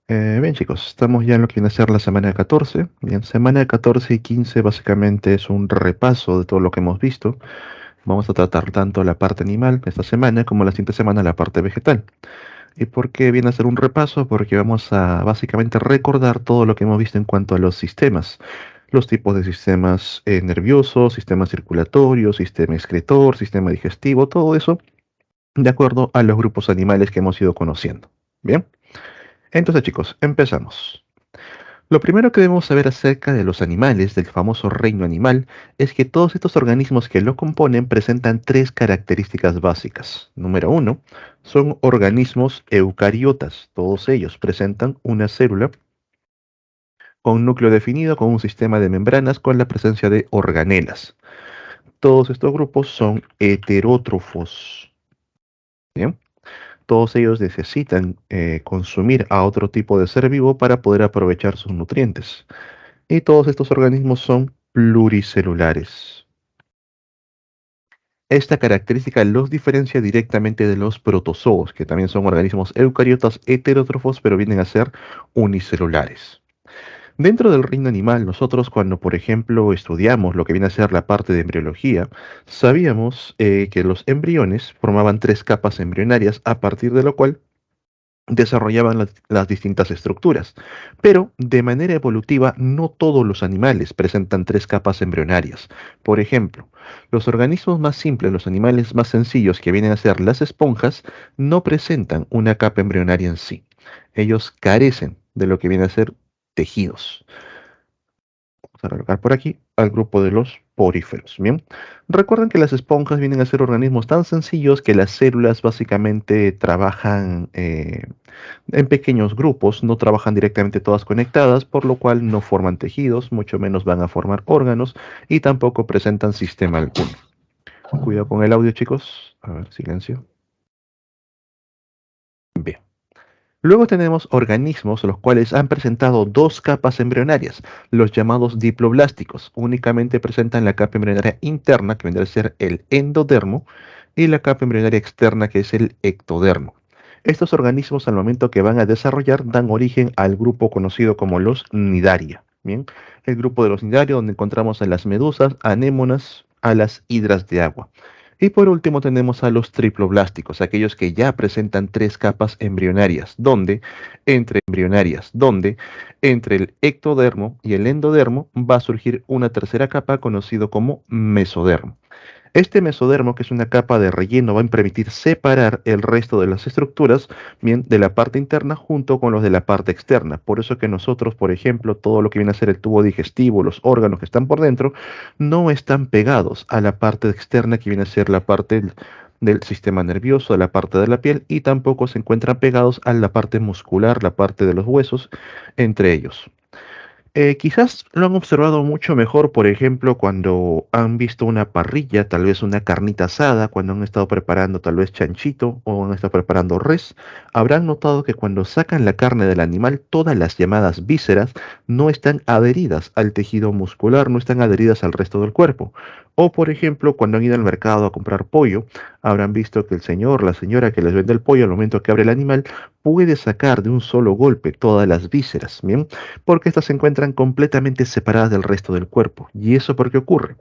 Bien chicos, estamos ya en lo que viene a ser la semana 14. Bien, semana 14 y 15 básicamente es un repaso de todo lo que hemos visto. Vamos a tratar tanto la parte animal esta semana como la siguiente semana la parte vegetal. ¿Y por qué viene a ser un repaso? Porque vamos a básicamente recordar todo lo que hemos visto en cuanto a los sistemas. Los tipos de sistemas nerviosos, sistema circulatorio, sistema excretor, sistema digestivo, todo eso de acuerdo a los grupos animales que hemos ido conociendo. Bien, entonces chicos, empezamos. Lo primero que debemos saber acerca de los animales, del famoso reino animal, es que todos estos organismos que lo componen presentan tres características básicas. Número uno, son organismos eucariotas. Todos ellos presentan una célula con un núcleo definido, con un sistema de membranas, con la presencia de organelas. Todos estos grupos son heterótrofos. ¿Bien? Todos ellos necesitan consumir a otro tipo de ser vivo para poder aprovechar sus nutrientes. Y todos estos organismos son pluricelulares. Esta característica los diferencia directamente de los protozoos, que también son organismos eucariotas heterótrofos, pero vienen a ser unicelulares. Dentro del reino animal, nosotros cuando, por ejemplo, estudiamos lo que viene a ser la parte de embriología, sabíamos que los embriones formaban tres capas embrionarias, a partir de lo cual desarrollaban las distintas estructuras. Pero de manera evolutiva, no todos los animales presentan tres capas embrionarias. Por ejemplo, los organismos más simples, los animales más sencillos que vienen a ser las esponjas, no presentan una capa embrionaria en sí. Ellos carecen de lo que viene a ser tejidos. Vamos a colocar por aquí al grupo de los poríferos. Bien, recuerden que las esponjas vienen a ser organismos tan sencillos que las células básicamente trabajan en pequeños grupos, no trabajan directamente todas conectadas, por lo cual no forman tejidos, mucho menos van a formar órganos y tampoco presentan sistema alguno. Cuidado con el audio, chicos. A ver, silencio. Bien. Luego tenemos organismos los cuales han presentado dos capas embrionarias, los llamados diploblásticos. Únicamente presentan la capa embrionaria interna, que vendrá a ser el endodermo, y la capa embrionaria externa, que es el ectodermo. Estos organismos, al momento que van a desarrollar, dan origen al grupo conocido como los Cnidaria. Bien, el grupo de los Cnidaria, donde encontramos a las medusas, anémonas, a las hidras de agua. Y por último tenemos a los triploblásticos, aquellos que ya presentan tres capas embrionarias, donde entre el ectodermo y el endodermo va a surgir una tercera capa conocido como mesodermo. Este mesodermo, que es una capa de relleno, va a permitir separar el resto de las estructuras, bien, de la parte interna junto con los de la parte externa. Por eso que nosotros, por ejemplo, todo lo que viene a ser el tubo digestivo, los órganos que están por dentro, no están pegados a la parte externa que viene a ser la parte del sistema nervioso, de la parte de la piel, y tampoco se encuentran pegados a la parte muscular, la parte de los huesos, entre ellos. Quizás lo han observado mucho mejor, por ejemplo, cuando han visto una parrilla, tal vez una carnita asada, cuando han estado preparando tal vez chanchito o han estado preparando res, habrán notado que cuando sacan la carne del animal, todas las llamadas vísceras no están adheridas al tejido muscular, no están adheridas al resto del cuerpo. O, por ejemplo, cuando han ido al mercado a comprar pollo, habrán visto que el señor, la señora que les vende el pollo, al momento que abre el animal, puede sacar de un solo golpe todas las vísceras, ¿bien? Porque estas se encuentran completamente separadas del resto del cuerpo. ¿Y eso por qué ocurre?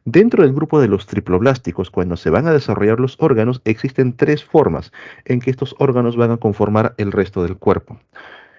Dentro del grupo de los triploblásticos, cuando se van a desarrollar los órganos, existen tres formas en que estos órganos van a conformar el resto del cuerpo.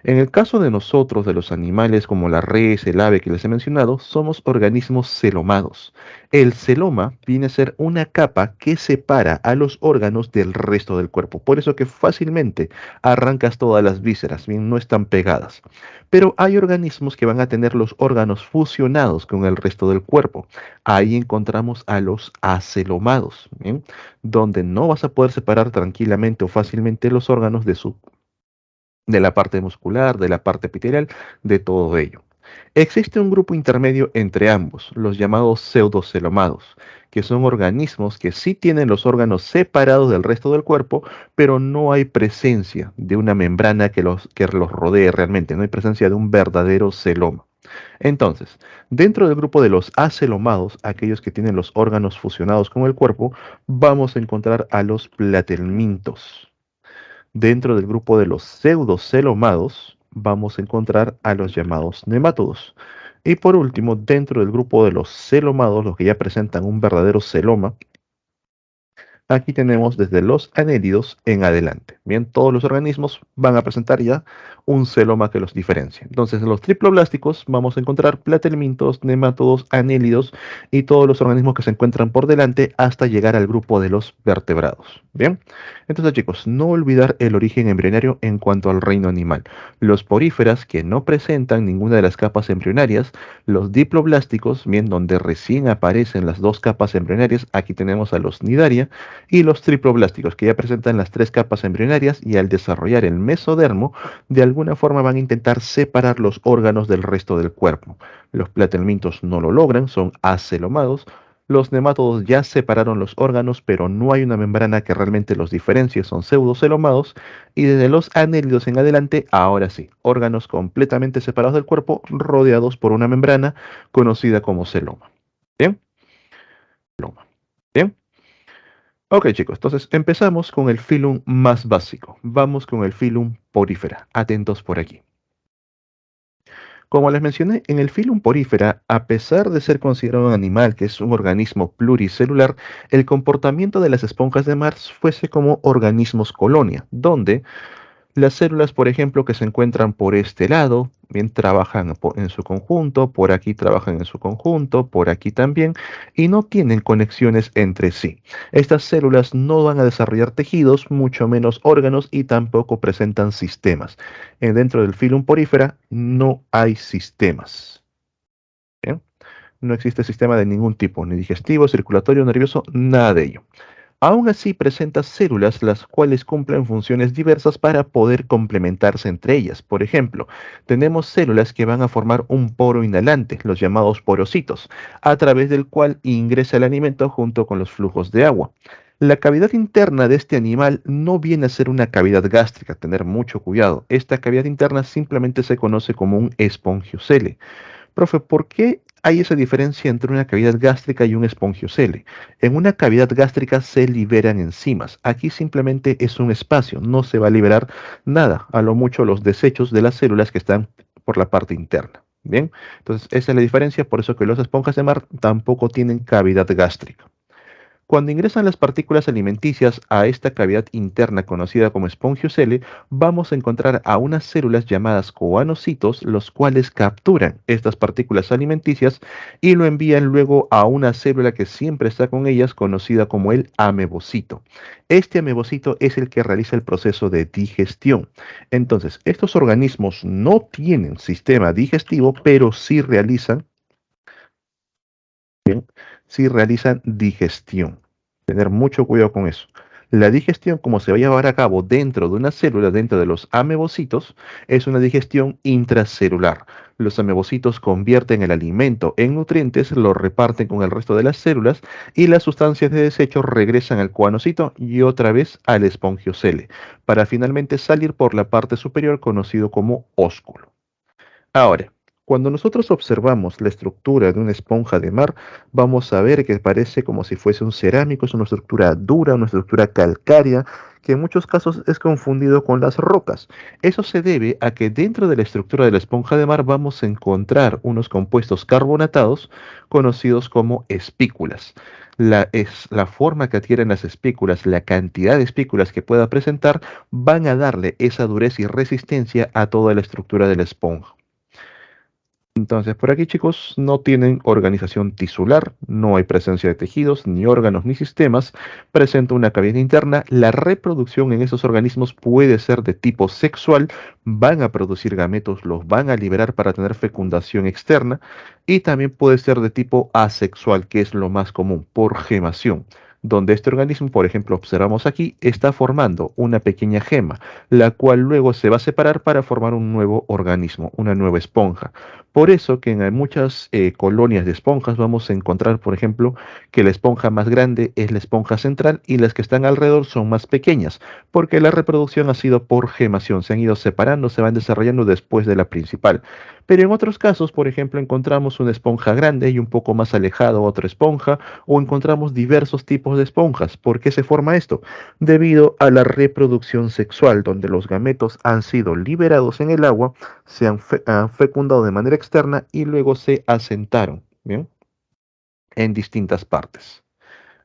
En el caso de nosotros, de los animales como la res, el ave que les he mencionado, somos organismos celomados. El celoma viene a ser una capa que separa a los órganos del resto del cuerpo. Por eso que fácilmente arrancas todas las vísceras, bien, no están pegadas. Pero hay organismos que van a tener los órganos fusionados con el resto del cuerpo. Ahí encontramos a los acelomados, bien, donde no vas a poder separar tranquilamente o fácilmente los órganos de la parte muscular, de la parte epitelial, de todo ello. Existe un grupo intermedio entre ambos, los llamados pseudocelomados, que son organismos que sí tienen los órganos separados del resto del cuerpo, pero no hay presencia de una membrana que los rodee realmente, no hay presencia de un verdadero celoma. Entonces, dentro del grupo de los acelomados, aquellos que tienen los órganos fusionados con el cuerpo, vamos a encontrar a los platelmintos. Dentro del grupo de los pseudocelomados, vamos a encontrar a los llamados nemátodos. Y por último, dentro del grupo de los celomados, los que ya presentan un verdadero celoma, aquí tenemos desde los anélidos en adelante. Bien, todos los organismos van a presentar ya un celoma que los diferencia. Entonces, en los triploblásticos vamos a encontrar platelmintos, nemátodos, anélidos y todos los organismos que se encuentran por delante hasta llegar al grupo de los vertebrados. Bien, entonces chicos, no olvidar el origen embrionario en cuanto al reino animal. Los poríferas que no presentan ninguna de las capas embrionarias, los diploblásticos, bien, donde recién aparecen las dos capas embrionarias, aquí tenemos a los nidaria, y los triploblásticos, que ya presentan las tres capas embrionarias y al desarrollar el mesodermo, de alguna forma van a intentar separar los órganos del resto del cuerpo. Los platelmintos no lo logran, son acelomados. Los nemátodos ya separaron los órganos, pero no hay una membrana que realmente los diferencie, son pseudocelomados. Y desde los anélidos en adelante, ahora sí, órganos completamente separados del cuerpo, rodeados por una membrana conocida como celoma. ¿Bien? Celoma. ¿Bien? Ok chicos, entonces empezamos con el filum más básico. Vamos con el filum porífera. Atentos por aquí. Como les mencioné, en el filum porífera, a pesar de ser considerado un animal que es un organismo pluricelular, el comportamiento de las esponjas de mar fuese como organismos colonia, donde las células, por ejemplo, que se encuentran por este lado, bien trabajan en su conjunto, por aquí trabajan en su conjunto, por aquí también, y no tienen conexiones entre sí. Estas células no van a desarrollar tejidos, mucho menos órganos, y tampoco presentan sistemas. Dentro del filum porífera no hay sistemas. ¿Bien? No existe sistema de ningún tipo, ni digestivo, circulatorio, nervioso, nada de ello. Aún así presenta células las cuales cumplen funciones diversas para poder complementarse entre ellas. Por ejemplo, tenemos células que van a formar un poro inhalante, los llamados porocitos, a través del cual ingresa el alimento junto con los flujos de agua. La cavidad interna de este animal no viene a ser una cavidad gástrica, tener mucho cuidado. Esta cavidad interna simplemente se conoce como un espongiocele. Profe, ¿por qué hay esa diferencia entre una cavidad gástrica y un espongiocele? En una cavidad gástrica se liberan enzimas. Aquí simplemente es un espacio, no se va a liberar nada, a lo mucho los desechos de las células que están por la parte interna. Bien, entonces esa es la diferencia, por eso que las esponjas de mar tampoco tienen cavidad gástrica. Cuando ingresan las partículas alimenticias a esta cavidad interna conocida como espongiocele, vamos a encontrar a unas células llamadas coanocitos, los cuales capturan estas partículas alimenticias y lo envían luego a una célula que siempre está con ellas, conocida como el amebocito. Este amebocito es el que realiza el proceso de digestión. Entonces, estos organismos no tienen sistema digestivo, pero sí realizan digestión. Tener mucho cuidado con eso. La digestión, como se va a llevar a cabo dentro de una célula, dentro de los amebocitos, es una digestión intracelular. Los amebocitos convierten el alimento en nutrientes, lo reparten con el resto de las células y las sustancias de desecho regresan al coanocito y otra vez al espongiocele, para finalmente salir por la parte superior conocido como ósculo. Ahora, cuando nosotros observamos la estructura de una esponja de mar, vamos a ver que parece como si fuese un cerámico, es una estructura dura, una estructura calcárea, que en muchos casos es confundido con las rocas. Eso se debe a que dentro de la estructura de la esponja de mar vamos a encontrar unos compuestos carbonatados conocidos como espículas. La forma que adquieren las espículas, la cantidad de espículas que pueda presentar, van a darle esa dureza y resistencia a toda la estructura de la esponja. Entonces, por aquí, chicos, no tienen organización tisular, no hay presencia de tejidos, ni órganos, ni sistemas, presenta una cavidad interna. La reproducción en esos organismos puede ser de tipo sexual, van a producir gametos, los van a liberar para tener fecundación externa, y también puede ser de tipo asexual, que es lo más común, por gemación, donde este organismo, por ejemplo, observamos aquí, está formando una pequeña gema, la cual luego se va a separar para formar un nuevo organismo, una nueva esponja. Por eso que en muchas colonias de esponjas vamos a encontrar, por ejemplo, que la esponja más grande es la esponja central y las que están alrededor son más pequeñas, porque la reproducción ha sido por gemación, se han ido separando, se van desarrollando después de la principal. Pero en otros casos, por ejemplo, encontramos una esponja grande y un poco más alejado otra esponja, o encontramos diversos tipos de esponjas. ¿Por qué se forma esto? Debido a la reproducción sexual, donde los gametos han sido liberados en el agua, han fecundado de manera externa y luego se asentaron, ¿bien? En distintas partes.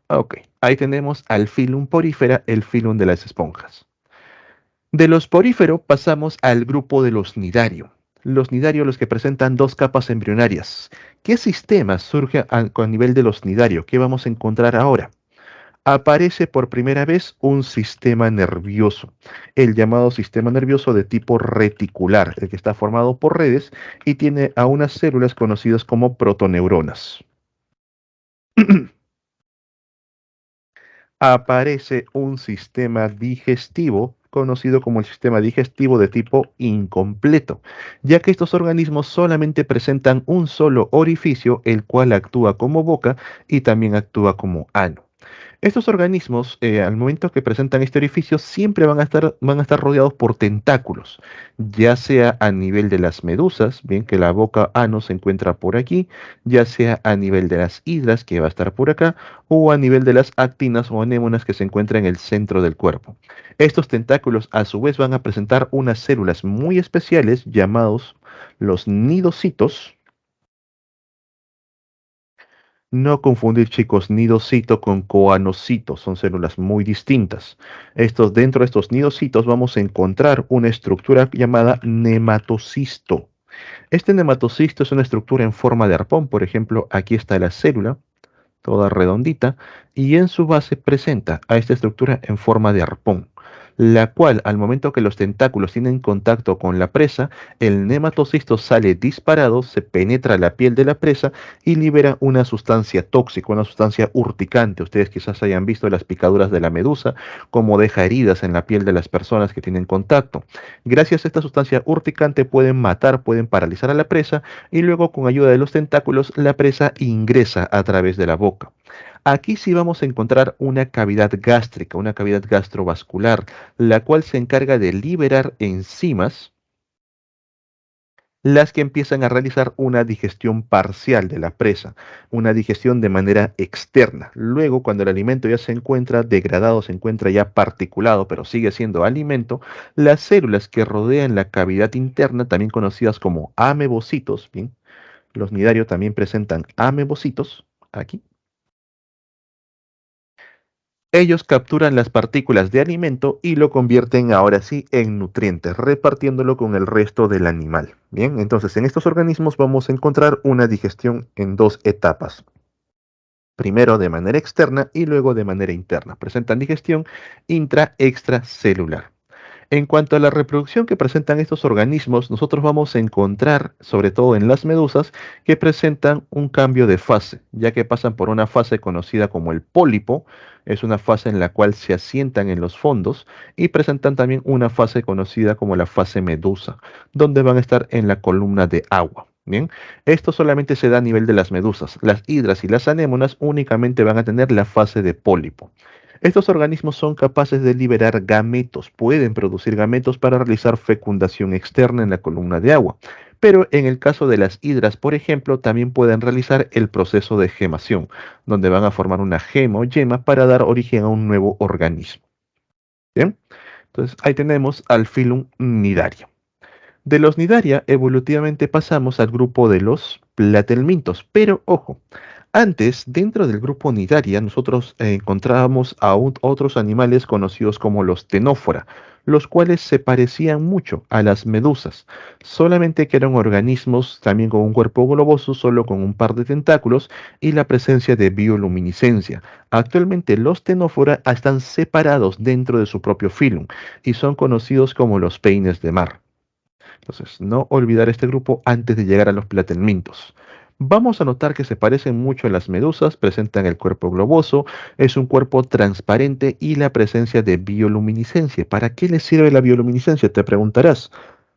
Ok, ahí tenemos al filum porífera, el filum de las esponjas. De los poríferos pasamos al grupo de los nidario. Los nidarios, los que presentan dos capas embrionarias. ¿Qué sistema surge a nivel de los nidarios? ¿Qué vamos a encontrar ahora? Aparece por primera vez un sistema nervioso, el llamado sistema nervioso de tipo reticular, el que está formado por redes y tiene a unas células conocidas como protoneuronas. Aparece un sistema digestivo conocido como el sistema digestivo de tipo incompleto, ya que estos organismos solamente presentan un solo orificio, el cual actúa como boca y también actúa como ano. Estos organismos, al momento que presentan este orificio, siempre van a estar rodeados por tentáculos, ya sea a nivel de las medusas, bien que la boca ano se encuentra por aquí, ya sea a nivel de las hidras, que va a estar por acá, o a nivel de las actinas o anémonas que se encuentran en el centro del cuerpo. Estos tentáculos, a su vez, van a presentar unas células muy especiales llamados los nidocitos. No confundir, chicos, nidocito con coanocito, son células muy distintas. Dentro de estos nidocitos vamos a encontrar una estructura llamada nematocisto. Este nematocisto es una estructura en forma de arpón, por ejemplo, aquí está la célula, toda redondita, y en su base presenta a esta estructura en forma de arpón, la cual al momento que los tentáculos tienen contacto con la presa, el nematocisto sale disparado, se penetra la piel de la presa y libera una sustancia tóxica, una sustancia urticante. Ustedes quizás hayan visto las picaduras de la medusa, como deja heridas en la piel de las personas que tienen contacto. Gracias a esta sustancia urticante pueden matar, pueden paralizar a la presa y luego con ayuda de los tentáculos la presa ingresa a través de la boca. Aquí sí vamos a encontrar una cavidad gástrica, una cavidad gastrovascular, la cual se encarga de liberar enzimas, las que empiezan a realizar una digestión parcial de la presa, una digestión de manera externa. Luego, cuando el alimento ya se encuentra degradado, se encuentra ya particulado, pero sigue siendo alimento, las células que rodean la cavidad interna, también conocidas como amebocitos, ¿bien? Los nidarios también presentan amebocitos, aquí. Ellos capturan las partículas de alimento y lo convierten ahora sí en nutrientes, repartiéndolo con el resto del animal. Bien, entonces en estos organismos vamos a encontrar una digestión en dos etapas. Primero de manera externa y luego de manera interna. Presentan digestión intra-extracelular. En cuanto a la reproducción que presentan estos organismos, nosotros vamos a encontrar, sobre todo en las medusas, que presentan un cambio de fase, ya que pasan por una fase conocida como el pólipo, es una fase en la cual se asientan en los fondos, y presentan también una fase conocida como la fase medusa, donde van a estar en la columna de agua. Bien, esto solamente se da a nivel de las medusas. Las hidras y las anémonas únicamente van a tener la fase de pólipo. Estos organismos son capaces de liberar gametos, pueden producir gametos para realizar fecundación externa en la columna de agua. Pero en el caso de las hidras, por ejemplo, también pueden realizar el proceso de gemación, donde van a formar una gema o yema para dar origen a un nuevo organismo. ¿Bien? Entonces ahí tenemos al filum nidario. De los nidaria, evolutivamente pasamos al grupo de los platelmintos, pero ojo, antes, dentro del grupo Nidaria, nosotros encontrábamos a otros animales conocidos como los tenófora, los cuales se parecían mucho a las medusas, solamente que eran organismos también con un cuerpo globoso, solo con un par de tentáculos y la presencia de bioluminiscencia. Actualmente los tenófora están separados dentro de su propio filum y son conocidos como los peines de mar. Entonces, no olvidar este grupo antes de llegar a los platelmintos. Vamos a notar que se parecen mucho a las medusas, presentan el cuerpo globoso, es un cuerpo transparente y la presencia de bioluminiscencia. ¿Para qué les sirve la bioluminiscencia? Te preguntarás.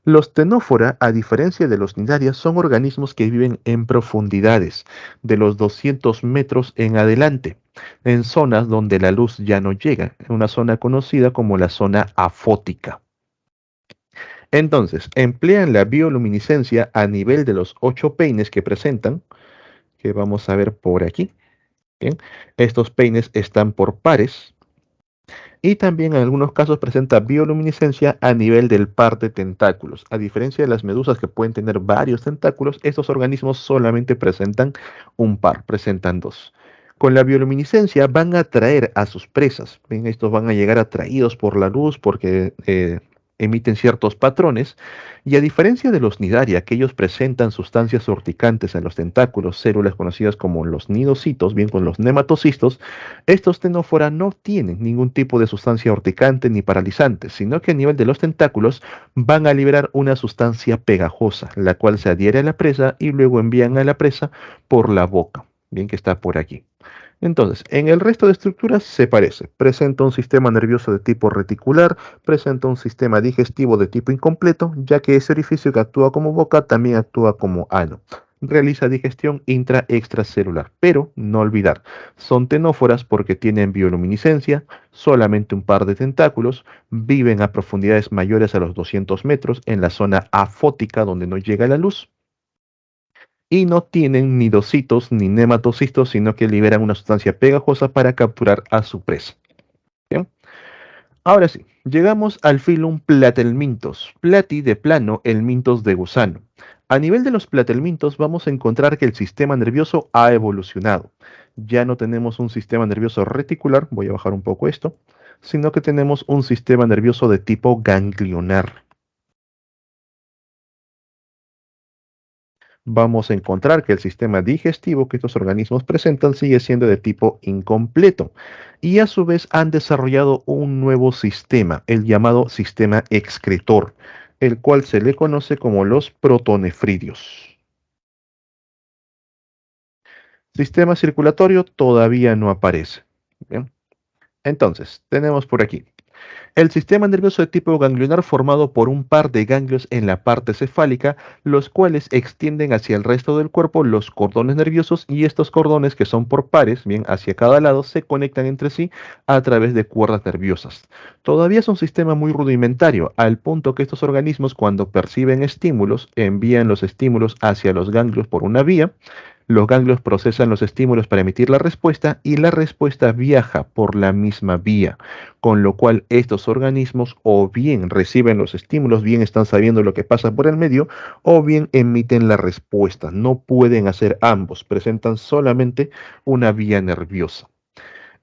Los tenófora, a diferencia de los cnidaria, son organismos que viven en profundidades de los 200 metros en adelante, en zonas donde la luz ya no llega, en una zona conocida como la zona afótica. Entonces, emplean la bioluminiscencia a nivel de los 8 peines que presentan, que vamos a ver por aquí. Bien, estos peines están por pares y también en algunos casos presenta bioluminiscencia a nivel del par de tentáculos. A diferencia de las medusas que pueden tener varios tentáculos, estos organismos solamente presentan un par, presentan dos. Con la bioluminiscencia van a atraer a sus presas. Bien, estos van a llegar atraídos por la luz porque emiten ciertos patrones. Y a diferencia de los cnidaria, que ellos presentan sustancias urticantes en los tentáculos, células conocidas como los nidocitos, bien con los nematocistos, estos tenófora no tienen ningún tipo de sustancia urticante ni paralizante, sino que a nivel de los tentáculos van a liberar una sustancia pegajosa, la cual se adhiere a la presa y luego envían a la presa por la boca, bien que está por aquí. Entonces, en el resto de estructuras se parece. Presenta un sistema nervioso de tipo reticular, presenta un sistema digestivo de tipo incompleto, ya que ese orificio que actúa como boca también actúa como ano. Realiza digestión intra-extracelular, pero no olvidar, son tenóforas porque tienen bioluminiscencia, solamente un par de tentáculos, viven a profundidades mayores a los 200 metros en la zona afótica donde no llega la luz y no tienen ni docitos ni nematocistos, sino que liberan una sustancia pegajosa para capturar a su presa. Bien. Ahora sí, llegamos al filum Platelmintos, plati de plano, helmintos de gusano. A nivel de los platelmintos vamos a encontrar que el sistema nervioso ha evolucionado. Ya no tenemos un sistema nervioso reticular, voy a bajar un poco esto, sino que tenemos un sistema nervioso de tipo ganglionar. Vamos a encontrar que el sistema digestivo que estos organismos presentan sigue siendo de tipo incompleto y a su vez han desarrollado un nuevo sistema, el llamado sistema excretor, el cual se le conoce como los protonefridios. Sistema circulatorio todavía no aparece. Bien. Entonces, tenemos por aquí el sistema nervioso de tipo ganglionar formado por un par de ganglios en la parte cefálica, los cuales extienden hacia el resto del cuerpo los cordones nerviosos y estos cordones que son por pares, bien hacia cada lado, se conectan entre sí a través de cuerdas nerviosas. Todavía es un sistema muy rudimentario, al punto que estos organismos cuando perciben estímulos envían los estímulos hacia los ganglios por una vía. Los ganglios procesan los estímulos para emitir la respuesta y la respuesta viaja por la misma vía, con lo cual estos organismos o bien reciben los estímulos, bien están sabiendo lo que pasa por el medio, o bien emiten la respuesta. No pueden hacer ambos, presentan solamente una vía nerviosa.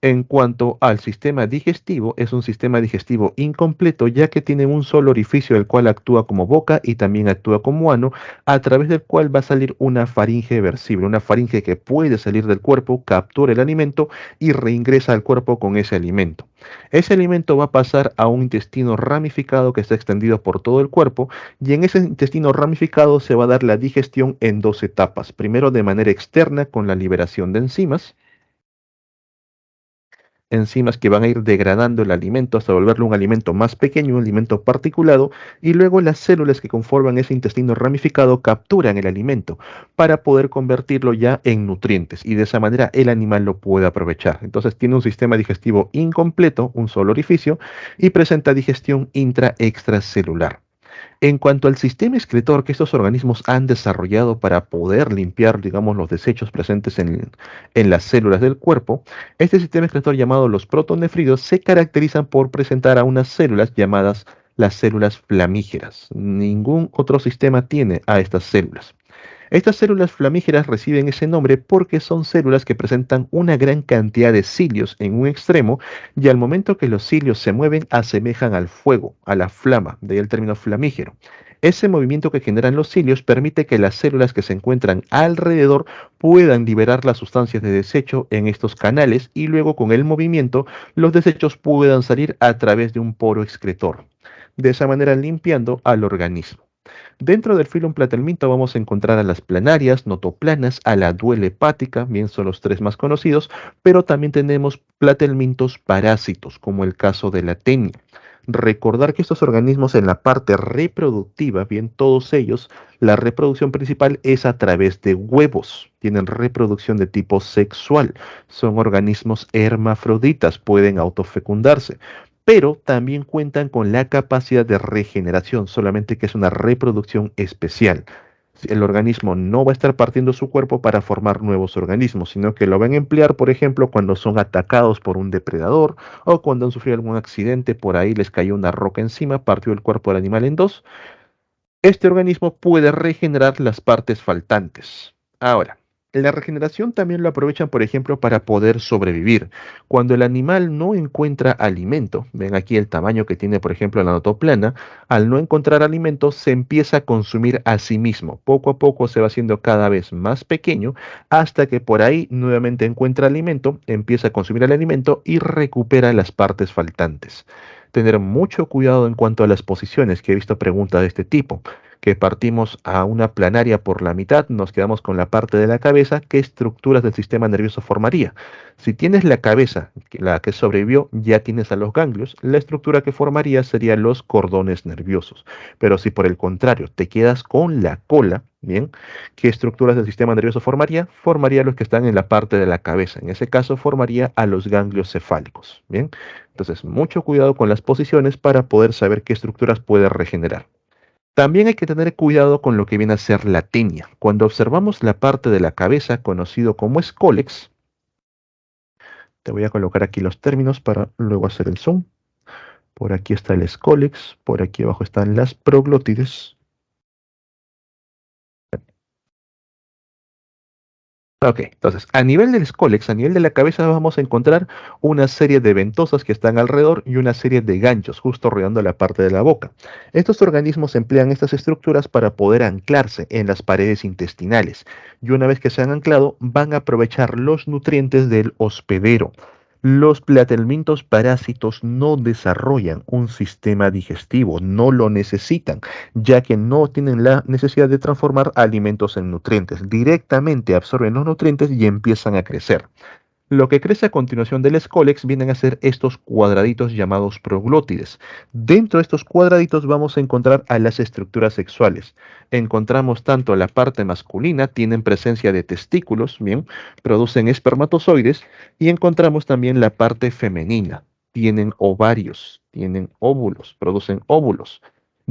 En cuanto al sistema digestivo, es un sistema digestivo incompleto ya que tiene un solo orificio el cual actúa como boca y también actúa como ano, a través del cual va a salir una faringe versible, una faringe que puede salir del cuerpo, captura el alimento y reingresa al cuerpo con ese alimento. Ese alimento va a pasar a un intestino ramificado que está extendido por todo el cuerpo y en ese intestino ramificado se va a dar la digestión en dos etapas. Primero de manera externa con la liberación de enzimas que van a ir degradando el alimento hasta volverlo un alimento más pequeño, un alimento particulado, y luego las células que conforman ese intestino ramificado capturan el alimento para poder convertirlo ya en nutrientes y de esa manera el animal lo puede aprovechar. Entonces tiene un sistema digestivo incompleto, un solo orificio, y presenta digestión intra-extracelular. En cuanto al sistema excretor que estos organismos han desarrollado para poder limpiar, digamos, los desechos presentes en las células del cuerpo, este sistema excretor llamado los protonefridos se caracterizan por presentar a unas células llamadas las células flamígeras. Ningún otro sistema tiene a estas células. Estas células flamígeras reciben ese nombre porque son células que presentan una gran cantidad de cilios en un extremo y al momento que los cilios se mueven asemejan al fuego, a la flama, de ahí el término flamígero. Ese movimiento que generan los cilios permite que las células que se encuentran alrededor puedan liberar las sustancias de desecho en estos canales y luego con el movimiento los desechos puedan salir a través de un poro excretor, de esa manera limpiando al organismo. Dentro del filum platelminto vamos a encontrar a las planarias, notoplanas, a la duela hepática, bien son los tres más conocidos, pero también tenemos platelmintos parásitos, como el caso de la tenia. Recordar que estos organismos en la parte reproductiva, bien todos ellos, la reproducción principal es a través de huevos. Tienen reproducción de tipo sexual. Son organismos hermafroditas, pueden autofecundarse, pero también cuentan con la capacidad de regeneración, solamente que es una reproducción especial. El organismo no va a estar partiendo su cuerpo para formar nuevos organismos, sino que lo van a emplear, por ejemplo, cuando son atacados por un depredador o cuando han sufrido algún accidente, por ahí les cayó una roca encima, partió el cuerpo del animal en dos. Este organismo puede regenerar las partes faltantes. Ahora, la regeneración también lo aprovechan, por ejemplo, para poder sobrevivir. Cuando el animal no encuentra alimento, ven aquí el tamaño que tiene, por ejemplo, la notoplana, al no encontrar alimento se empieza a consumir a sí mismo. Poco a poco se va haciendo cada vez más pequeño hasta que por ahí nuevamente encuentra alimento, empieza a consumir el alimento y recupera las partes faltantes. Tener mucho cuidado en cuanto a las posiciones, que he visto preguntas de este tipo, que partimos a una planaria por la mitad, nos quedamos con la parte de la cabeza, ¿qué estructuras del sistema nervioso formaría? Si tienes la cabeza, la que sobrevivió, ya tienes a los ganglios, la estructura que formaría serían los cordones nerviosos. Pero si por el contrario te quedas con la cola, ¿bien? ¿Qué estructuras del sistema nervioso formaría? Formaría los que están en la parte de la cabeza. En ese caso formaría a los ganglios cefálicos, ¿bien? Entonces, mucho cuidado con las posiciones para poder saber qué estructuras puede regenerar. También hay que tener cuidado con lo que viene a ser la tenia. Cuando observamos la parte de la cabeza conocido como escólex, te voy a colocar aquí los términos para luego hacer el zoom. Por aquí está el escólex, por aquí abajo están las proglótides. Ok, entonces, a nivel del escólex, a nivel de la cabeza, vamos a encontrar una serie de ventosas que están alrededor y una serie de ganchos justo rodeando la parte de la boca. Estos organismos emplean estas estructuras para poder anclarse en las paredes intestinales y una vez que se han anclado, van a aprovechar los nutrientes del hospedero. Los platelmintos parásitos no desarrollan un sistema digestivo, no lo necesitan, ya que no tienen la necesidad de transformar alimentos en nutrientes. Directamente absorben los nutrientes y empiezan a crecer. Lo que crece a continuación del escólex vienen a ser estos cuadraditos llamados proglótides. Dentro de estos cuadraditos vamos a encontrar a las estructuras sexuales. Encontramos tanto la parte masculina, tienen presencia de testículos, bien, producen espermatozoides, y encontramos también la parte femenina. Tienen ovarios, tienen óvulos, producen óvulos.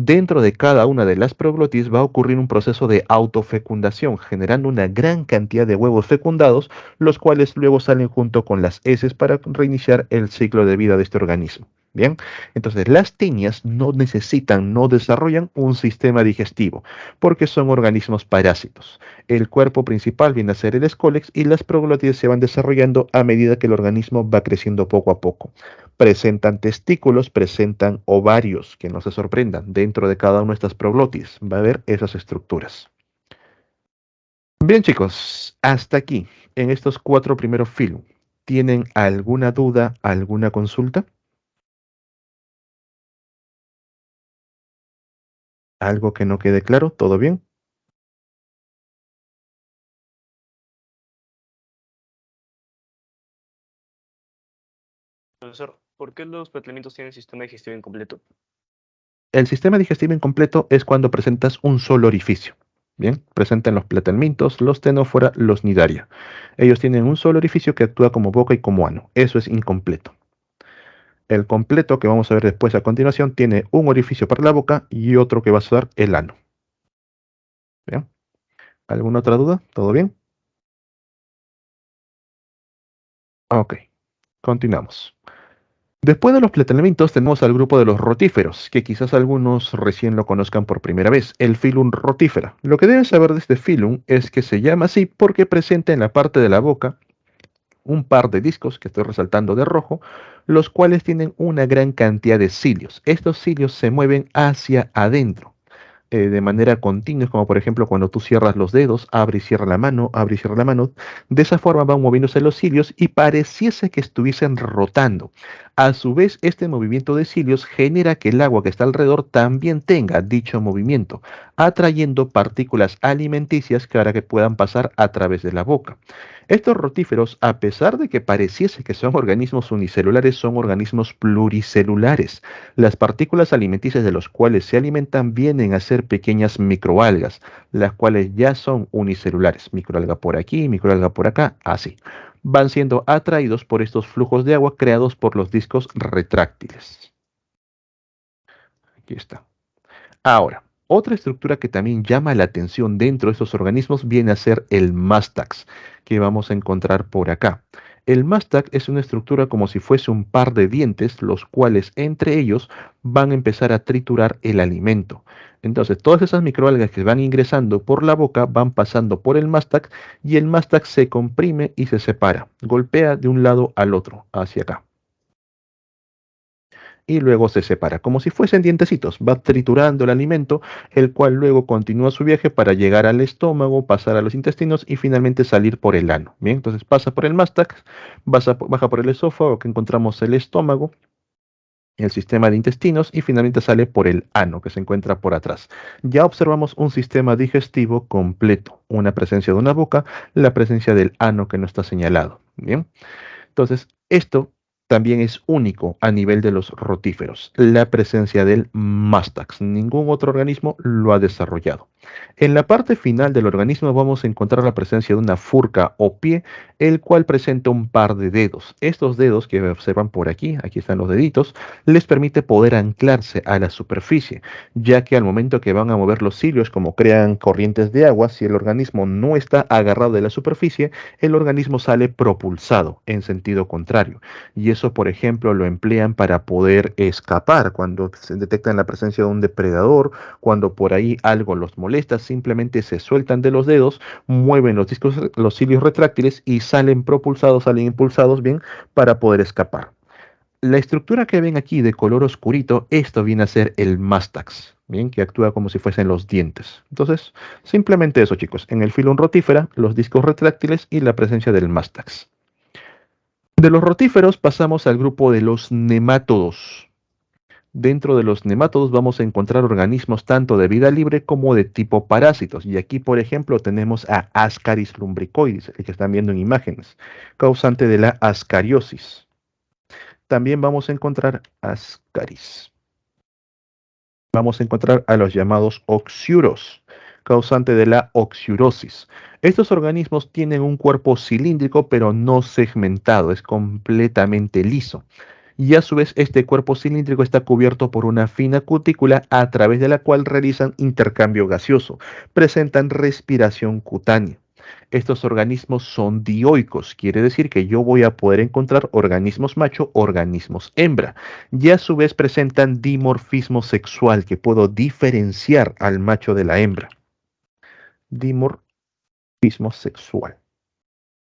Dentro de cada una de las proglotis va a ocurrir un proceso de autofecundación, generando una gran cantidad de huevos fecundados, los cuales luego salen junto con las heces para reiniciar el ciclo de vida de este organismo. Bien, entonces las tenias no necesitan, no desarrollan un sistema digestivo, porque son organismos parásitos. El cuerpo principal viene a ser el escólex y las proglotides se van desarrollando a medida que el organismo va creciendo poco a poco. Presentan testículos, presentan ovarios, que no se sorprendan, dentro de cada una de estas proglotis va a haber esas estructuras. Bien chicos, hasta aquí, en estos cuatro primeros film. ¿Tienen alguna duda, alguna consulta? ¿Algo que no quede claro? ¿Todo bien? Profesor, ¿por qué los planteamientos tienen sistema digestivo incompleto? El sistema digestivo incompleto es cuando presentas un solo orificio. Bien, presentan los platelmintos, los tenófora, los nidaria. Ellos tienen un solo orificio que actúa como boca y como ano. Eso es incompleto. El completo que vamos a ver después a continuación tiene un orificio para la boca y otro que va a ser el ano. ¿Bien? ¿Alguna otra duda? ¿Todo bien? Ok, continuamos. Después de los pletelmintos tenemos al grupo de los rotíferos, que quizás algunos recién lo conozcan por primera vez, el filum rotífera. Lo que deben saber de este filum es que se llama así porque presenta en la parte de la boca un par de discos que estoy resaltando de rojo, los cuales tienen una gran cantidad de cilios. Estos cilios se mueven hacia adentro de manera continua, como por ejemplo cuando tú cierras los dedos, abre y cierra la mano, abre y cierra la mano. De esa forma van moviéndose los cilios y pareciese que estuviesen rotando. A su vez, este movimiento de cilios genera que el agua que está alrededor también tenga dicho movimiento, atrayendo partículas alimenticias que ahora que puedan pasar a través de la boca. Estos rotíferos, a pesar de que pareciese que son organismos unicelulares, son organismos pluricelulares. Las partículas alimenticias de los cuales se alimentan vienen a ser pequeñas microalgas, las cuales ya son unicelulares. Microalga por aquí, microalga por acá, así. Van siendo atraídos por estos flujos de agua creados por los discos retráctiles. Aquí está. Ahora, otra estructura que también llama la atención dentro de estos organismos viene a ser el mástax, que vamos a encontrar por acá. El mástax es una estructura como si fuese un par de dientes, los cuales entre ellos van a empezar a triturar el alimento. Entonces, todas esas microalgas que van ingresando por la boca van pasando por el mástax y el mástax se comprime y se separa, golpea de un lado al otro, hacia acá y luego se separa, como si fuesen dientecitos. Va triturando el alimento, el cual luego continúa su viaje para llegar al estómago, pasar a los intestinos y finalmente salir por el ano. Bien, entonces pasa por el mástax, baja por el esófago, que encontramos el estómago, el sistema de intestinos y finalmente sale por el ano, que se encuentra por atrás. Ya observamos un sistema digestivo completo, una presencia de una boca, la presencia del ano que no está señalado. Bien. Entonces, esto también es único a nivel de los rotíferos, la presencia del mástax. Ningún otro organismo lo ha desarrollado. En la parte final del organismo vamos a encontrar la presencia de una furca o pie, el cual presenta un par de dedos. Estos dedos que observan por aquí, aquí están los deditos, les permite poder anclarse a la superficie, ya que al momento que van a mover los cilios, como crean corrientes de agua, si el organismo no está agarrado de la superficie, el organismo sale propulsado en sentido contrario. Y eso, por ejemplo, lo emplean para poder escapar cuando se detectan la presencia de un depredador, cuando por ahí algo los molesta, simplemente se sueltan de los dedos, mueven los discos, los cilios retráctiles y salen propulsados, salen impulsados bien para poder escapar. La estructura que ven aquí de color oscurito, esto viene a ser el mástax, bien, que actúa como si fuesen los dientes. Entonces, simplemente eso, chicos. En el filum rotífera, los discos retráctiles y la presencia del mástax. De los rotíferos pasamos al grupo de los nemátodos. Dentro de los nemátodos vamos a encontrar organismos tanto de vida libre como de tipo parásitos. Y aquí, por ejemplo, tenemos a Ascaris lumbricoides, el que están viendo en imágenes, causante de la ascariosis. También vamos a encontrar Ascaris. Vamos a encontrar a los llamados oxiuros, causante de la oxiurosis. Estos organismos tienen un cuerpo cilíndrico pero no segmentado, es completamente liso. Y a su vez este cuerpo cilíndrico está cubierto por una fina cutícula a través de la cual realizan intercambio gaseoso, presentan respiración cutánea. Estos organismos son dioicos, quiere decir que yo voy a poder encontrar organismos macho, organismos hembra, y a su vez presentan dimorfismo sexual, que puedo diferenciar al macho de la hembra. Dimorfismo sexual.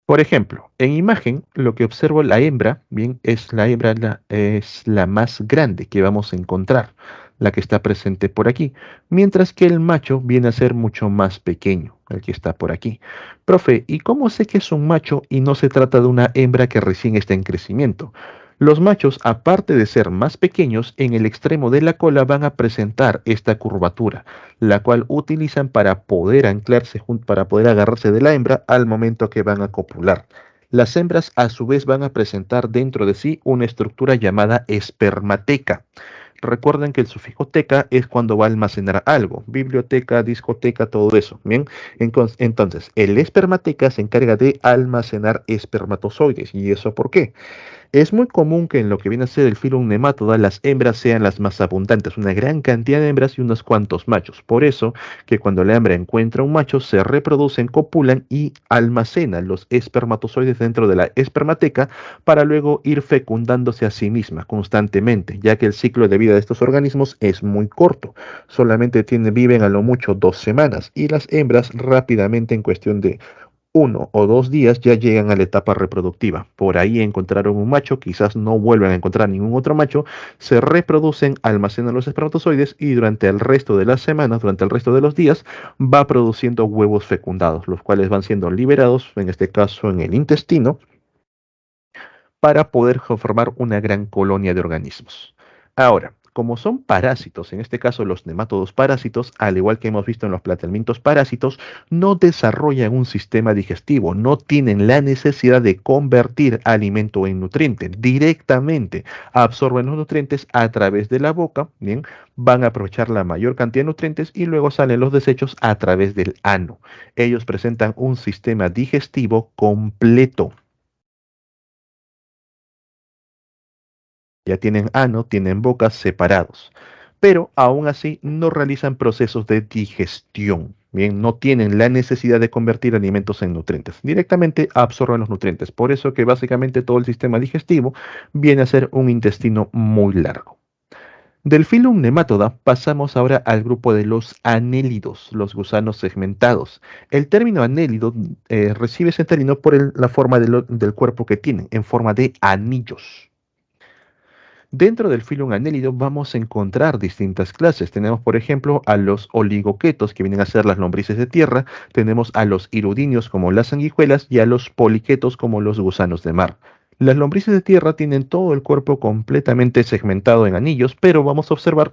Por ejemplo, en imagen, lo que observo la hembra, bien, es la hembra es la más grande que vamos a encontrar, la que está presente por aquí, mientras que el macho viene a ser mucho más pequeño, el que está por aquí. Profe, ¿y cómo sé que es un macho y no se trata de una hembra que recién está en crecimiento? Los machos, aparte de ser más pequeños, en el extremo de la cola van a presentar esta curvatura, la cual utilizan para poder anclarse, para poder agarrarse de la hembra al momento que van a copular. Las hembras a su vez van a presentar dentro de sí una estructura llamada espermateca. Recuerden que el sufijo teca es cuando va a almacenar algo, biblioteca, discoteca, todo eso. Bien, entonces el espermateca se encarga de almacenar espermatozoides. ¿Y eso por qué? Es muy común que en lo que viene a ser el filum nematoda las hembras sean las más abundantes, una gran cantidad de hembras y unos cuantos machos. Por eso que cuando la hembra encuentra un macho se reproducen, copulan y almacenan los espermatozoides dentro de la espermateca para luego ir fecundándose a sí misma constantemente, ya que el ciclo de vida de estos organismos es muy corto. Solamente viven a lo mucho 2 semanas y las hembras rápidamente en cuestión de 1 o 2 días ya llegan a la etapa reproductiva. Por ahí encontraron un macho, quizás no vuelvan a encontrar ningún otro macho, se reproducen, almacenan los espermatozoides y durante el resto de las semanas, durante el resto de los días, va produciendo huevos fecundados, los cuales van siendo liberados, en este caso en el intestino, para poder formar una gran colonia de organismos. Ahora, como son parásitos, en este caso los nematodos parásitos, al igual que hemos visto en los platelmintos parásitos, no desarrollan un sistema digestivo, no tienen la necesidad de convertir alimento en nutriente. Directamente absorben los nutrientes a través de la boca, bien, van a aprovechar la mayor cantidad de nutrientes y luego salen los desechos a través del ano. Ellos presentan un sistema digestivo completo. Ya tienen ano, tienen bocas separados, pero aún así no realizan procesos de digestión. Bien, no tienen la necesidad de convertir alimentos en nutrientes. Directamente absorben los nutrientes. Por eso que básicamente todo el sistema digestivo viene a ser un intestino muy largo. Del filum Nematoda pasamos ahora al grupo de los anélidos, los gusanos segmentados. El término anélido recibe ese término por la forma del cuerpo que tienen, en forma de anillos. Dentro del filum anélido vamos a encontrar distintas clases. Tenemos, por ejemplo, a los oligoquetos, que vienen a ser las lombrices de tierra. Tenemos a los hirudinios, como las sanguijuelas, y a los poliquetos, como los gusanos de mar. Las lombrices de tierra tienen todo el cuerpo completamente segmentado en anillos, pero vamos a observar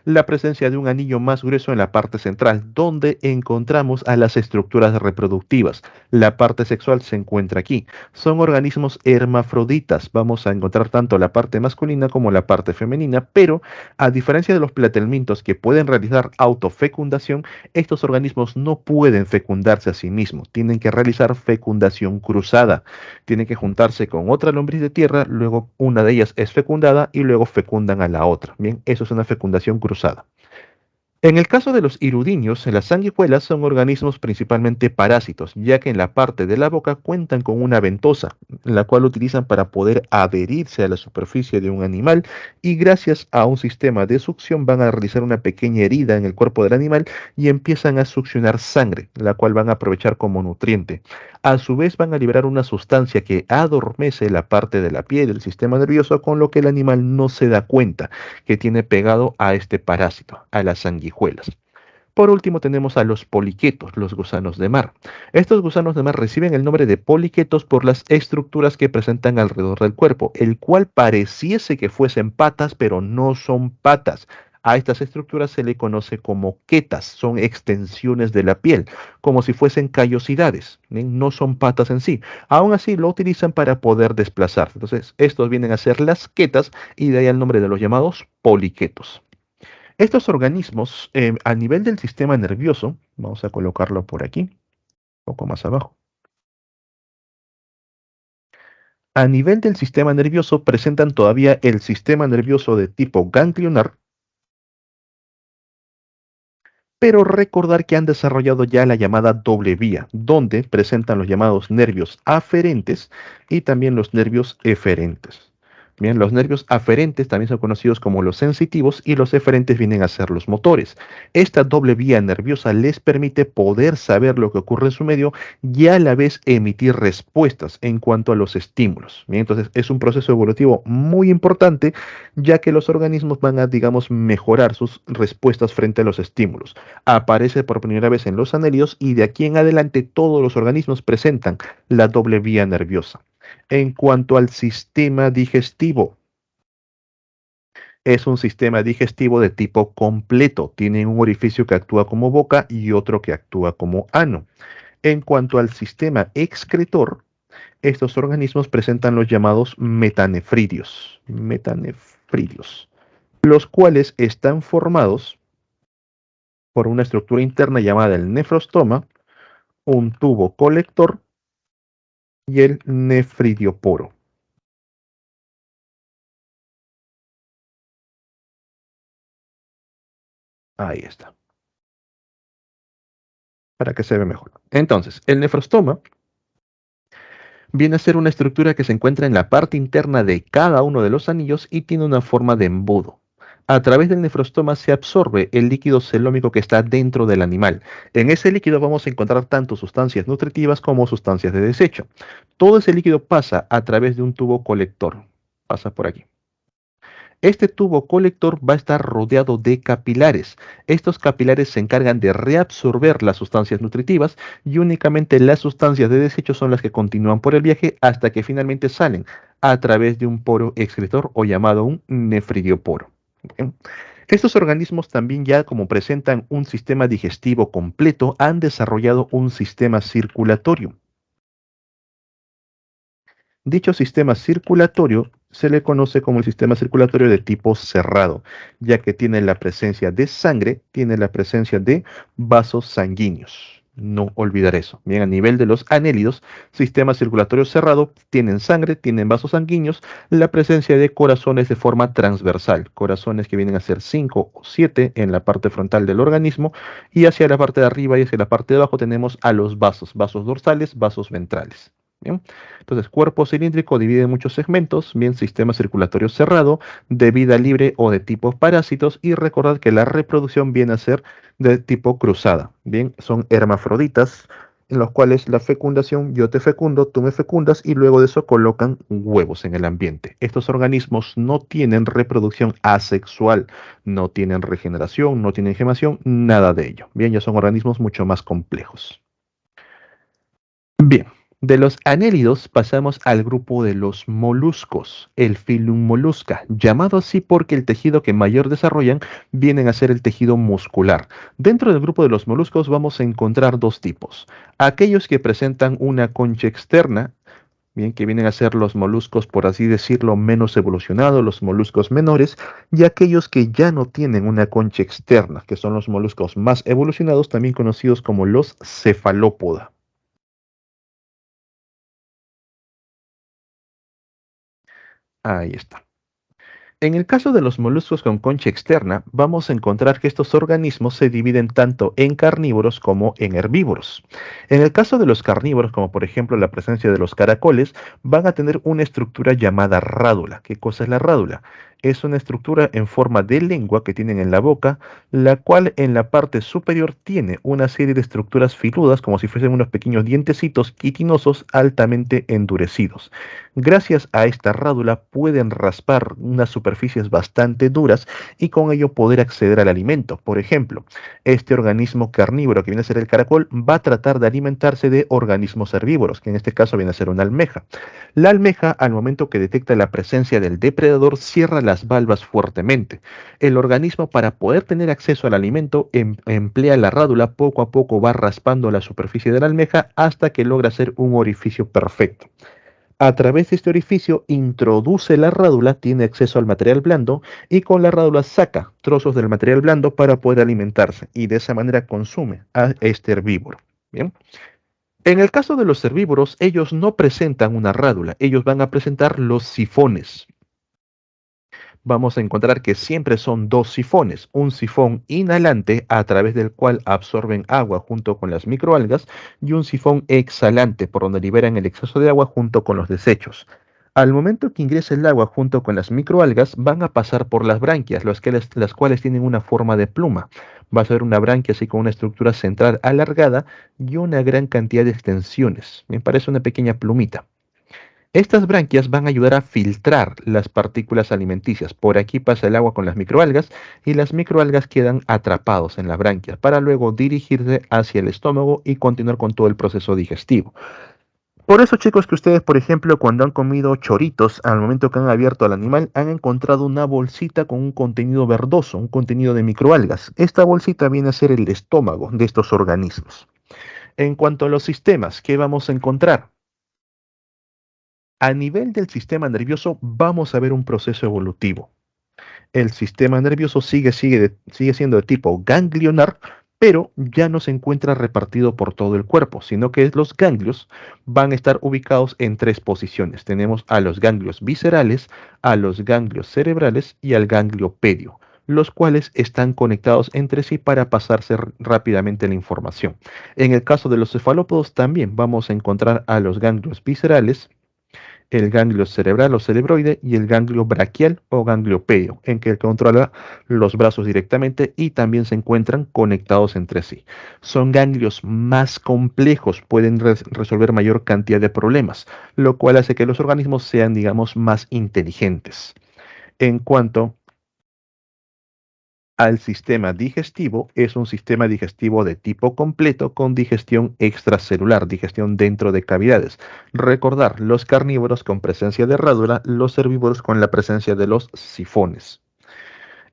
la presencia de un anillo más grueso en la parte central, donde encontramos a las estructuras reproductivas. La parte sexual se encuentra aquí. Son organismos hermafroditas. Vamos a encontrar tanto la parte masculina como la parte femenina, pero a diferencia de los platelmintos que pueden realizar autofecundación, estos organismos no pueden fecundarse a sí mismos. Tienen que realizar fecundación cruzada. Tienen que juntarse con otra lombriz de tierra, luego una de ellas es fecundada y luego fecundan a la otra. Bien, eso es una fecundación cruzada. En el caso de los hirudinios, las sanguijuelas son organismos principalmente parásitos, ya que en la parte de la boca cuentan con una ventosa, la cual utilizan para poder adherirse a la superficie de un animal y gracias a un sistema de succión van a realizar una pequeña herida en el cuerpo del animal y empiezan a succionar sangre, la cual van a aprovechar como nutriente. A su vez van a liberar una sustancia que adormece la parte de la piel del sistema nervioso, con lo que el animal no se da cuenta que tiene pegado a este parásito, a las sanguijuelas. Por último tenemos a los poliquetos, los gusanos de mar. Estos gusanos de mar reciben el nombre de poliquetos por las estructuras que presentan alrededor del cuerpo, el cual pareciese que fuesen patas, pero no son patas. A estas estructuras se le conoce como quetas, son extensiones de la piel, como si fuesen callosidades, no son patas en sí. Aún así lo utilizan para poder desplazarse. Entonces, estos vienen a ser las quetas y de ahí el nombre de los llamados poliquetos. Estos organismos, a nivel del sistema nervioso, vamos a colocarlo por aquí, un poco más abajo. A nivel del sistema nervioso presentan todavía el sistema nervioso de tipo ganglionar, pero recordar que han desarrollado ya la llamada doble vía, donde presentan los llamados nervios aferentes y también los nervios eferentes. Bien, los nervios aferentes también son conocidos como los sensitivos y los eferentes vienen a ser los motores. Esta doble vía nerviosa les permite poder saber lo que ocurre en su medio y a la vez emitir respuestas en cuanto a los estímulos. Bien, entonces es un proceso evolutivo muy importante, ya que los organismos van a, digamos, mejorar sus respuestas frente a los estímulos. Aparece por primera vez en los anélidos y de aquí en adelante todos los organismos presentan la doble vía nerviosa. En cuanto al sistema digestivo, es un sistema digestivo de tipo completo. Tiene un orificio que actúa como boca y otro que actúa como ano. En cuanto al sistema excretor, estos organismos presentan los llamados metanefridios, los cuales están formados por una estructura interna llamada el nefrostoma, un tubo colector y el nefridioporo. Ahí está, para que se vea mejor. Entonces, el nefrostoma viene a ser una estructura que se encuentra en la parte interna de cada uno de los anillos y tiene una forma de embudo. A través del nefrostoma se absorbe el líquido celómico que está dentro del animal. En ese líquido vamos a encontrar tanto sustancias nutritivas como sustancias de desecho. Todo ese líquido pasa a través de un tubo colector. Pasa por aquí. Este tubo colector va a estar rodeado de capilares. Estos capilares se encargan de reabsorber las sustancias nutritivas y únicamente las sustancias de desecho son las que continúan por el viaje hasta que finalmente salen a través de un poro excretor o llamado un nefridioporo. Bien. Estos organismos también ya como presentan un sistema digestivo completo, han desarrollado un sistema circulatorio. Dicho sistema circulatorio se le conoce como el sistema circulatorio de tipo cerrado, ya que tiene la presencia de sangre, tiene la presencia de vasos sanguíneos. No olvidar eso. Bien, a nivel de los anélidos, sistema circulatorio cerrado, tienen sangre, tienen vasos sanguíneos, la presencia de corazones de forma transversal, corazones que vienen a ser 5 o 7 en la parte frontal del organismo, y hacia la parte de arriba y hacia la parte de abajo tenemos a los vasos, vasos dorsales, vasos ventrales. Bien. Entonces, cuerpo cilíndrico divide en muchos segmentos, bien, sistema circulatorio cerrado, de vida libre o de tipo parásitos, y recordad que la reproducción viene a ser de tipo cruzada, bien, son hermafroditas, en los cuales la fecundación, yo te fecundo, tú me fecundas, y luego de eso colocan huevos en el ambiente. Estos organismos no tienen reproducción asexual, no tienen regeneración, no tienen gemación, nada de ello. Bien, ya son organismos mucho más complejos. Bien, de los anélidos pasamos al grupo de los moluscos, el filum Mollusca, llamado así porque el tejido que mayor desarrollan vienen a ser el tejido muscular. Dentro del grupo de los moluscos vamos a encontrar dos tipos. Aquellos que presentan una concha externa, bien, que vienen a ser los moluscos, por así decirlo, menos evolucionados, los moluscos menores, y aquellos que ya no tienen una concha externa, que son los moluscos más evolucionados, también conocidos como los cefalópoda. Ahí está. En el caso de los moluscos con concha externa, vamos a encontrar que estos organismos se dividen tanto en carnívoros como en herbívoros. En el caso de los carnívoros, como por ejemplo la presencia de los caracoles, van a tener una estructura llamada rádula. ¿Qué cosa es la rádula? Es una estructura en forma de lengua que tienen en la boca, la cual en la parte superior tiene una serie de estructuras filudas, como si fuesen unos pequeños dientecitos quitinosos altamente endurecidos. Gracias a esta rádula pueden raspar unas superficies bastante duras y con ello poder acceder al alimento. Por ejemplo, este organismo carnívoro que viene a ser el caracol va a tratar de alimentarse de organismos herbívoros, que en este caso viene a ser una almeja. La almeja, al momento que detecta la presencia del depredador, cierra las valvas fuertemente. El organismo, para poder tener acceso al alimento, emplea la rádula, poco a poco va raspando la superficie de la almeja hasta que logra hacer un orificio perfecto. A través de este orificio introduce la rádula, tiene acceso al material blando y con la rádula saca trozos del material blando para poder alimentarse y de esa manera consume a este herbívoro. Bien. En el caso de los herbívoros, ellos no presentan una rádula, ellos van a presentar los sifones. Vamos a encontrar que siempre son dos sifones, un sifón inhalante a través del cual absorben agua junto con las microalgas y un sifón exhalante por donde liberan el exceso de agua junto con los desechos. Al momento que ingresa el agua junto con las microalgas van a pasar por las branquias, las cuales tienen una forma de pluma. Va a ser una branquia así con una estructura central alargada y una gran cantidad de extensiones. Me parece una pequeña plumita. Estas branquias van a ayudar a filtrar las partículas alimenticias. Por aquí pasa el agua con las microalgas y las microalgas quedan atrapados en las branquias para luego dirigirse hacia el estómago y continuar con todo el proceso digestivo. Por eso, chicos, que ustedes, por ejemplo, cuando han comido choritos, al momento que han abierto al animal, han encontrado una bolsita con un contenido verdoso, un contenido de microalgas. Esta bolsita viene a ser el estómago de estos organismos. En cuanto a los sistemas, ¿qué vamos a encontrar? A nivel del sistema nervioso vamos a ver un proceso evolutivo. El sistema nervioso sigue siendo de tipo ganglionar, pero ya no se encuentra repartido por todo el cuerpo, sino que los ganglios van a estar ubicados en tres posiciones. Tenemos a los ganglios viscerales, a los ganglios cerebrales y al ganglio pedio, los cuales están conectados entre sí para pasarse rápidamente la información. En el caso de los cefalópodos también vamos a encontrar a los ganglios viscerales, el ganglio cerebral o cerebroide y el ganglio braquial o ganglio pedio, en que controla los brazos directamente y también se encuentran conectados entre sí. Son ganglios más complejos, pueden resolver mayor cantidad de problemas, lo cual hace que los organismos sean, digamos, más inteligentes. En cuanto al sistema digestivo es un sistema digestivo de tipo completo con digestión extracelular, digestión dentro de cavidades. Recordar, los carnívoros con presencia de herradura, los herbívoros con la presencia de los sifones.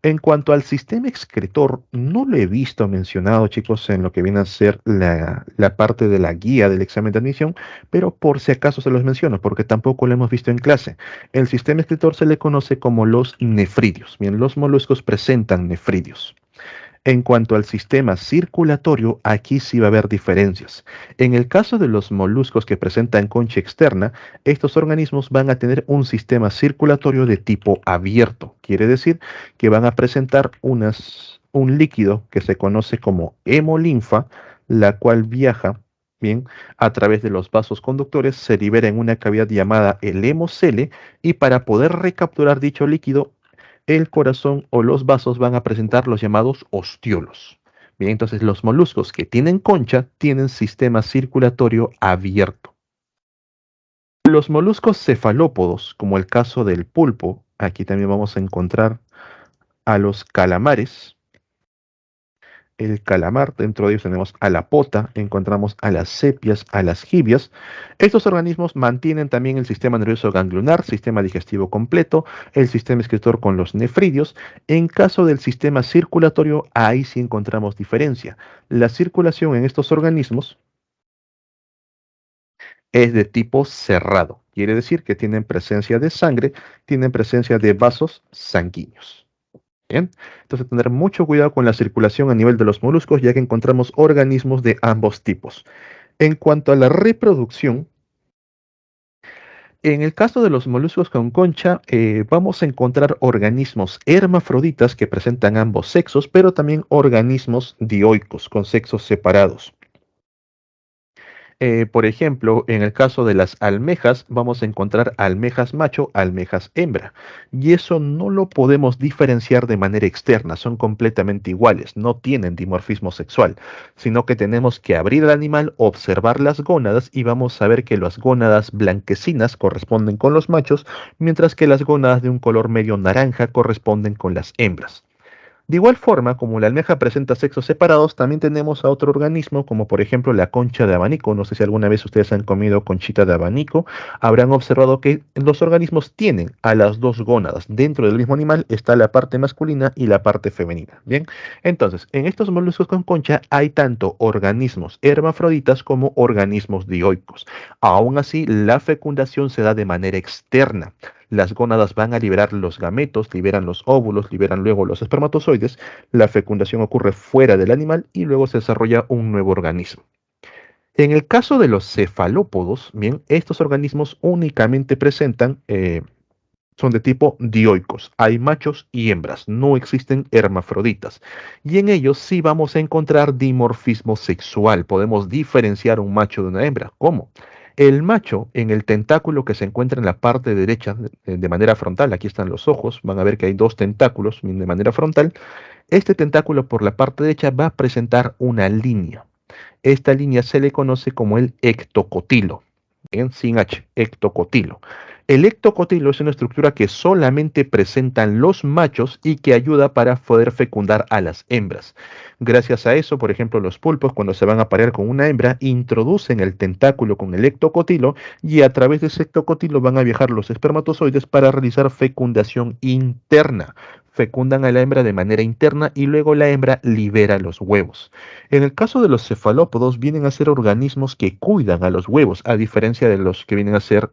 En cuanto al sistema excretor, no lo he visto mencionado, chicos, en lo que viene a ser la parte de la guía del examen de admisión, pero por si acaso se los menciono, porque tampoco lo hemos visto en clase. El sistema excretor se le conoce como los nefridios. Bien, los moluscos presentan nefridios. En cuanto al sistema circulatorio, aquí sí va a haber diferencias. En el caso de los moluscos que presentan concha externa, estos organismos van a tener un sistema circulatorio de tipo abierto. Quiere decir que van a presentar un líquido que se conoce como hemolinfa, la cual viaja, bien, a través de los vasos conductores, se libera en una cavidad llamada el hemocele, y para poder recapturar dicho líquido, el corazón o los vasos van a presentar los llamados ostiolos. Bien, entonces los moluscos que tienen concha tienen sistema circulatorio abierto. Los moluscos cefalópodos, como el caso del pulpo, aquí también vamos a encontrar a los calamares. El calamar, dentro de ellos tenemos a la pota, encontramos a las sepias, a las jibias. Estos organismos mantienen también el sistema nervioso ganglionar, sistema digestivo completo, el sistema excretor con los nefridios. En caso del sistema circulatorio, ahí sí encontramos diferencia. La circulación en estos organismos es de tipo cerrado, quiere decir que tienen presencia de sangre, tienen presencia de vasos sanguíneos. Bien, entonces tener mucho cuidado con la circulación a nivel de los moluscos, ya que encontramos organismos de ambos tipos. En cuanto a la reproducción, en el caso de los moluscos con concha, vamos a encontrar organismos hermafroditas que presentan ambos sexos, pero también organismos dioicos con sexos separados. Por ejemplo, en el caso de las almejas, vamos a encontrar almejas macho, almejas hembra. Y eso no lo podemos diferenciar de manera externa, son completamente iguales, no tienen dimorfismo sexual, sino que tenemos que abrir al animal, observar las gónadas y vamos a ver que las gónadas blanquecinas corresponden con los machos, mientras que las gónadas de un color medio naranja corresponden con las hembras. De igual forma, como la almeja presenta sexos separados, también tenemos a otro organismo, como por ejemplo la concha de abanico. No sé si alguna vez ustedes han comido conchita de abanico. Habrán observado que los organismos tienen a las dos gónadas. Dentro del mismo animal está la parte masculina y la parte femenina. Bien, entonces, en estos moluscos con concha hay tanto organismos hermafroditas como organismos dioicos. Aún así, la fecundación se da de manera externa. Las gónadas van a liberar los gametos, liberan los óvulos, liberan luego los espermatozoides, la fecundación ocurre fuera del animal y luego se desarrolla un nuevo organismo. En el caso de los cefalópodos, bien, estos organismos únicamente son de tipo dioicos. Hay machos y hembras, no existen hermafroditas. Y en ellos sí vamos a encontrar dimorfismo sexual. Podemos diferenciar un macho de una hembra. ¿Cómo? El macho, en el tentáculo que se encuentra en la parte derecha de manera frontal, aquí están los ojos, van a ver que hay dos tentáculos de manera frontal. Este tentáculo por la parte derecha va a presentar una línea. Esta línea se le conoce como el ectocotilo. Bien, sin H, ectocotilo. El ectocotilo es una estructura que solamente presentan los machos y que ayuda para poder fecundar a las hembras. Gracias a eso, por ejemplo, los pulpos cuando se van a parear con una hembra introducen el tentáculo con el ectocotilo y a través de ese ectocotilo van a viajar los espermatozoides para realizar fecundación interna. Fecundan a la hembra de manera interna y luego la hembra libera los huevos. En el caso de los cefalópodos vienen a ser organismos que cuidan a los huevos, a diferencia de los que vienen a ser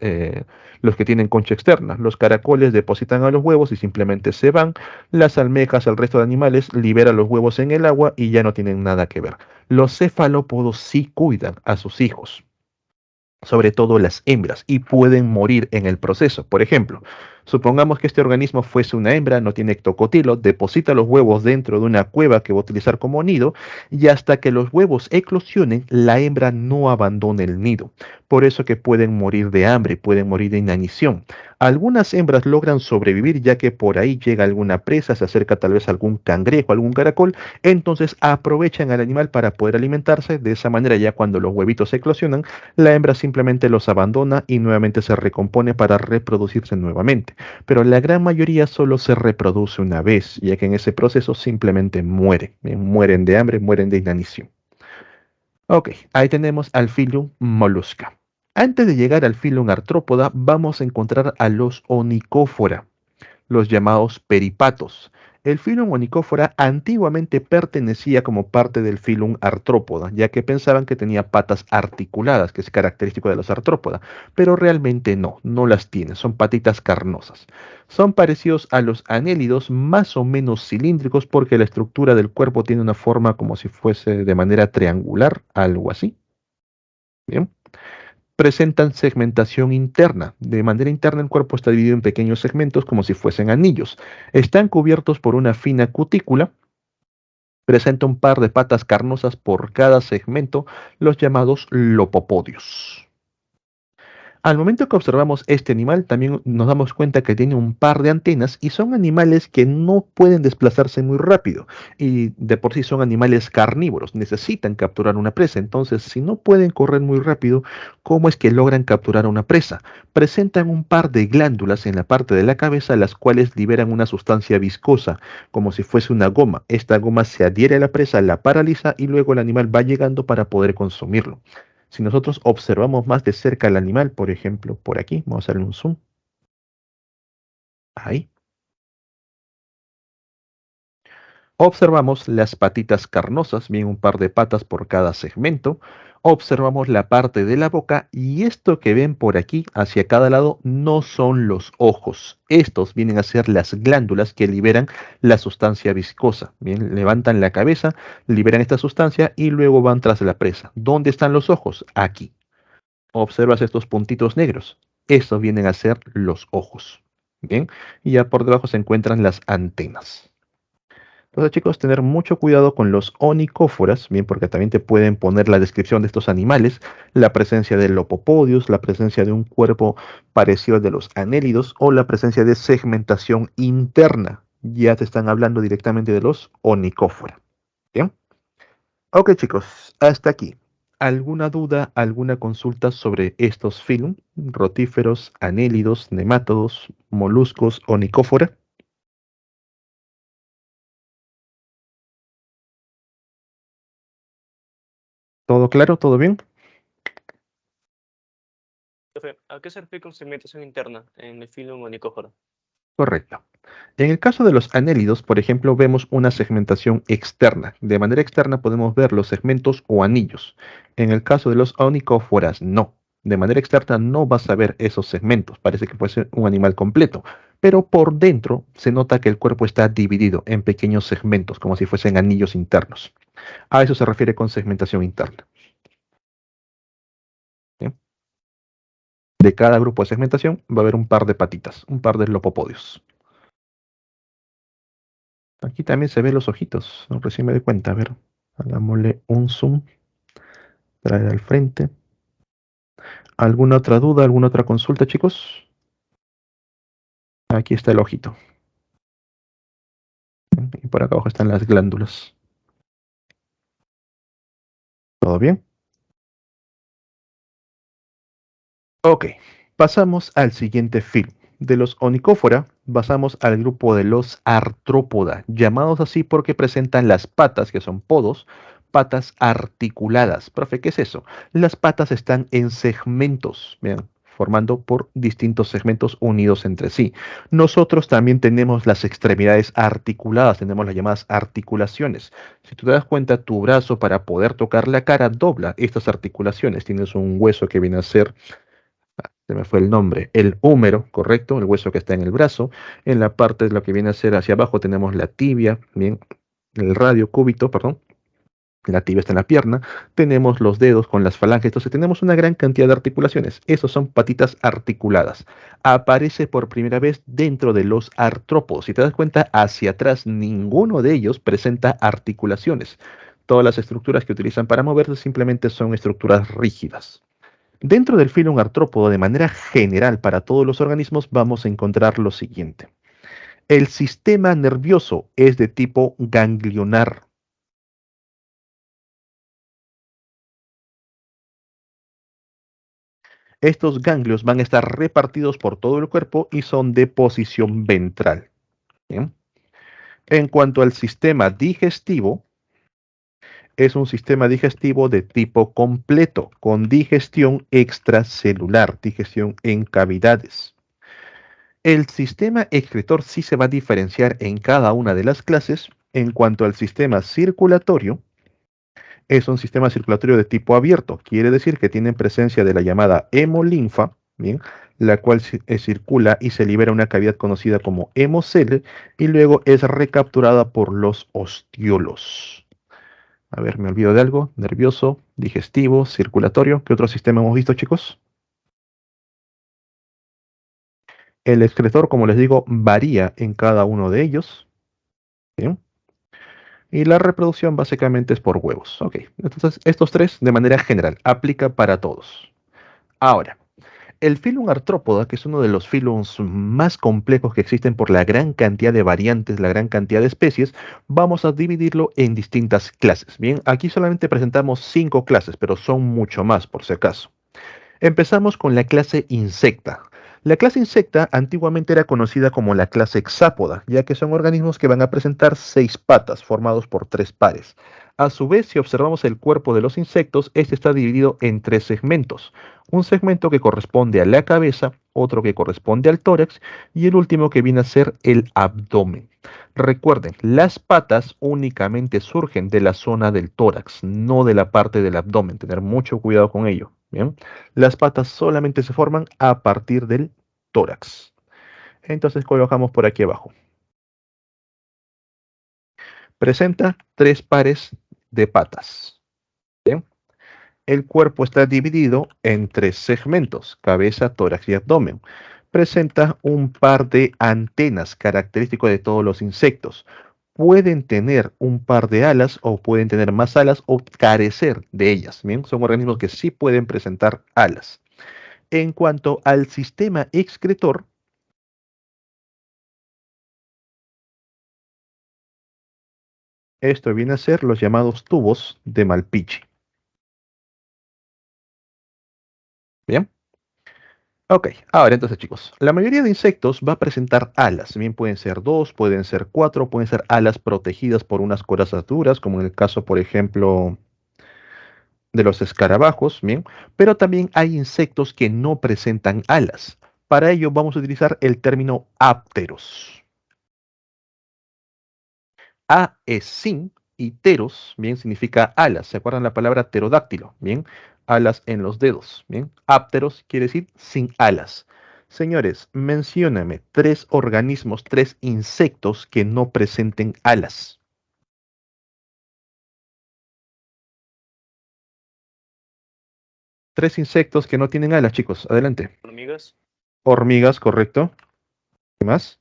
los que tienen concha externa. Los caracoles depositan a los huevos y simplemente se van. Las almejas, el resto de animales, liberan los huevos en el agua y ya no tienen nada que ver. Los cefalópodos sí cuidan a sus hijos, sobre todo las hembras, y pueden morir en el proceso. Por ejemplo, supongamos que este organismo fuese una hembra, no tiene ectocotilo, deposita los huevos dentro de una cueva que va a utilizar como nido, y hasta que los huevos eclosionen, la hembra no abandona el nido. Por eso que pueden morir de hambre, pueden morir de inanición. Algunas hembras logran sobrevivir ya que por ahí llega alguna presa, se acerca tal vez algún cangrejo, algún caracol, entonces aprovechan al animal para poder alimentarse. De esa manera, ya cuando los huevitos eclosionan, la hembra simplemente los abandona y nuevamente se recompone para reproducirse nuevamente. pero la gran mayoría solo se reproduce una vez, ya que en ese proceso simplemente mueren. Mueren de hambre, mueren de inanición. Ok, ahí tenemos al Phylum Mollusca. Antes de llegar al Phylum Artrópoda, vamos a encontrar a los Onychophora, los llamados peripatos. El filum Onychophora antiguamente pertenecía como parte del filum Artrópoda, ya que pensaban que tenía patas articuladas, que es característico de los artrópoda, pero realmente no, no las tiene, son patitas carnosas. Son parecidos a los anélidos, más o menos cilíndricos, porque la estructura del cuerpo tiene una forma como si fuese de manera triangular, algo así. Bien. Presentan segmentación interna. De manera interna el cuerpo está dividido en pequeños segmentos como si fuesen anillos. Están cubiertos por una fina cutícula. Presenta un par de patas carnosas por cada segmento, los llamados lopopodios. Al momento que observamos este animal, también nos damos cuenta que tiene un par de antenas y son animales que no pueden desplazarse muy rápido. Y de por sí son animales carnívoros, necesitan capturar una presa. Entonces, si no pueden correr muy rápido, ¿cómo es que logran capturar una presa? Presentan un par de glándulas en la parte de la cabeza, las cuales liberan una sustancia viscosa, como si fuese una goma. Esta goma se adhiere a la presa, la paraliza y luego el animal va llegando para poder consumirlo. Si nosotros observamos más de cerca al animal, por ejemplo, por aquí, vamos a hacerle un zoom. Ahí. Observamos las patitas carnosas, bien un par de patas por cada segmento. Observamos la parte de la boca y esto que ven por aquí hacia cada lado no son los ojos. Estos vienen a ser las glándulas que liberan la sustancia viscosa. Bien, levantan la cabeza, liberan esta sustancia y luego van tras la presa. ¿Dónde están los ojos? Aquí. Observas estos puntitos negros. Estos vienen a ser los ojos. Bien, y ya por debajo se encuentran las antenas. Entonces, chicos, tener mucho cuidado con los onicóforas, bien, porque también te pueden poner la descripción de estos animales, la presencia de lopopodios, la presencia de un cuerpo parecido al de los anélidos o la presencia de segmentación interna. Ya te están hablando directamente de los onicófora. Bien. Ok, chicos, hasta aquí. ¿Alguna duda, alguna consulta sobre estos filum? Rotíferos, anélidos, nemátodos, moluscos o nicófora. ¿Todo claro? ¿Todo bien? Profe, ¿a qué se refiere con segmentación interna en el Phylum Onychophora? Correcto. En el caso de los anélidos, por ejemplo, vemos una segmentación externa. De manera externa podemos ver los segmentos o anillos. En el caso de los onicóforas, no. De manera externa no vas a ver esos segmentos. Parece que puede ser un animal completo. Pero por dentro se nota que el cuerpo está dividido en pequeños segmentos, como si fuesen anillos internos. A eso se refiere con segmentación interna. ¿Bien? De cada grupo de segmentación va a haber un par de patitas, un par de lopopodios. Aquí también se ven los ojitos, no, recién me doy cuenta. A ver, hagámosle un zoom, traer al frente. ¿Alguna otra duda, alguna otra consulta, chicos? Aquí está el ojito. Y por acá abajo están las glándulas. ¿Todo bien? Ok, pasamos al siguiente film. De los onicófora, pasamos al grupo de los artrópoda, llamados así porque presentan las patas, que son podos, patas articuladas. Profe, ¿qué es eso? Las patas están en segmentos, vean, formando por distintos segmentos unidos entre sí. Nosotros también tenemos las extremidades articuladas, tenemos las llamadas articulaciones. Si tú te das cuenta, tu brazo para poder tocar la cara dobla estas articulaciones. Tienes un hueso que viene a ser, se me fue el nombre, el húmero, correcto, el hueso que está en el brazo. En la parte de lo que viene a ser hacia abajo tenemos la tibia, bien, el radio cúbito, perdón. La tibia está en la pierna, tenemos los dedos con las falanges, entonces tenemos una gran cantidad de articulaciones. Esos son patitas articuladas. Aparece por primera vez dentro de los artrópodos. Si te das cuenta, hacia atrás ninguno de ellos presenta articulaciones. Todas las estructuras que utilizan para moverse simplemente son estructuras rígidas. Dentro del filo artrópodo, de manera general para todos los organismos, vamos a encontrar lo siguiente. El sistema nervioso es de tipo ganglionar. Estos ganglios van a estar repartidos por todo el cuerpo y son de posición ventral. ¿Bien? En cuanto al sistema digestivo, es un sistema digestivo de tipo completo, con digestión extracelular, digestión en cavidades. El sistema excretor sí se va a diferenciar en cada una de las clases. En cuanto al sistema circulatorio, es un sistema circulatorio de tipo abierto. Quiere decir que tiene presencia de la llamada hemolinfa, ¿bien? La cual circula y se libera una cavidad conocida como hemocele y luego es recapturada por los osteolos. A ver, me olvido de algo. Nervioso, digestivo, circulatorio. ¿Qué otro sistema hemos visto, chicos? El excretor, como les digo, varía en cada uno de ellos. ¿Bien? Y la reproducción básicamente es por huevos. Ok, entonces estos tres de manera general aplica para todos. Ahora, el filum artrópoda, que es uno de los filums más complejos que existen por la gran cantidad de variantes, la gran cantidad de especies, vamos a dividirlo en distintas clases. Bien, aquí solamente presentamos 5 clases, pero son mucho más por si acaso. Empezamos con la clase insecta. La clase insecta antiguamente era conocida como la clase hexápoda, ya que son organismos que van a presentar 6 patas formados por 3 pares. A su vez, si observamos el cuerpo de los insectos, este está dividido en 3 segmentos. Un segmento que corresponde a la cabeza, otro que corresponde al tórax y el último que viene a ser el abdomen. Recuerden, las patas únicamente surgen de la zona del tórax, no de la parte del abdomen. Tener mucho cuidado con ello. Bien. Las patas solamente se forman a partir del tórax. Entonces colocamos por aquí abajo. Presenta 3 pares de patas. Bien. El cuerpo está dividido en 3 segmentos, cabeza, tórax y abdomen. Presenta un par de antenas característico de todos los insectos. Pueden tener un par de alas o pueden tener más alas o carecer de ellas. Bien, son organismos que sí pueden presentar alas. En cuanto al sistema excretor, esto viene a ser los llamados tubos de Malpighi. Bien. Ok, ahora entonces chicos, la mayoría de insectos va a presentar alas, bien pueden ser 2, pueden ser 4, pueden ser alas protegidas por unas corazas duras, como en el caso, por ejemplo, de los escarabajos, bien, pero también hay insectos que no presentan alas. Para ello vamos a utilizar el término ápteros. A es sin y teros, bien, significa alas. ¿Se acuerdan la palabra pterodáctilo? Bien, alas en los dedos. Bien, ápteros quiere decir sin alas. Señores, mencióname 3 organismos, 3 insectos que no presenten alas. 3 insectos que no tienen alas, chicos. Adelante. Hormigas. Hormigas, correcto. ¿Qué más?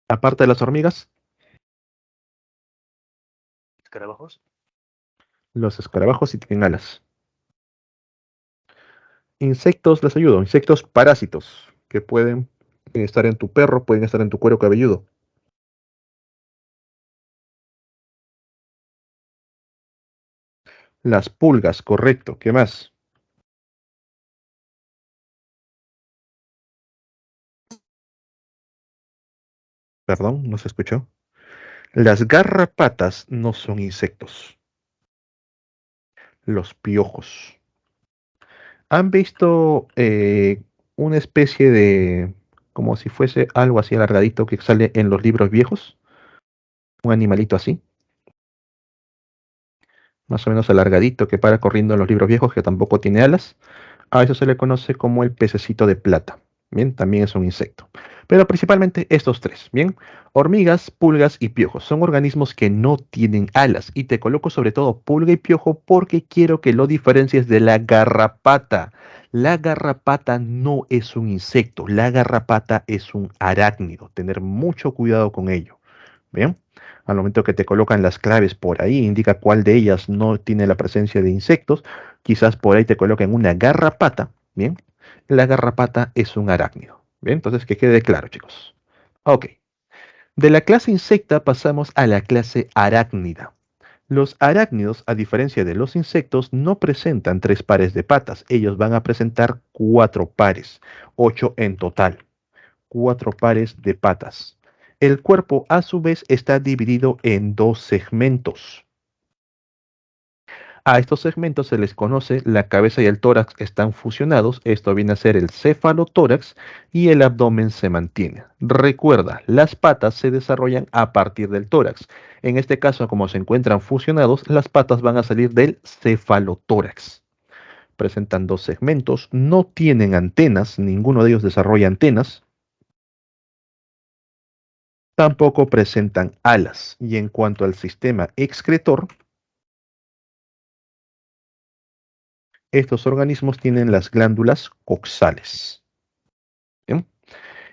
Aparte de las hormigas, Escarabajos. los escarabajos sí tienen alas. Insectos, les ayudo. Insectos parásitos que pueden estar en tu perro, pueden estar en tu cuero cabelludo. Las pulgas, correcto. ¿Qué más? Perdón, no se escuchó. Las garrapatas no son insectos. Los piojos. ¿Han visto una especie de, como si fuese algo así alargadito que sale en los libros viejos? Un animalito así, más o menos alargadito que para corriendo en los libros viejos que tampoco tiene alas. A eso se le conoce como el pececito de plata. Bien, también es un insecto. Pero principalmente estos 3, bien. Hormigas, pulgas y piojos. Son organismos que no tienen alas. Y te coloco sobre todo pulga y piojo porque quiero que lo diferencies de la garrapata. La garrapata no es un insecto. La garrapata es un arácnido. Tener mucho cuidado con ello. Bien. Al momento que te colocan las claves por ahí, indica cuál de ellas no tiene la presencia de insectos. Quizás por ahí te coloquen una garrapata, ¿bien? La garrapata es un arácnido. Bien, entonces que quede claro, chicos. Ok. De la clase insecta pasamos a la clase arácnida. Los arácnidos, a diferencia de los insectos, no presentan tres pares de patas. Ellos van a presentar cuatro pares, ocho en total. Cuatro pares de patas. El cuerpo, a su vez, está dividido en dos segmentos. A estos segmentos se les conoce la cabeza y el tórax están fusionados. Esto viene a ser el cefalotórax y el abdomen se mantiene. Recuerda, las patas se desarrollan a partir del tórax. En este caso, como se encuentran fusionados, las patas van a salir del cefalotórax. Presentan dos segmentos, no tienen antenas, ninguno de ellos desarrolla antenas. Tampoco presentan alas. Y en cuanto al sistema excretor, estos organismos tienen las glándulas coxales. ¿Bien?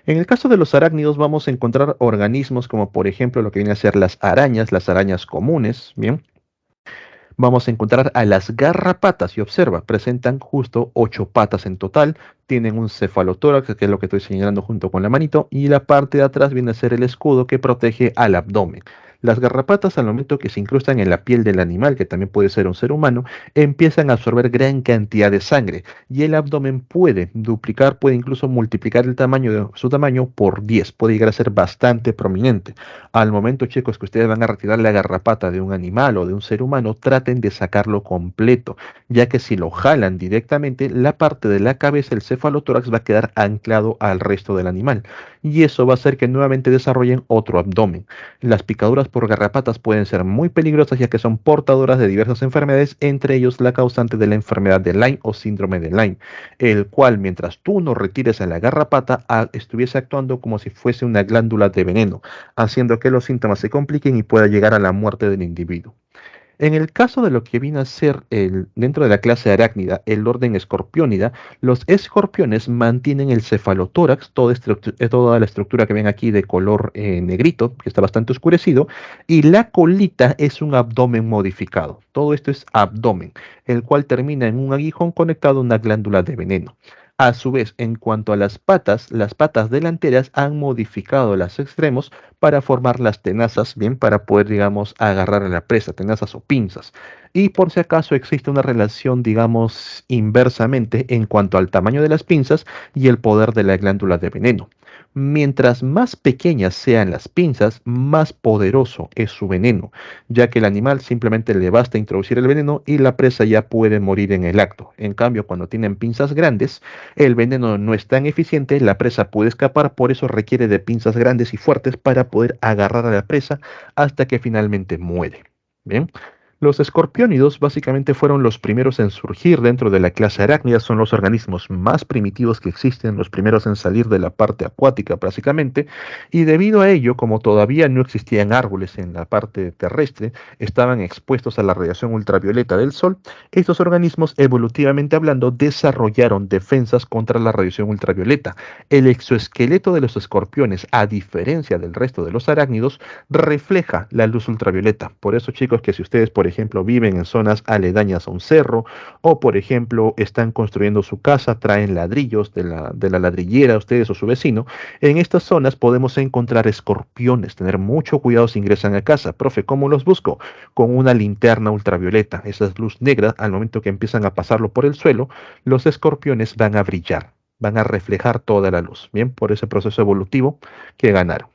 En el caso de los arácnidos vamos a encontrar organismos como por ejemplo lo que viene a ser las arañas comunes, ¿bien? Vamos a encontrar a las garrapatas y observa, presentan justo 8 patas en total, tienen un cefalotórax, que es lo que estoy señalando junto con la manito, y la parte de atrás viene a ser el escudo que protege al abdomen. Las garrapatas, al momento que se incrustan en la piel del animal, que también puede ser un ser humano, empiezan a absorber gran cantidad de sangre y el abdomen puede duplicar, puede incluso multiplicar el tamaño de su tamaño por 10, puede llegar a ser bastante prominente. Al momento, chicos, que ustedes van a retirar la garrapata de un animal o de un ser humano, traten de sacarlo completo, ya que si lo jalan directamente, la parte de la cabeza, el cefalotórax, va a quedar anclado al resto del animal, y eso va a hacer que nuevamente desarrollen otro abdomen. Las picaduras por garrapatas pueden ser muy peligrosas, ya que son portadoras de diversas enfermedades, entre ellos la causante de la enfermedad de Lyme o síndrome de Lyme, el cual, mientras tú no retires a la garrapata, estuviese actuando como si fuese una glándula de veneno, haciendo que los síntomas se compliquen y pueda llegar a la muerte del individuo. En el caso de lo que viene a ser dentro de la clase arácnida, el orden escorpiónida, los escorpiones mantienen el cefalotórax, toda la estructura que ven aquí de color negrito, que está bastante oscurecido, y la colita es un abdomen modificado. Todo esto es abdomen, el cual termina en un aguijón conectado a una glándula de veneno. A su vez, en cuanto a las patas delanteras han modificado los extremos para formar las tenazas, bien, para poder, digamos, agarrar a la presa, tenazas o pinzas. Y por si acaso existe una relación, digamos, inversamente en cuanto al tamaño de las pinzas y el poder de la glándula de veneno. Mientras más pequeñas sean las pinzas, más poderoso es su veneno, ya que el animal simplemente le basta introducir el veneno y la presa ya puede morir en el acto. En cambio, cuando tienen pinzas grandes, el veneno no es tan eficiente, la presa puede escapar, por eso requiere de pinzas grandes y fuertes para poder agarrar a la presa hasta que finalmente muere. Bien. Los escorpiónidos básicamente fueron los primeros en surgir dentro de la clase arácnida, son los organismos más primitivos que existen, los primeros en salir de la parte acuática básicamente, y debido a ello, como todavía no existían árboles en la parte terrestre, estaban expuestos a la radiación ultravioleta del sol, estos organismos evolutivamente hablando desarrollaron defensas contra la radiación ultravioleta. El exoesqueleto de los escorpiones, a diferencia del resto de los arácnidos, refleja la luz ultravioleta. Por eso, chicos, que si ustedes, por ejemplo, viven en zonas aledañas a un cerro o, por ejemplo, están construyendo su casa, traen ladrillos de la ladrillera, ustedes o su vecino, en estas zonas podemos encontrar escorpiones. Tener mucho cuidado si ingresan a casa. Profe, ¿cómo los busco? Con una linterna ultravioleta. Esa es luz negra. Al momento que empiezan a pasarlo por el suelo, los escorpiones van a brillar, van a reflejar toda la luz. Bien, por ese proceso evolutivo que ganaron.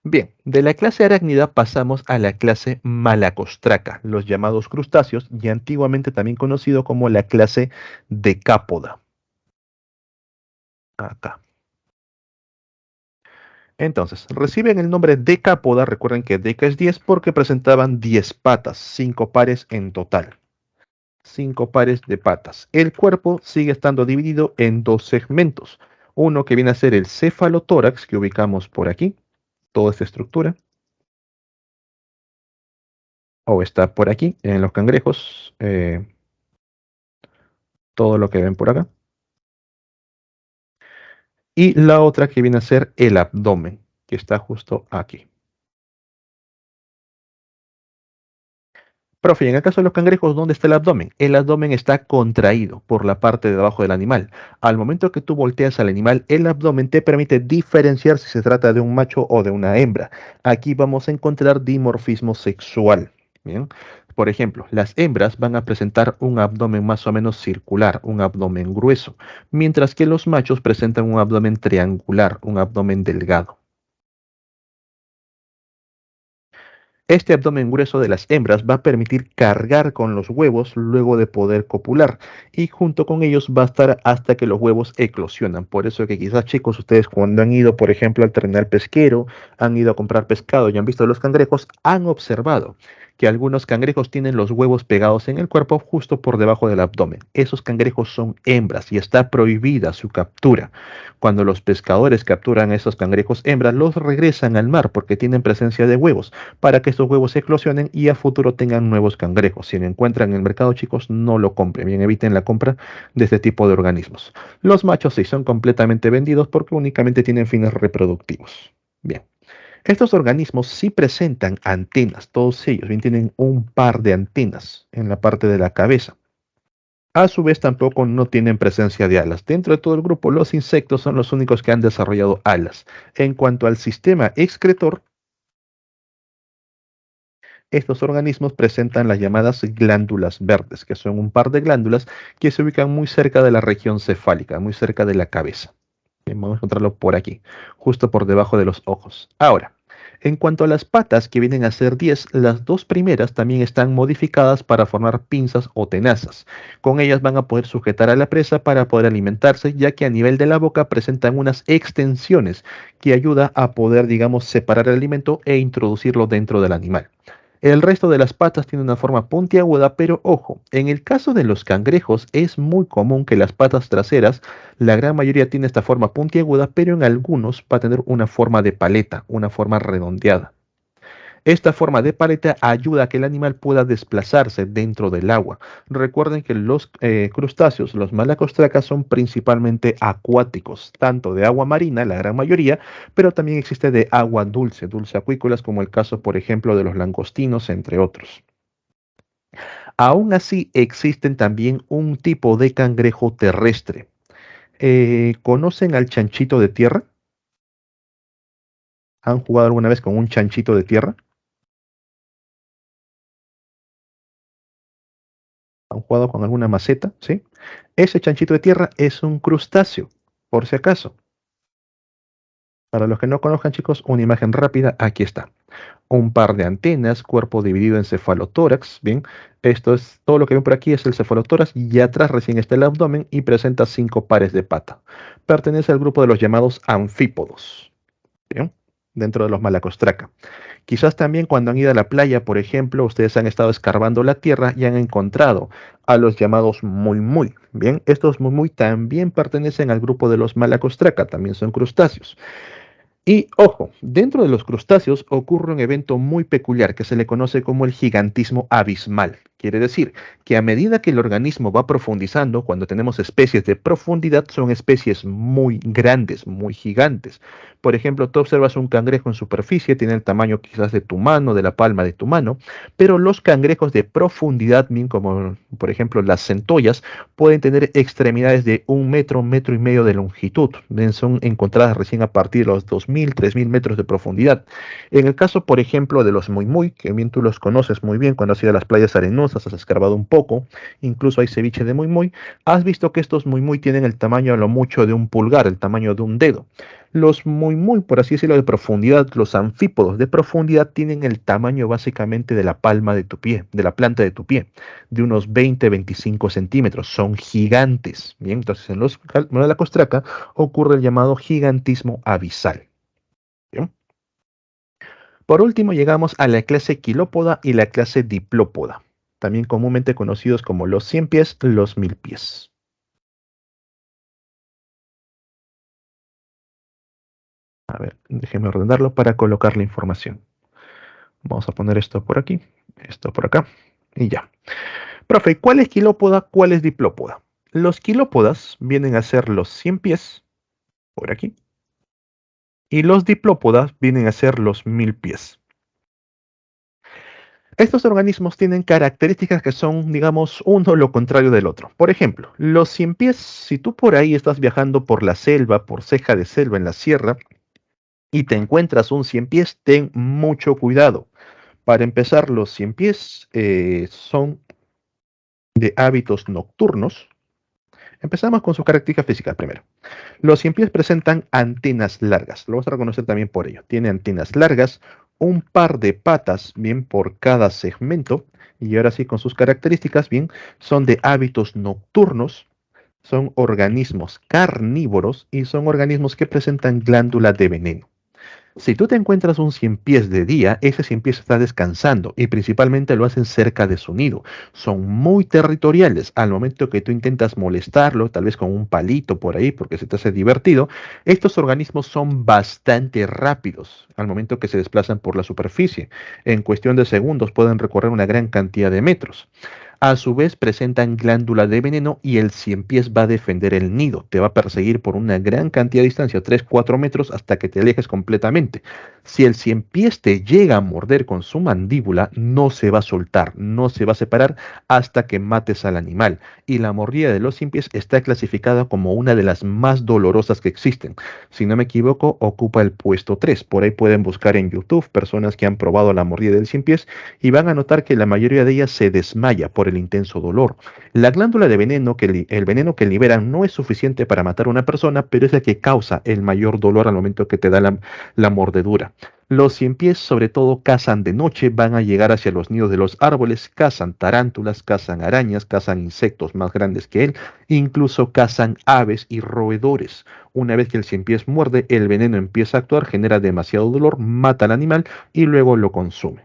Bien, de la clase arácnida pasamos a la clase malacostraca, los llamados crustáceos, y antiguamente también conocido como la clase decápoda. Acá. Entonces, reciben el nombre decápoda, recuerden que deca es 10 porque presentaban 10 patas, 5 pares en total. 5 pares de patas. El cuerpo sigue estando dividido en dos segmentos. Uno que viene a ser el cefalotórax, que ubicamos por aquí, toda esta estructura, o está por aquí, en los cangrejos, todo lo que ven por acá. Y la otra que viene a ser el abdomen, que está justo aquí. Profe, en el caso de los cangrejos, ¿dónde está el abdomen? El abdomen está contraído por la parte de abajo del animal. Al momento que tú volteas al animal, el abdomen te permite diferenciar si se trata de un macho o de una hembra. Aquí vamos a encontrar dimorfismo sexual. Bien. Por ejemplo, las hembras van a presentar un abdomen más o menos circular, un abdomen grueso, mientras que los machos presentan un abdomen triangular, un abdomen delgado. Este abdomen grueso de las hembras va a permitir cargar con los huevos luego de poder copular y junto con ellos va a estar hasta que los huevos eclosionan. Por eso que quizás chicos, ustedes cuando han ido, por ejemplo, al terminal pesquero, han ido a comprar pescado y han visto los cangrejos, han observado que algunos cangrejos tienen los huevos pegados en el cuerpo justo por debajo del abdomen. Esos cangrejos son hembras y está prohibida su captura. Cuando los pescadores capturan a esos cangrejos hembras, los regresan al mar porque tienen presencia de huevos para que estos huevos eclosionen y a futuro tengan nuevos cangrejos. Si lo encuentran en el mercado, chicos, no lo compren. Bien, eviten la compra de este tipo de organismos. Los machos sí son completamente vendidos porque únicamente tienen fines reproductivos. Bien. Estos organismos sí presentan antenas, todos ellos bien tienen un par de antenas en la parte de la cabeza. A su vez tampoco no tienen presencia de alas. Dentro de todo el grupo, los insectos son los únicos que han desarrollado alas. En cuanto al sistema excretor, estos organismos presentan las llamadas glándulas verdes, que son un par de glándulas que se ubican muy cerca de la región cefálica, muy cerca de la cabeza. Bien, vamos a encontrarlo por aquí, justo por debajo de los ojos. Ahora, en cuanto a las patas, que vienen a ser 10, las dos primeras también están modificadas para formar pinzas o tenazas. Con ellas van a poder sujetar a la presa para poder alimentarse, ya que a nivel de la boca presentan unas extensiones que ayuda a poder, digamos, separar el alimento e introducirlo dentro del animal. El resto de las patas tiene una forma puntiaguda, pero ojo, en el caso de los cangrejos es muy común que las patas traseras, la gran mayoría tiene esta forma puntiaguda, pero en algunos va a tener una forma de paleta, una forma redondeada. Esta forma de paleta ayuda a que el animal pueda desplazarse dentro del agua. Recuerden que los crustáceos, los malacostracas, son principalmente acuáticos, tanto de agua marina, la gran mayoría, pero también existe de agua dulce, dulce acuícolas, como el caso, por ejemplo, de los langostinos, entre otros. Aún así, existen también un tipo de cangrejo terrestre. ¿Conocen al chanchito de tierra? ¿Han jugado alguna vez con un chanchito de tierra? ¿Han jugado con alguna maceta? ¿Sí? Ese chanchito de tierra es un crustáceo, por si acaso. Para los que no conozcan, chicos, una imagen rápida, aquí está. Un par de antenas, cuerpo dividido en cefalotórax, ¿bien? Esto es, todo lo que ven por aquí es el cefalotórax y atrás recién está el abdomen y presenta 5 pares de pata. Pertenece al grupo de los llamados anfípodos, ¿bien? Dentro de los malacostraca. Quizás también cuando han ido a la playa, por ejemplo, ustedes han estado escarbando la tierra y han encontrado a los llamados muy muy. Bien, estos muy muy también pertenecen al grupo de los malacostraca, también son crustáceos. Y ojo, dentro de los crustáceos ocurre un evento muy peculiar que se le conoce como el gigantismo abismal. Quiere decir que a medida que el organismo va profundizando, cuando tenemos especies de profundidad, son especies muy grandes, muy gigantes. Por ejemplo, tú observas un cangrejo en superficie, tiene el tamaño quizás de tu mano, de la palma de tu mano, pero los cangrejos de profundidad, bien como por ejemplo las centollas, pueden tener extremidades de 1 metro, 1,5 metros de longitud. Son encontradas recién a partir de los 2.000, 3.000 metros de profundidad. En el caso, por ejemplo, de los muy muy, que bien tú los conoces muy bien cuando has ido a las playas arenosas, has escarbado un poco, incluso hay ceviche de muy muy, has visto que estos muy muy tienen el tamaño a lo mucho de un pulgar, el tamaño de un dedo. Los muy muy, por así decirlo, de profundidad, los anfípodos de profundidad tienen el tamaño básicamente de la palma de tu pie, de la planta de tu pie, de unos 20-25 centímetros. Son gigantes. Bien, entonces en los de la costraca ocurre el llamado gigantismo abisal. Bien. Por último, llegamos a la clase quilópoda y la clase diplópoda, también comúnmente conocidos como los 100 pies, los 1000 pies. A ver, déjeme ordenarlo para colocar la información. Vamos a poner esto por aquí, esto por acá, y ya. Profe, ¿cuál es quilópoda, cuál es diplópoda? Los quilópodas vienen a ser los 100 pies, por aquí, y los diplópodas vienen a ser los 1000 pies. Estos organismos tienen características que son, digamos, uno lo contrario del otro. Por ejemplo, los ciempiés, si tú por ahí estás viajando por la selva, por ceja de selva en la sierra, y te encuentras un ciempiés, ten mucho cuidado. Para empezar, los ciempiés son de hábitos nocturnos. Empezamos con sus características físicas primero. Los ciempiés presentan antenas largas, lo vas a reconocer también por ello. Tiene antenas largas, un par de patas, bien por cada segmento, y ahora sí con sus características, bien, son de hábitos nocturnos, son organismos carnívoros y son organismos que presentan glándulas de veneno. Si tú te encuentras un cien pies de día, ese cien pies está descansando y principalmente lo hacen cerca de su nido. Son muy territoriales. Al momento que tú intentas molestarlo, tal vez con un palito por ahí porque se te hace divertido, estos organismos son bastante rápidos al momento que se desplazan por la superficie. En cuestión de segundos pueden recorrer una gran cantidad de metros. A su vez presentan glándula de veneno y el cien pies va a defender el nido. Te va a perseguir por una gran cantidad de distancia, 3 4 metros, hasta que te alejes completamente. Si el cien pies te llega a morder con su mandíbula, no se va a soltar, no se va a separar hasta que mates al animal. Y la mordida de los cien pies está clasificada como una de las más dolorosas que existen. Si no me equivoco, ocupa el puesto 3. Por ahí pueden buscar en YouTube personas que han probado la mordida del cien pies y van a notar que la mayoría de ellas se desmaya por el intenso dolor. La glándula de veneno, el veneno que liberan no es suficiente para matar a una persona, pero es la que causa el mayor dolor al momento que te da la mordedura. Los ciempiés sobre todo cazan de noche, van a llegar hacia los nidos de los árboles, cazan tarántulas, cazan arañas, cazan insectos más grandes que él, incluso cazan aves y roedores. Una vez que el ciempiés muerde, el veneno empieza a actuar, genera demasiado dolor, mata al animal y luego lo consume.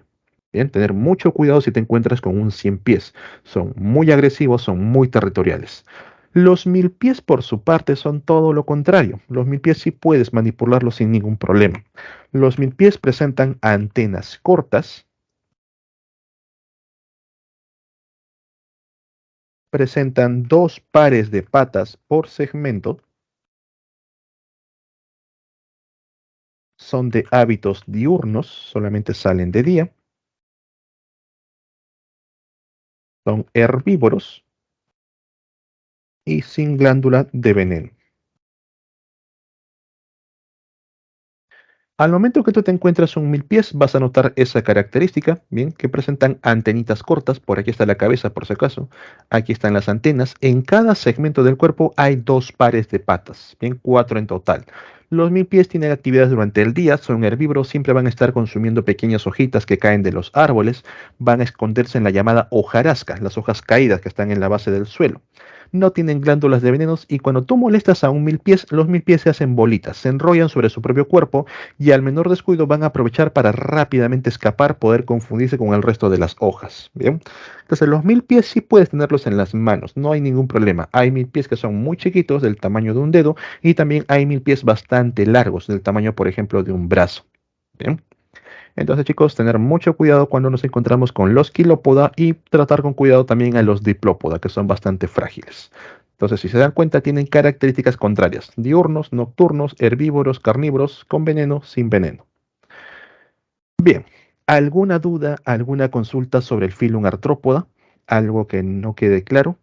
Bien, tener mucho cuidado si te encuentras con un cien pies. Son muy agresivos, son muy territoriales. Los mil pies, por su parte, son todo lo contrario. Los mil pies sí puedes manipularlos sin ningún problema. Los mil pies presentan antenas cortas, presentan dos pares de patas por segmento, son de hábitos diurnos, solamente salen de día, son herbívoros y sin glándula de veneno. Al momento que tú te encuentras un mil pies, vas a notar esa característica, bien, que presentan antenitas cortas. Por aquí está la cabeza, por si acaso. Aquí están las antenas. En cada segmento del cuerpo hay dos pares de patas, bien, cuatro en total. Los mil pies tienen actividades durante el día, son herbívoros, siempre van a estar consumiendo pequeñas hojitas que caen de los árboles, van a esconderse en la llamada hojarasca, las hojas caídas que están en la base del suelo. No tienen glándulas de venenos y cuando tú molestas a un mil pies, los mil pies se hacen bolitas, se enrollan sobre su propio cuerpo y al menor descuido van a aprovechar para rápidamente escapar, poder confundirse con el resto de las hojas. Bien, entonces los mil pies sí puedes tenerlos en las manos, no hay ningún problema. Hay mil pies que son muy chiquitos, del tamaño de un dedo, y también hay mil pies bastante largos, del tamaño, por ejemplo, de un brazo. Bien. Entonces, chicos, tener mucho cuidado cuando nos encontramos con los quilópoda y tratar con cuidado también a los diplópoda, que son bastante frágiles. Entonces, si se dan cuenta, tienen características contrarias: diurnos, nocturnos, herbívoros, carnívoros, con veneno, sin veneno. Bien, ¿alguna duda, alguna consulta sobre el filum artrópoda? ¿Algo que no quede claro?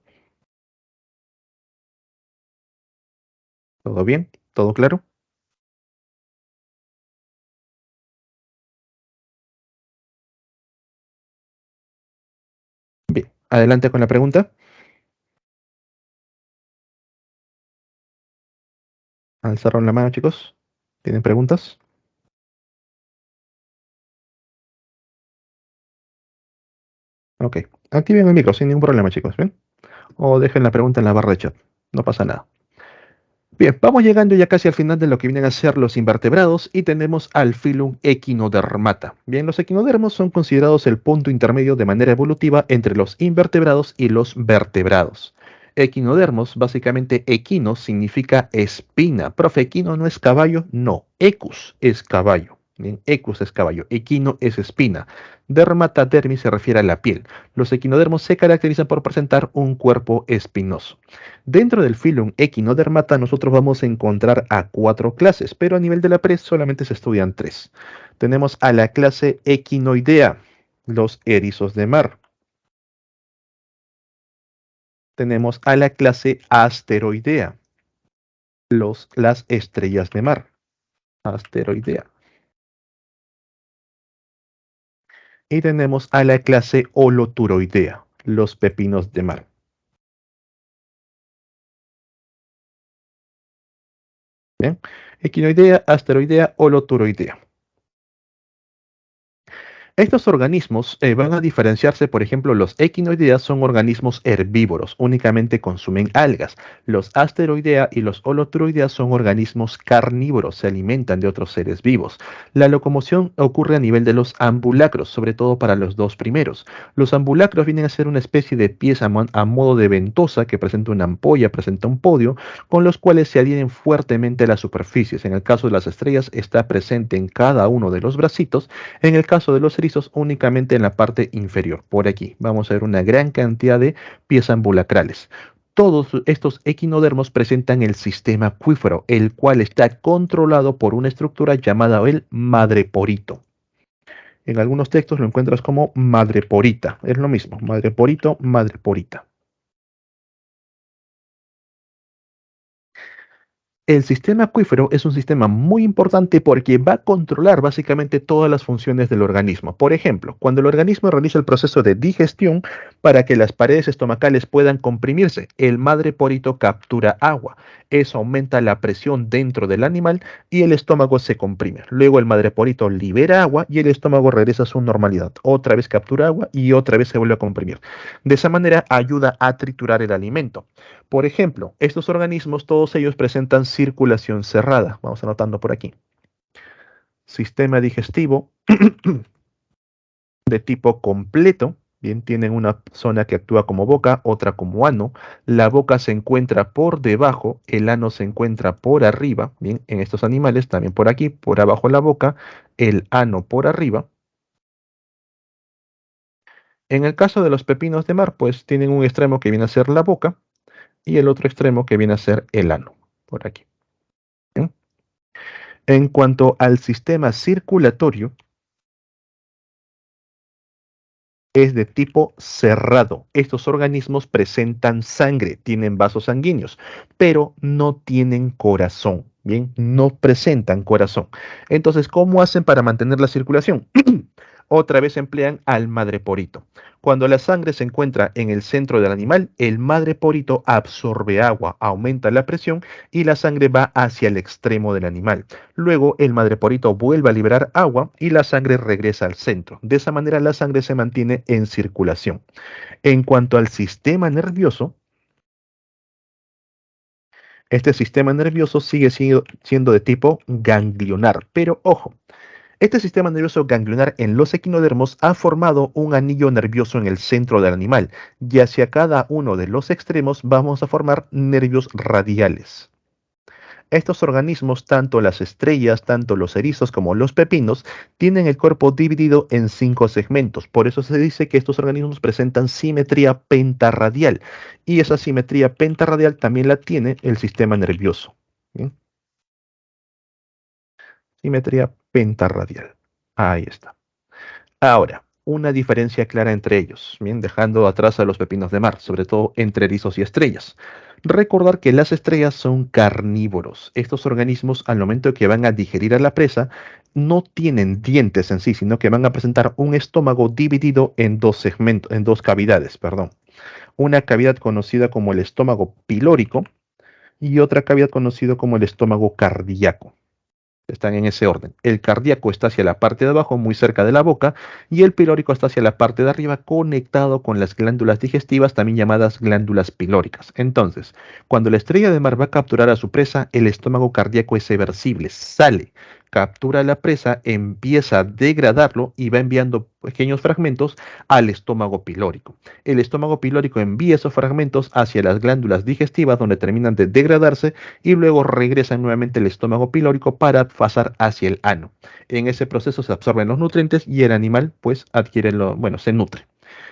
¿Todo bien? ¿Todo claro? Bien, adelante con la pregunta. Alzaron la mano, chicos. ¿Tienen preguntas? Ok. Activen el micro sin ningún problema, chicos. ¿Bien? O dejen la pregunta en la barra de chat. No pasa nada. Bien, vamos llegando ya casi al final de lo que vienen a ser los invertebrados y tenemos al filum Echinodermata. Bien, los equinodermos son considerados el punto intermedio de manera evolutiva entre los invertebrados y los vertebrados. Equinodermos, básicamente equino significa espina. Profe, equino no es caballo, no. Ecus es caballo. Bien, ecus es caballo, equino es espina. Dermata dermis se refiere a la piel. Los equinodermos se caracterizan por presentar un cuerpo espinoso. Dentro del filum Echinodermata nosotros vamos a encontrar a cuatro clases, pero a nivel de la PRES solamente se estudian tres. Tenemos a la clase Echinoidea. los erizos de mar. Tenemos a la clase asteroidea, las estrellas de mar. Asteroidea. Y tenemos a la clase holoturoidea, los pepinos de mar. Bien, equinoidea, asteroidea, holoturoidea. Estos organismos van a diferenciarse, por ejemplo, los equinoidea son organismos herbívoros, únicamente consumen algas. Los asteroidea y los holoturoidea son organismos carnívoros, se alimentan de otros seres vivos. La locomoción ocurre a nivel de los ambulacros, sobre todo para los dos primeros. Los ambulacros vienen a ser una especie de pieza a modo de ventosa que presenta una ampolla, presenta un podio, con los cuales se adhieren fuertemente a las superficies. En el caso de las estrellas está presente en cada uno de los bracitos. En el caso de los erizos, únicamente en la parte inferior, por aquí. Vamos a ver una gran cantidad de piezas ambulacrales. Todos estos equinodermos presentan el sistema acuífero, el cual está controlado por una estructura llamada el madreporito. En algunos textos lo encuentras como madreporita. Es lo mismo, madreporito, madreporita. El sistema acuífero es un sistema muy importante porque va a controlar básicamente todas las funciones del organismo. Por ejemplo, cuando el organismo realiza el proceso de digestión para que las paredes estomacales puedan comprimirse, el madreporito captura agua. Eso aumenta la presión dentro del animal y el estómago se comprime. Luego el madreporito libera agua y el estómago regresa a su normalidad. Otra vez captura agua y otra vez se vuelve a comprimir. De esa manera ayuda a triturar el alimento. Por ejemplo, estos organismos, todos ellos presentan circulación cerrada. Vamos anotando por aquí. Sistema digestivo de tipo completo. Bien, tienen una zona que actúa como boca, otra como ano. La boca se encuentra por debajo, el ano se encuentra por arriba. Bien, en estos animales también por aquí, por abajo la boca, el ano por arriba. En el caso de los pepinos de mar, pues tienen un extremo que viene a ser la boca y el otro extremo que viene a ser el ano, por aquí. ¿Bien? En cuanto al sistema circulatorio, es de tipo cerrado. Estos organismos presentan sangre, tienen vasos sanguíneos, pero no tienen corazón. Bien, no presentan corazón. Entonces, ¿cómo hacen para mantener la circulación? Otra vez emplean al madreporito. Cuando la sangre se encuentra en el centro del animal, el madreporito absorbe agua, aumenta la presión y la sangre va hacia el extremo del animal. Luego el madreporito vuelve a liberar agua y la sangre regresa al centro. De esa manera la sangre se mantiene en circulación. En cuanto al sistema nervioso, este sistema nervioso sigue siendo de tipo ganglionar, pero ojo, este sistema nervioso ganglionar en los equinodermos ha formado un anillo nervioso en el centro del animal y hacia cada uno de los extremos vamos a formar nervios radiales. Estos organismos, tanto las estrellas, tanto los erizos como los pepinos, tienen el cuerpo dividido en 5 segmentos. Por eso se dice que estos organismos presentan simetría pentarradial. Y esa simetría pentarradial también la tiene el sistema nervioso. ¿Bien? Simetría pentarradial. Ahí está. Ahora, una diferencia clara entre ellos, bien, dejando atrás a los pepinos de mar, sobre todo entre erizos y estrellas. Recordar que las estrellas son carnívoros. Estos organismos, al momento que van a digerir a la presa, no tienen dientes en sí, sino que van a presentar un estómago dividido en dos segmentos, en dos cavidades, perdón. Una cavidad conocida como el estómago pilórico y otra cavidad conocida como el estómago cardíaco. Están en ese orden. El cardíaco está hacia la parte de abajo, muy cerca de la boca, y el pilórico está hacia la parte de arriba, conectado con las glándulas digestivas, también llamadas glándulas pilóricas. Entonces, cuando la estrella de mar va a capturar a su presa, el estómago cardíaco es reversible, sale, captura la presa, empieza a degradarlo y va enviando pequeños fragmentos al estómago pilórico. El estómago pilórico envía esos fragmentos hacia las glándulas digestivas donde terminan de degradarse y luego regresa nuevamente el estómago pilórico para pasar hacia el ano. En ese proceso se absorben los nutrientes y el animal pues adquiere bueno, se nutre.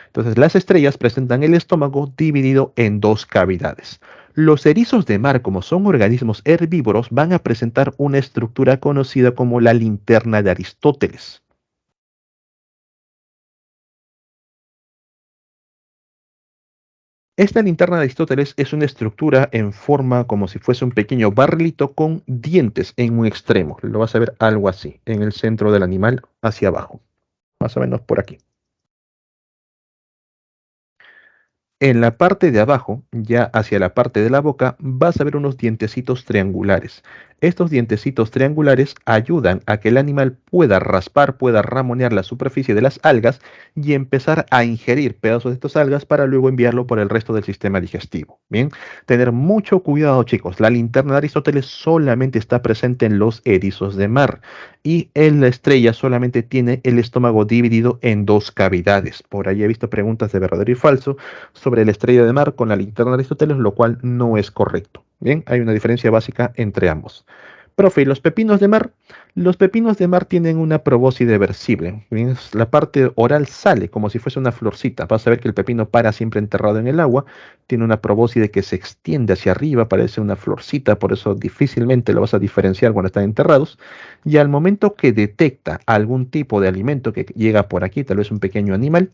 Entonces las estrellas presentan el estómago dividido en dos cavidades. Los erizos de mar, como son organismos herbívoros, van a presentar una estructura conocida como la linterna de Aristóteles. Esta linterna de Aristóteles es una estructura en forma como si fuese un pequeño barrilito con dientes en un extremo. Lo vas a ver algo así, en el centro del animal, hacia abajo, más o menos por aquí. En la parte de abajo, ya hacia la parte de la boca, vas a ver unos dientecitos triangulares. Estos dientecitos triangulares ayudan a que el animal pueda raspar, pueda ramonear la superficie de las algas y empezar a ingerir pedazos de estas algas para luego enviarlo por el resto del sistema digestivo. Bien, tener mucho cuidado, chicos. La linterna de Aristóteles solamente está presente en los erizos de mar y en la estrella solamente tiene el estómago dividido en dos cavidades. Por ahí he visto preguntas de verdadero y falso sobre la estrella de mar con la linterna de Aristóteles, lo cual no es correcto. Bien, hay una diferencia básica entre ambos. Profe, ¿y los pepinos de mar tienen una probóscide versible. Bien, la parte oral sale como si fuese una florcita. Vas a ver que el pepino para siempre enterrado en el agua. Tiene una probóscide que se extiende hacia arriba, parece una florcita, por eso difícilmente lo vas a diferenciar cuando están enterrados. Y al momento que detecta algún tipo de alimento que llega por aquí, tal vez un pequeño animal,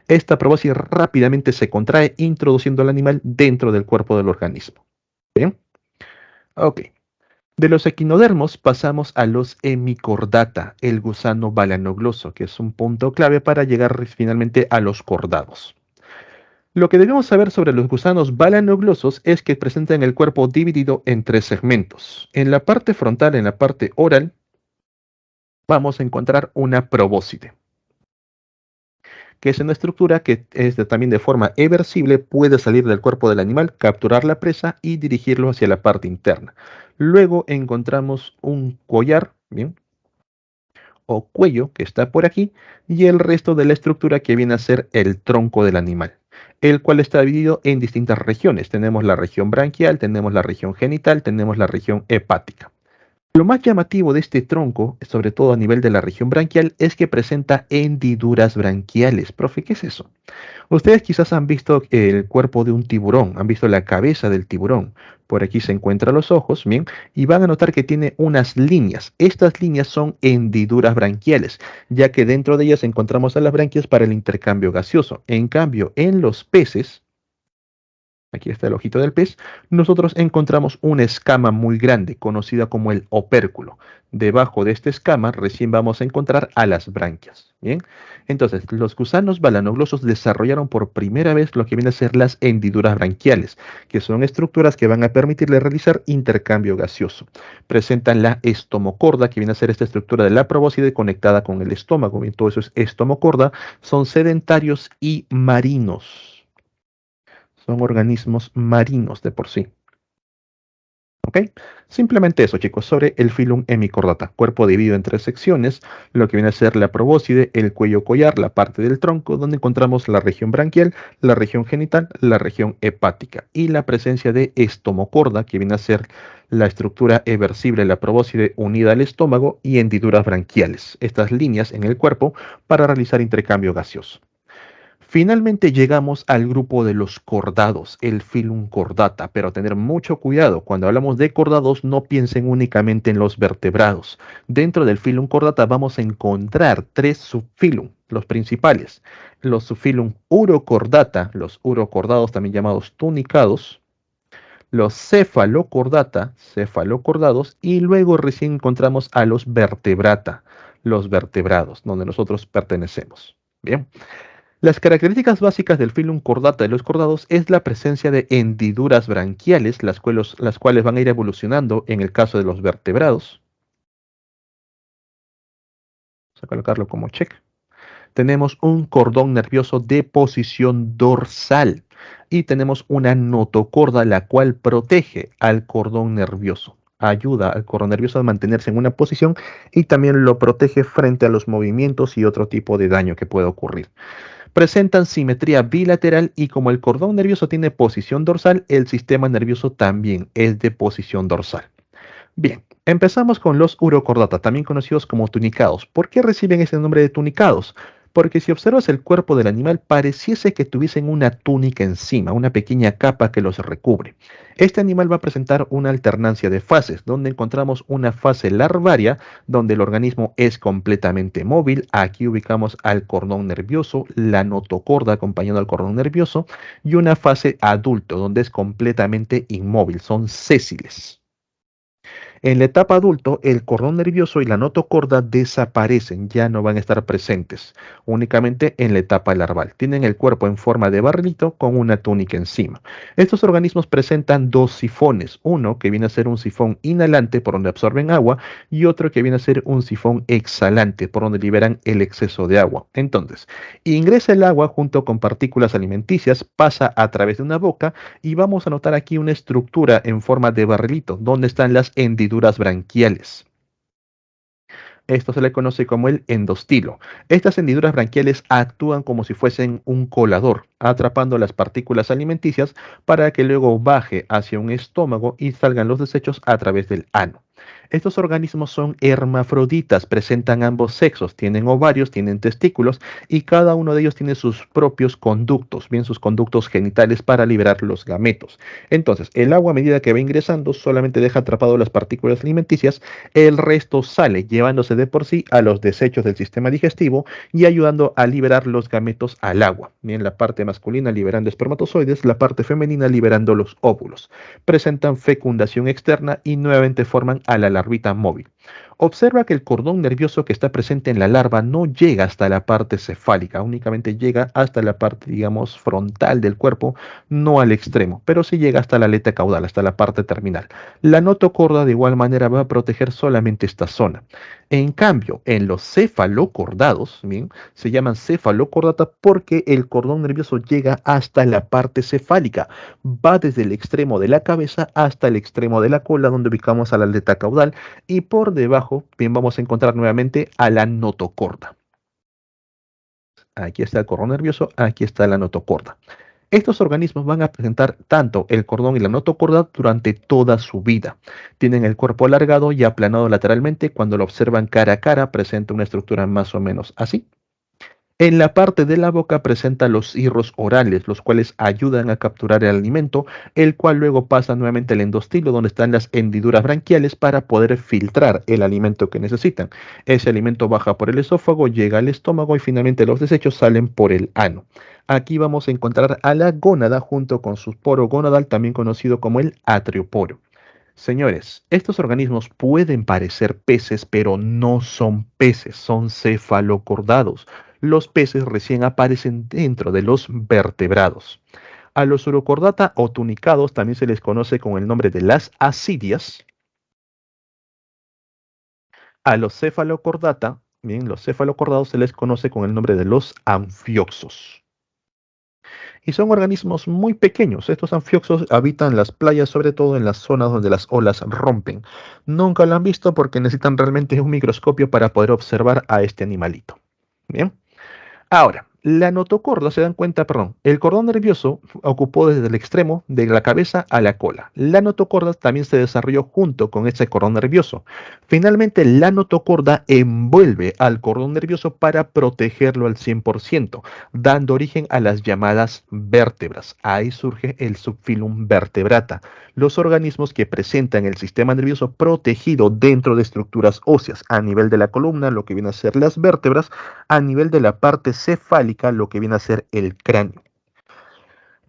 esta probóscide rápidamente se contrae, introduciendo al animal dentro del cuerpo del organismo. ¿Bien? Ok. De los equinodermos pasamos a los hemicordata, el gusano balanogloso, que es un punto clave para llegar finalmente a los cordados. Lo que debemos saber sobre los gusanos balanoglosos es que presentan el cuerpo dividido en tres segmentos. En la parte frontal, en la parte oral, vamos a encontrar una probóscide, que es una estructura que también de forma eversible puede salir del cuerpo del animal, capturar la presa y dirigirlo hacia la parte interna. Luego encontramos un collar, ¿bien? O cuello que está por aquí y el resto de la estructura que viene a ser el tronco del animal, el cual está dividido en distintas regiones. Tenemos la región branquial, tenemos la región genital, tenemos la región hepática. Lo más llamativo de este tronco, sobre todo a nivel de la región branquial, es que presenta hendiduras branquiales. Profe, ¿qué es eso? Ustedes quizás han visto el cuerpo de un tiburón, han visto la cabeza del tiburón. Por aquí se encuentran los ojos, bien, y van a notar que tiene unas líneas. Estas líneas son hendiduras branquiales, ya que dentro de ellas encontramos a las branquias para el intercambio gaseoso. En cambio, en los peces, aquí está el ojito del pez, nosotros encontramos una escama muy grande, conocida como el opérculo. Debajo de esta escama recién vamos a encontrar a las branquias. Bien, entonces los gusanos balanoglosos desarrollaron por primera vez lo que viene a ser las hendiduras branquiales, que son estructuras que van a permitirle realizar intercambio gaseoso. Presentan la estomocorda, que viene a ser esta estructura de la probóscide conectada con el estómago. Bien, todo eso es estomocorda, son sedentarios y marinos. Son organismos marinos de por sí. ¿Ok? Simplemente eso, chicos, sobre el filum hemicordata. Cuerpo dividido en tres secciones, lo que viene a ser la probóscide, el cuello collar, la parte del tronco, donde encontramos la región branquial, la región genital, la región hepática, y la presencia de estomocorda, que viene a ser la estructura eversible, la probóscide unida al estómago, y hendiduras branquiales. Estas líneas en el cuerpo para realizar intercambio gaseoso. Finalmente llegamos al grupo de los cordados, el filum cordata, pero tener mucho cuidado. Cuando hablamos de cordados, no piensen únicamente en los vertebrados. Dentro del filum cordata vamos a encontrar tres subfilum, los principales. Los subfilum urocordata, los urocordados también llamados tunicados, los cefalocordata, cefalocordados, y luego recién encontramos a los vertebrata, los vertebrados, donde nosotros pertenecemos. Bien. Las características básicas del filum cordata de los cordados es la presencia de hendiduras branquiales, las cuales van a ir evolucionando en el caso de los vertebrados. Vamos a colocarlo como check. Tenemos un cordón nervioso de posición dorsal y tenemos una notocorda la cual protege al cordón nervioso. Ayuda al cordón nervioso a mantenerse en una posición y también lo protege frente a los movimientos y otro tipo de daño que pueda ocurrir. Presentan simetría bilateral y como el cordón nervioso tiene posición dorsal, el sistema nervioso también es de posición dorsal. Bien, empezamos con los urocordata, también conocidos como tunicados. ¿Por qué reciben ese nombre de tunicados? Porque si observas el cuerpo del animal, pareciese que tuviesen una túnica encima, una pequeña capa que los recubre. Este animal va a presentar una alternancia de fases, donde encontramos una fase larvaria, donde el organismo es completamente móvil. Aquí ubicamos al cordón nervioso, la notocorda acompañado al cordón nervioso, y una fase adulto, donde es completamente inmóvil, son sésiles. En la etapa adulto, el cordón nervioso y la notocorda desaparecen, ya no van a estar presentes, únicamente en la etapa larval. Tienen el cuerpo en forma de barrilito con una túnica encima. Estos organismos presentan dos sifones, uno que viene a ser un sifón inhalante por donde absorben agua y otro que viene a ser un sifón exhalante por donde liberan el exceso de agua. Entonces, ingresa el agua junto con partículas alimenticias, pasa a través de una boca y vamos a notar aquí una estructura en forma de barrilito, donde están las hendiduras branquiales. Esto se le conoce como el endostilo. Estas hendiduras branquiales actúan como si fuesen un colador, atrapando las partículas alimenticias para que luego baje hacia un estómago y salgan los desechos a través del ano. Estos organismos son hermafroditas, presentan ambos sexos, tienen ovarios, tienen testículos y cada uno de ellos tiene sus propios conductos, bien sus conductos genitales para liberar los gametos. Entonces, el agua a medida que va ingresando solamente deja atrapado las partículas alimenticias, el resto sale llevándose de por sí a los desechos del sistema digestivo y ayudando a liberar los gametos al agua. Bien, la parte masculina liberando espermatozoides, la parte femenina liberando los óvulos. Presentan fecundación externa y nuevamente forman a la larvita móvil. Observa que el cordón nervioso que está presente en la larva no llega hasta la parte cefálica, únicamente llega hasta la parte, digamos, frontal del cuerpo, no al extremo, pero sí llega hasta la aleta caudal, hasta la parte terminal. La notocorda de igual manera va a proteger solamente esta zona. En cambio, en los cefalocordados, bien, se llaman cefalocordata porque el cordón nervioso llega hasta la parte cefálica, va desde el extremo de la cabeza hasta el extremo de la cola, donde ubicamos a la aleta caudal, y por debajo, bien, vamos a encontrar nuevamente a la notocorda. Aquí está el cordón nervioso, aquí está la notocorda. Estos organismos van a presentar tanto el cordón y la notocorda durante toda su vida. Tienen el cuerpo alargado y aplanado lateralmente. Cuando lo observan cara a cara, presenta una estructura más o menos así. En la parte de la boca presenta los hirros orales, los cuales ayudan a capturar el alimento, el cual luego pasa nuevamente al endostilo, donde están las hendiduras branquiales para poder filtrar el alimento que necesitan. Ese alimento baja por el esófago, llega al estómago y finalmente los desechos salen por el ano. Aquí vamos a encontrar a la gónada junto con su poro gonadal, también conocido como el atrioporo. Señores, estos organismos pueden parecer peces, pero no son peces, son cefalocordados. Los peces recién aparecen dentro de los vertebrados. A los urocordata o tunicados también se les conoce con el nombre de las asidias. A los cefalocordata, bien, los cefalocordados se les conoce con el nombre de los anfioxos. Y son organismos muy pequeños. Estos anfioxos habitan las playas, sobre todo en las zonas donde las olas rompen. Nunca lo han visto porque necesitan realmente un microscopio para poder observar a este animalito. Bien. Ahora, la notocorda, se dan cuenta, perdón, el cordón nervioso ocupó desde el extremo de la cabeza a la cola. La notocorda también se desarrolló junto con ese cordón nervioso. Finalmente, la notocorda envuelve al cordón nervioso para protegerlo al 100%, dando origen a las llamadas vértebras. Ahí surge el subfilum vertebrata, los organismos que presentan el sistema nervioso protegido dentro de estructuras óseas, a nivel de la columna, lo que viene a ser las vértebras, a nivel de la parte cefálica, lo que viene a ser el cráneo.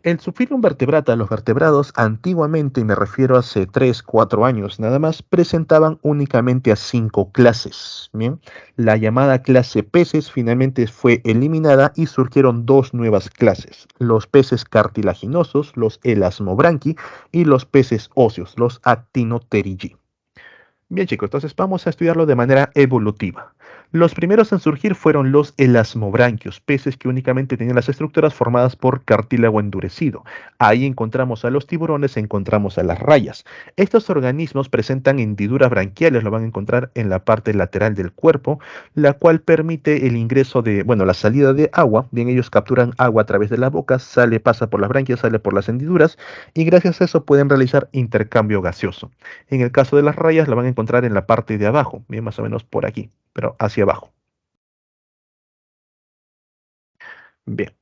El subfilum vertebrata, los vertebrados, antiguamente, y me refiero a hace 3, 4 años nada más, presentaban únicamente a 5 clases. Bien, la llamada clase peces finalmente fue eliminada y surgieron dos nuevas clases: los peces cartilaginosos, los elasmobranqui, y los peces óseos, los actinopterygii. Bien chicos, entonces vamos a estudiarlo de manera evolutiva. Los primeros en surgir fueron los elasmobranquios, peces que únicamente tenían las estructuras formadas por cartílago endurecido. Ahí encontramos a los tiburones, encontramos a las rayas. Estos organismos presentan hendiduras branquiales, lo van a encontrar en la parte lateral del cuerpo, la cual permite el ingreso de, bueno, la salida de agua. Bien, ellos capturan agua a través de la boca, sale, pasa por las branquias, sale por las hendiduras y gracias a eso pueden realizar intercambio gaseoso. En el caso de las rayas, la van a encontrar en la parte de abajo, bien, más o menos por aquí, pero hacia abajo. Bien.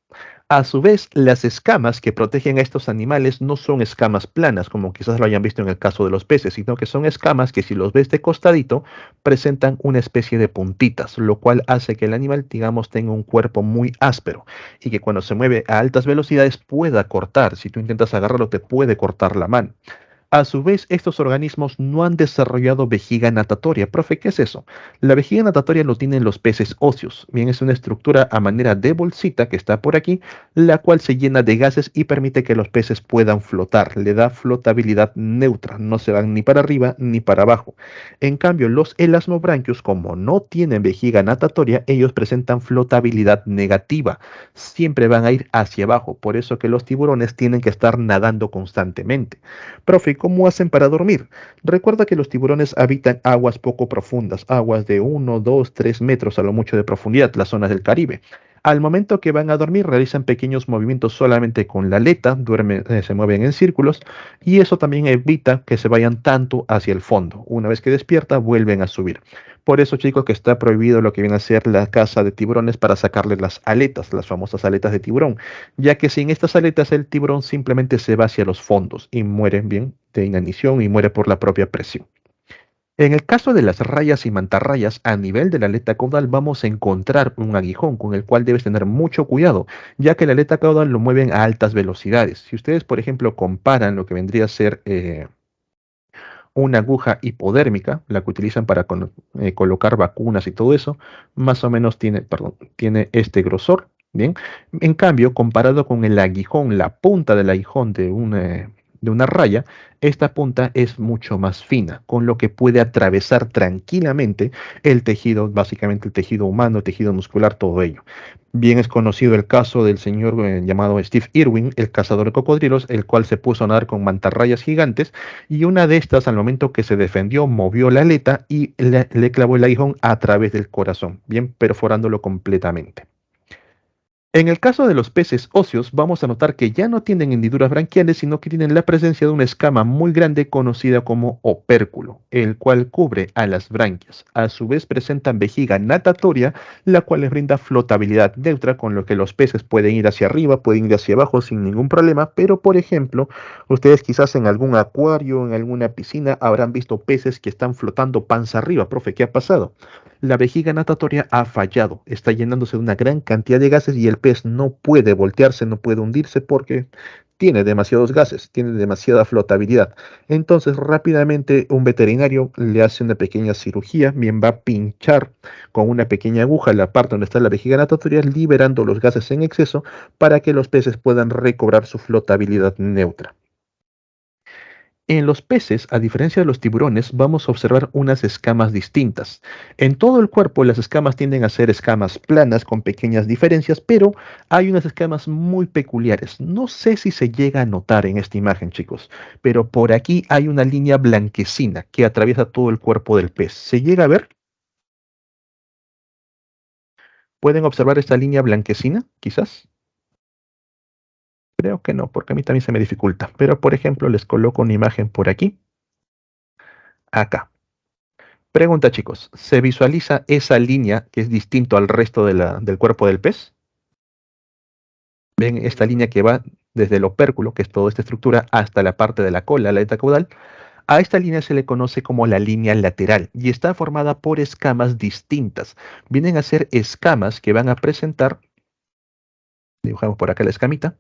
A su vez, las escamas que protegen a estos animales no son escamas planas, como quizás lo hayan visto en el caso de los peces, sino que son escamas que si los ves de costadito, presentan una especie de puntitas, lo cual hace que el animal, digamos, tenga un cuerpo muy áspero y que cuando se mueve a altas velocidades pueda cortar. Si tú intentas agarrarlo, te puede cortar la mano. A su vez, estos organismos no han desarrollado vejiga natatoria. Profe, ¿qué es eso? La vejiga natatoria lo tienen los peces óseos. Bien, es una estructura a manera de bolsita que está por aquí, la cual se llena de gases y permite que los peces puedan flotar. Le da flotabilidad neutra, no se van ni para arriba ni para abajo. En cambio, los elasmobranquios, como no tienen vejiga natatoria, ellos presentan flotabilidad negativa. Siempre van a ir hacia abajo. Por eso que los tiburones tienen que estar nadando constantemente. Profe, ¿cómo hacen para dormir? Recuerda que los tiburones habitan aguas poco profundas, aguas de 1, 2, 3 metros a lo mucho de profundidad, las zonas del Caribe. Al momento que van a dormir, realizan pequeños movimientos solamente con la aleta, se mueven en círculos, y eso también evita que se vayan tanto hacia el fondo. Una vez que despierta, vuelven a subir. Por eso, chicos, que está prohibido lo que viene a ser la caza de tiburones para sacarle las aletas, las famosas aletas de tiburón, ya que sin estas aletas el tiburón simplemente se va hacia los fondos y muere bien de inanición y muere por la propia presión. En el caso de las rayas y mantarrayas, a nivel de la aleta caudal vamos a encontrar un aguijón con el cual debes tener mucho cuidado, ya que la aleta caudal lo mueven a altas velocidades. Si ustedes, por ejemplo, comparan lo que vendría a ser una aguja hipodérmica, la que utilizan para colocar vacunas y todo eso, más o menos tiene, perdón, tiene este grosor, ¿bien? En cambio, comparado con el aguijón, la punta del aguijón de una raya, esta punta es mucho más fina, con lo que puede atravesar tranquilamente el tejido, básicamente el tejido humano, el tejido muscular, todo ello. Bien es conocido el caso del señor llamado Steve Irwin, el cazador de cocodrilos, el cual se puso a nadar con mantarrayas gigantes y una de estas, al momento que se defendió, movió la aleta y le clavó el aguijón a través del corazón, bien perforándolo completamente. En el caso de los peces óseos, vamos a notar que ya no tienen hendiduras branquiales, sino que tienen la presencia de una escama muy grande conocida como opérculo, el cual cubre a las branquias. A su vez presentan vejiga natatoria, la cual les brinda flotabilidad neutra, con lo que los peces pueden ir hacia arriba, pueden ir hacia abajo sin ningún problema, pero por ejemplo, ustedes quizás en algún acuario, en alguna piscina, habrán visto peces que están flotando panza arriba. Profe, ¿qué ha pasado? La vejiga natatoria ha fallado, está llenándose de una gran cantidad de gases y el pez no puede voltearse, no puede hundirse porque tiene demasiados gases, tiene demasiada flotabilidad. Entonces rápidamente un veterinario le hace una pequeña cirugía, bien va a pinchar con una pequeña aguja la parte donde está la vejiga natatoria, liberando los gases en exceso para que los peces puedan recobrar su flotabilidad neutra. En los peces, a diferencia de los tiburones, vamos a observar unas escamas distintas. En todo el cuerpo, las escamas tienden a ser escamas planas con pequeñas diferencias, pero hay unas escamas muy peculiares. No sé si se llega a notar en esta imagen, chicos, pero por aquí hay una línea blanquecina que atraviesa todo el cuerpo del pez. ¿Se llega a ver? ¿Pueden observar esta línea blanquecina, quizás? Creo que no, porque a mí también se me dificulta. Pero, por ejemplo, les coloco una imagen por aquí, acá. Pregunta, chicos, ¿se visualiza esa línea que es distinto al resto del cuerpo del pez? ¿Ven esta línea que va desde el opérculo, que es toda esta estructura, hasta la parte de la cola, la aleta caudal? A esta línea se le conoce como la línea lateral y está formada por escamas distintas. Vienen a ser escamas que van a presentar, dibujamos por acá la escamita,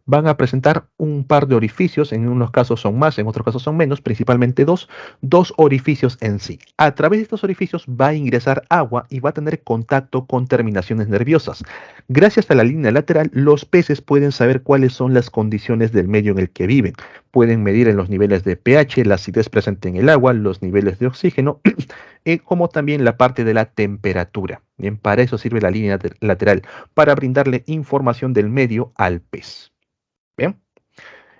van a presentar un par de orificios, en unos casos son más, en otros casos son menos, principalmente dos orificios en sí. A través de estos orificios va a ingresar agua y va a tener contacto con terminaciones nerviosas. Gracias a la línea lateral, los peces pueden saber cuáles son las condiciones del medio en el que viven. Pueden medir en los niveles de pH, la acidez presente en el agua, los niveles de oxígeno, como también la parte de la temperatura. Bien, para eso sirve la línea lateral, para brindarle información del medio al pez. Bien.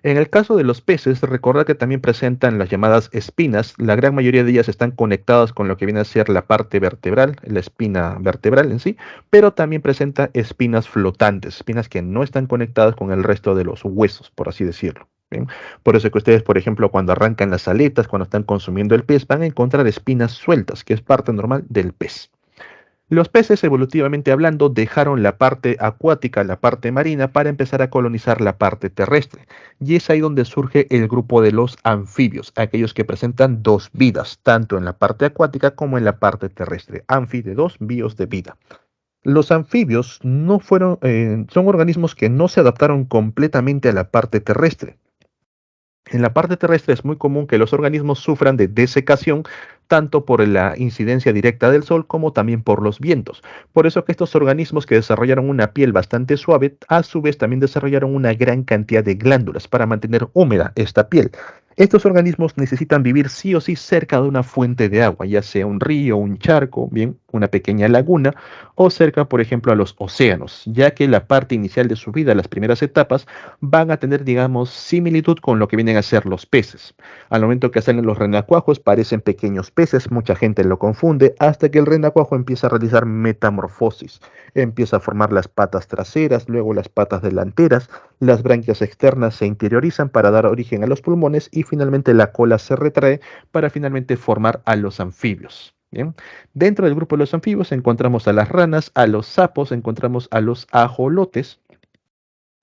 En el caso de los peces, recordad que también presentan las llamadas espinas. La gran mayoría de ellas están conectadas con lo que viene a ser la parte vertebral, la espina vertebral en sí, pero también presenta espinas flotantes, espinas que no están conectadas con el resto de los huesos, por así decirlo. Bien. Por eso que ustedes, por ejemplo, cuando arrancan las aletas, cuando están consumiendo el pez, van a encontrar espinas sueltas, que es parte normal del pez. Los peces, evolutivamente hablando, dejaron la parte acuática, la parte marina, para empezar a colonizar la parte terrestre. Y es ahí donde surge el grupo de los anfibios, aquellos que presentan dos vidas, tanto en la parte acuática como en la parte terrestre. Anfi de dos, bios de vida. Los anfibios no fueron, son organismos que no se adaptaron completamente a la parte terrestre. En la parte terrestre es muy común que los organismos sufran de desecación, tanto por la incidencia directa del sol como también por los vientos. Por eso que estos organismos que desarrollaron una piel bastante suave, a su vez también desarrollaron una gran cantidad de glándulas para mantener húmeda esta piel. Estos organismos necesitan vivir sí o sí cerca de una fuente de agua, ya sea un río, un charco, bien, una pequeña laguna, o cerca, por ejemplo, a los océanos, ya que la parte inicial de su vida, las primeras etapas, van a tener, digamos, similitud con lo que vienen a ser los peces. Al momento que salen los renacuajos, parecen pequeños peces, mucha gente lo confunde, hasta que el renacuajo empieza a realizar metamorfosis. Empieza a formar las patas traseras, luego las patas delanteras, las branquias externas se interiorizan para dar origen a los pulmones y finalmente la cola se retrae para finalmente formar a los anfibios. Bien. Dentro del grupo de los anfibios encontramos a las ranas, a los sapos, encontramos a los ajolotes,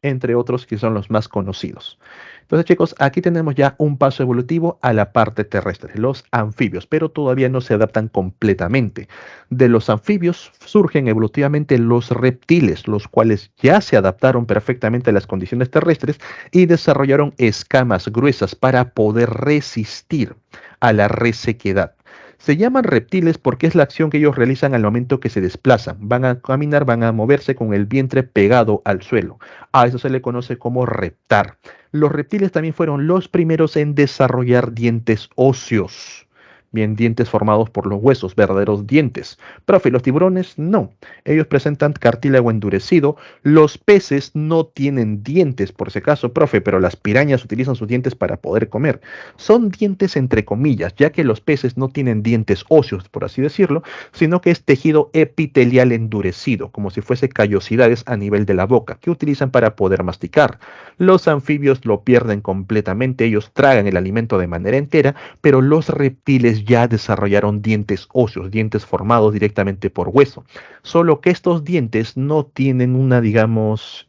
entre otros que son los más conocidos. Entonces, chicos, aquí tenemos ya un paso evolutivo a la parte terrestre, los anfibios, pero todavía no se adaptan completamente. De los anfibios surgen evolutivamente los reptiles, los cuales ya se adaptaron perfectamente a las condiciones terrestres y desarrollaron escamas gruesas para poder resistir a la resequedad. Se llaman reptiles porque es la acción que ellos realizan al momento que se desplazan. Van a caminar, van a moverse con el vientre pegado al suelo. A eso se le conoce como reptar. Los reptiles también fueron los primeros en desarrollar dientes óseos. Bien, dientes formados por los huesos, verdaderos dientes. Profe, los tiburones no. Ellos presentan cartílago endurecido. Los peces no tienen dientes, por si acaso, profe, pero las pirañas utilizan sus dientes para poder comer. Son dientes entre comillas, ya que los peces no tienen dientes óseos, por así decirlo, sino que es tejido epitelial endurecido, como si fuese callosidades a nivel de la boca, que utilizan para poder masticar. Los anfibios lo pierden completamente, ellos tragan el alimento de manera entera, pero los reptiles ya desarrollaron dientes óseos, dientes formados directamente por hueso. Solo que estos dientes no tienen una, digamos,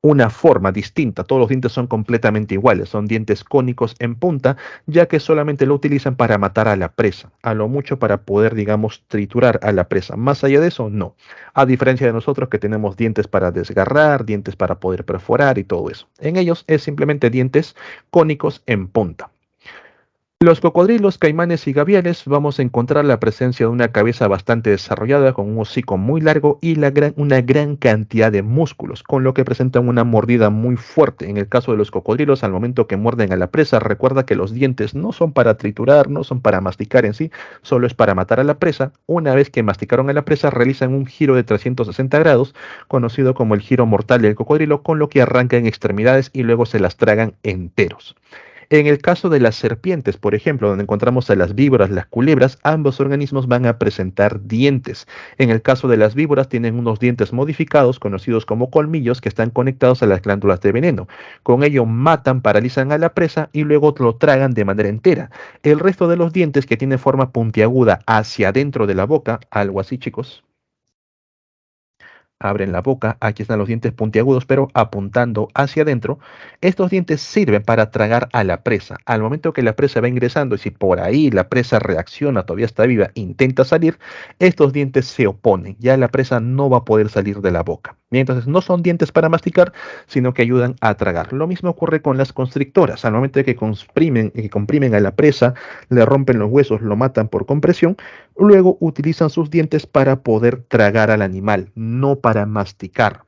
una forma distinta. Todos los dientes son completamente iguales, son dientes cónicos en punta, ya que solamente lo utilizan para matar a la presa, a lo mucho para poder, digamos, triturar a la presa. Más allá de eso, no. A diferencia de nosotros que tenemos dientes para desgarrar, dientes para poder perforar y todo eso. En ellos es simplemente dientes cónicos en punta. Los cocodrilos, caimanes y gaviales vamos a encontrar la presencia de una cabeza bastante desarrollada con un hocico muy largo y una gran cantidad de músculos, con lo que presentan una mordida muy fuerte. En el caso de los cocodrilos, al momento que muerden a la presa, recuerda que los dientes no son para triturar, no son para masticar en sí, solo es para matar a la presa. Una vez que masticaron a la presa, realizan un giro de 360 grados, conocido como el giro mortal del cocodrilo, con lo que arrancan extremidades y luego se las tragan enteros. En el caso de las serpientes, por ejemplo, donde encontramos a las víboras, las culebras, ambos organismos van a presentar dientes. En el caso de las víboras tienen unos dientes modificados, conocidos como colmillos, que están conectados a las glándulas de veneno. Con ello matan, paralizan a la presa y luego lo tragan de manera entera. El resto de los dientes, que tienen forma puntiaguda hacia adentro de la boca, algo así, chicos, abren la boca, aquí están los dientes puntiagudos, pero apuntando hacia adentro. Estos dientes sirven para tragar a la presa. Al momento que la presa va ingresando, y si por ahí la presa reacciona, todavía está viva, intenta salir, estos dientes se oponen. Ya la presa no va a poder salir de la boca. Bien, entonces no son dientes para masticar, sino que ayudan a tragar. Lo mismo ocurre con las constrictoras. Al momento que comprimen a la presa, le rompen los huesos, lo matan por compresión, luego utilizan sus dientes para poder tragar al animal, no para masticar.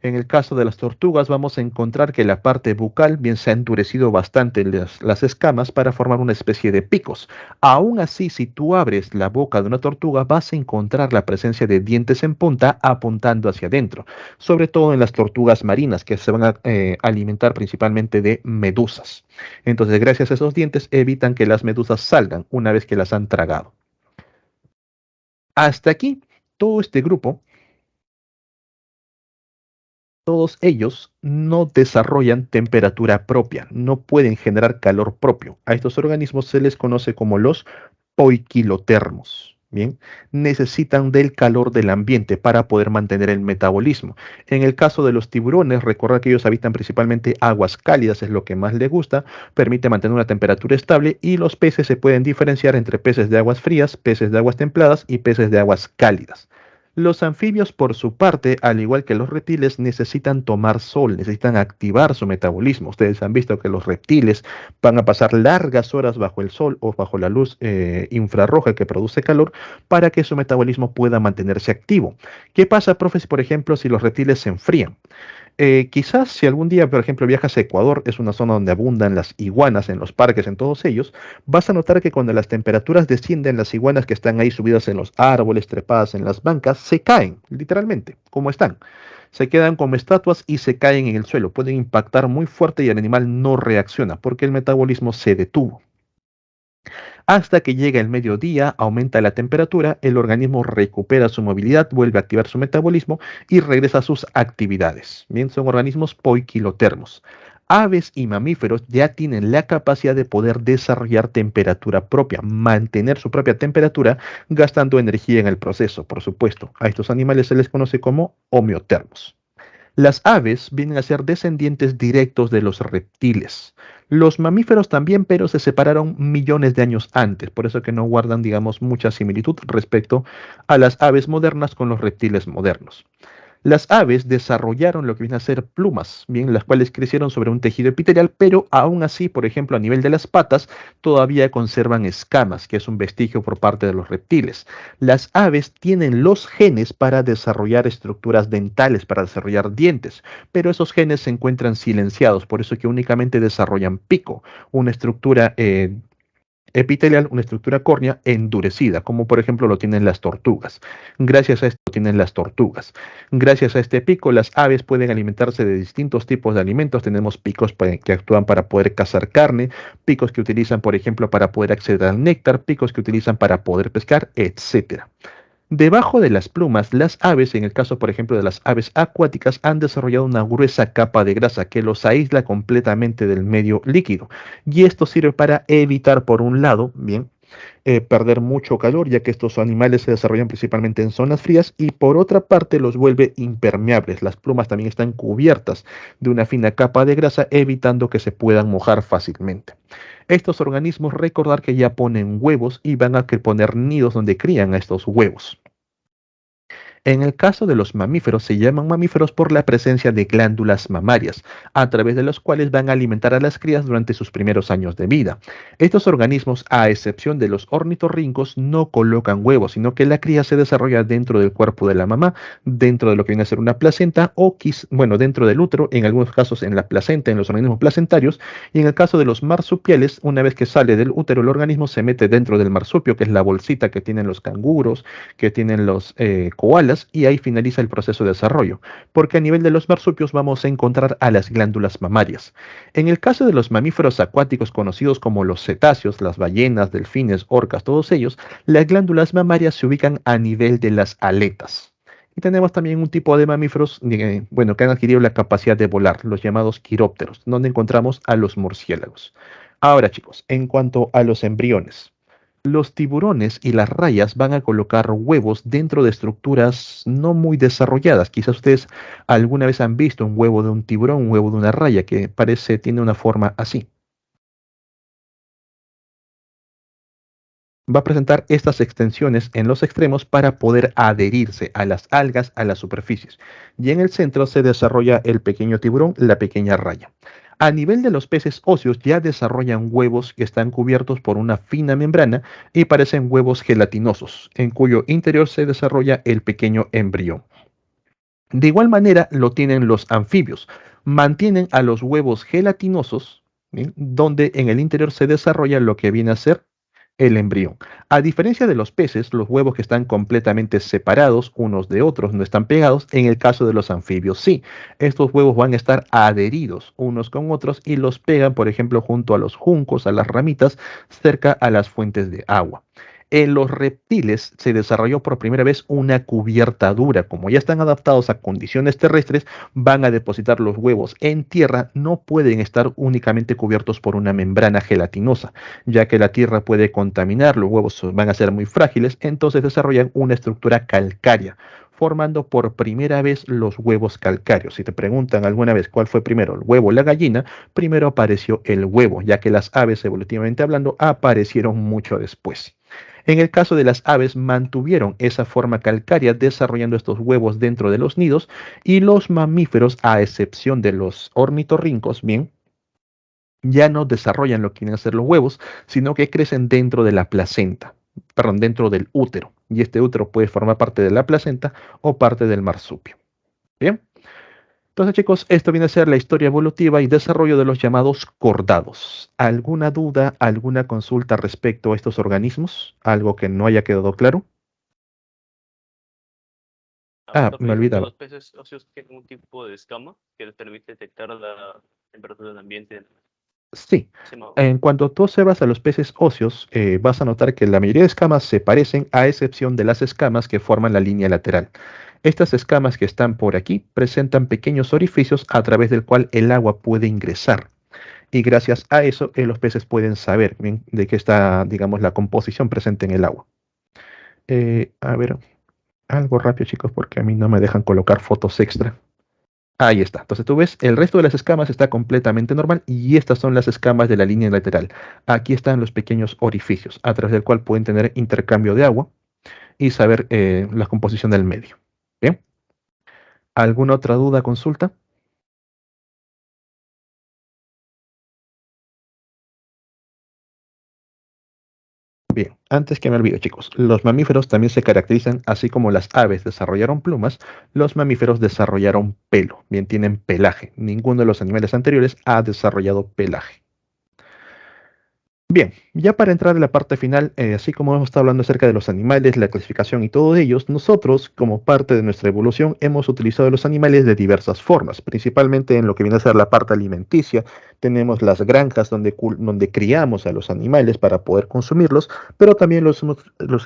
En el caso de las tortugas vamos a encontrar que la parte bucal bien se ha endurecido bastante las escamas para formar una especie de picos. Aún así, si tú abres la boca de una tortuga vas a encontrar la presencia de dientes en punta apuntando hacia adentro, sobre todo en las tortugas marinas que se van a alimentar principalmente de medusas. Entonces, gracias a esos dientes evitan que las medusas salgan una vez que las han tragado. Hasta aquí, todo este grupo, todos ellos no desarrollan temperatura propia, no pueden generar calor propio. A estos organismos se les conoce como los poiquilotermos. Bien, necesitan del calor del ambiente para poder mantener el metabolismo. En el caso de los tiburones, recordad que ellos habitan principalmente aguas cálidas, es lo que más les gusta, permite mantener una temperatura estable y los peces se pueden diferenciar entre peces de aguas frías, peces de aguas templadas y peces de aguas cálidas. Los anfibios, por su parte, al igual que los reptiles, necesitan tomar sol, necesitan activar su metabolismo. Ustedes han visto que los reptiles van a pasar largas horas bajo el sol o bajo la luz infrarroja que produce calor para que su metabolismo pueda mantenerse activo. ¿Qué pasa, profes, por ejemplo, si los reptiles se enfrían? Quizás si algún día, por ejemplo, viajas a Ecuador, es una zona donde abundan las iguanas en los parques, en todos ellos, vas a notar que cuando las temperaturas descienden, las iguanas que están ahí subidas en los árboles, trepadas en las bancas, se caen, literalmente, como están. Se quedan como estatuas y se caen en el suelo. Pueden impactar muy fuerte y el animal no reacciona porque el metabolismo se detuvo. Hasta que llega el mediodía, aumenta la temperatura, el organismo recupera su movilidad, vuelve a activar su metabolismo y regresa a sus actividades. Bien, son organismos poiquilotermos. Aves y mamíferos ya tienen la capacidad de poder desarrollar temperatura propia, mantener su propia temperatura, gastando energía en el proceso, por supuesto. A estos animales se les conoce como homeotermos. Las aves vienen a ser descendientes directos de los reptiles. Los mamíferos también, pero se separaron millones de años antes, por eso que no guardan, digamos, mucha similitud respecto a las aves modernas con los reptiles modernos. Las aves desarrollaron lo que viene a ser plumas, bien, las cuales crecieron sobre un tejido epitelial, pero aún así, por ejemplo, a nivel de las patas, todavía conservan escamas, que es un vestigio por parte de los reptiles. Las aves tienen los genes para desarrollar estructuras dentales, para desarrollar dientes, pero esos genes se encuentran silenciados, por eso que únicamente desarrollan pico, una estructura epitelial, una estructura córnea endurecida, como por ejemplo lo tienen las tortugas. Gracias a esto tienen las tortugas. Gracias a este pico, las aves pueden alimentarse de distintos tipos de alimentos. Tenemos picos que actúan para poder cazar carne, picos que utilizan, por ejemplo, para poder acceder al néctar, picos que utilizan para poder pescar, etcétera. Debajo de las plumas, las aves, en el caso por ejemplo de las aves acuáticas, han desarrollado una gruesa capa de grasa que los aísla completamente del medio líquido. Y esto sirve para evitar, por un lado, bien, perder mucho calor, ya que estos animales se desarrollan principalmente en zonas frías, y por otra parte los vuelve impermeables. Las plumas también están cubiertas de una fina capa de grasa, evitando que se puedan mojar fácilmente. Estos organismos, recordar que ya ponen huevos y van a poner nidos donde crían a estos huevos. En el caso de los mamíferos, se llaman mamíferos por la presencia de glándulas mamarias, a través de las cuales van a alimentar a las crías durante sus primeros años de vida. Estos organismos, a excepción de los ornitorrincos, no colocan huevos, sino que la cría se desarrolla dentro del cuerpo de la mamá, dentro de lo que viene a ser una placenta, o bueno, dentro del útero, en algunos casos en la placenta, en los organismos placentarios, y en el caso de los marsupiales, una vez que sale del útero, el organismo se mete dentro del marsupio, que es la bolsita que tienen los canguros, que tienen los koalas, y ahí finaliza el proceso de desarrollo, porque a nivel de los marsupios vamos a encontrar a las glándulas mamarias. En el caso de los mamíferos acuáticos conocidos como los cetáceos, las ballenas, delfines, orcas, todos ellos, las glándulas mamarias se ubican a nivel de las aletas. Y tenemos también un tipo de mamíferos, bueno, que han adquirido la capacidad de volar, los llamados quirópteros, donde encontramos a los murciélagos. Ahora, chicos, en cuanto a los embriones. Los tiburones y las rayas van a colocar huevos dentro de estructuras no muy desarrolladas. Quizás ustedes alguna vez han visto un huevo de un tiburón, un huevo de una raya, que parece, tiene una forma así. Va a presentar estas extensiones en los extremos para poder adherirse a las algas, a las superficies. Y en el centro se desarrolla el pequeño tiburón, la pequeña raya. A nivel de los peces óseos ya desarrollan huevos que están cubiertos por una fina membrana y parecen huevos gelatinosos, en cuyo interior se desarrolla el pequeño embrión. De igual manera lo tienen los anfibios. Mantienen a los huevos gelatinosos, ¿bien?, donde en el interior se desarrolla lo que viene a ser el embrión. A diferencia de los peces, los huevos que están completamente separados unos de otros, no están pegados. En el caso de los anfibios, sí. Estos huevos van a estar adheridos unos con otros y los pegan, por ejemplo, junto a los juncos, a las ramitas, cerca a las fuentes de agua. En los reptiles se desarrolló por primera vez una cubierta dura. Como ya están adaptados a condiciones terrestres, van a depositar los huevos en tierra, no pueden estar únicamente cubiertos por una membrana gelatinosa, ya que la tierra puede contaminar, los huevos van a ser muy frágiles, entonces desarrollan una estructura calcárea, formando por primera vez los huevos calcáreos. Si te preguntan alguna vez cuál fue primero, el huevo o la gallina, primero apareció el huevo, ya que las aves, evolutivamente hablando, aparecieron mucho después. En el caso de las aves, mantuvieron esa forma calcárea desarrollando estos huevos dentro de los nidos, y los mamíferos, a excepción de los ornitorrincos, bien, ya no desarrollan lo que quieren hacer los huevos, sino que crecen dentro de la placenta, perdón, dentro del útero. Y este útero puede formar parte de la placenta o parte del marsupio. Bien. Entonces, chicos, esto viene a ser la historia evolutiva y desarrollo de los llamados cordados. ¿Alguna duda, alguna consulta respecto a estos organismos? ¿Algo que no haya quedado claro? Me Profe, olvidaba. los peces óseos tienen un tipo de escama que les permite detectar la temperatura del ambiente. Sí. En cuanto tú observas a los peces óseos, vas a notar que la mayoría de escamas se parecen, a excepción de las escamas que forman la línea lateral. Estas escamas que están por aquí presentan pequeños orificios a través del cual el agua puede ingresar. Y gracias a eso, los peces pueden saber bien de qué está, digamos, la composición presente en el agua. A ver, algo rápido, chicos, porque a mí no me dejan colocar fotos extra. Ahí está. Entonces tú ves, el resto de las escamas está completamente normal, y estas son las escamas de la línea lateral. Aquí están los pequeños orificios a través del cual pueden tener intercambio de agua y saber la composición del medio. Bien. ¿Alguna otra duda, consulta? Bien, antes que me olvide, chicos, los mamíferos también se caracterizan, así como las aves desarrollaron plumas, los mamíferos desarrollaron pelo. Bien, tienen pelaje. Ninguno de los animales anteriores ha desarrollado pelaje. Bien, ya para entrar en la parte final, así como hemos estado hablando acerca de los animales, la clasificación y todo ellos, nosotros, como parte de nuestra evolución, hemos utilizado los animales de diversas formas, principalmente en lo que viene a ser la parte alimenticia. Tenemos las granjas donde criamos a los animales para poder consumirlos, pero también los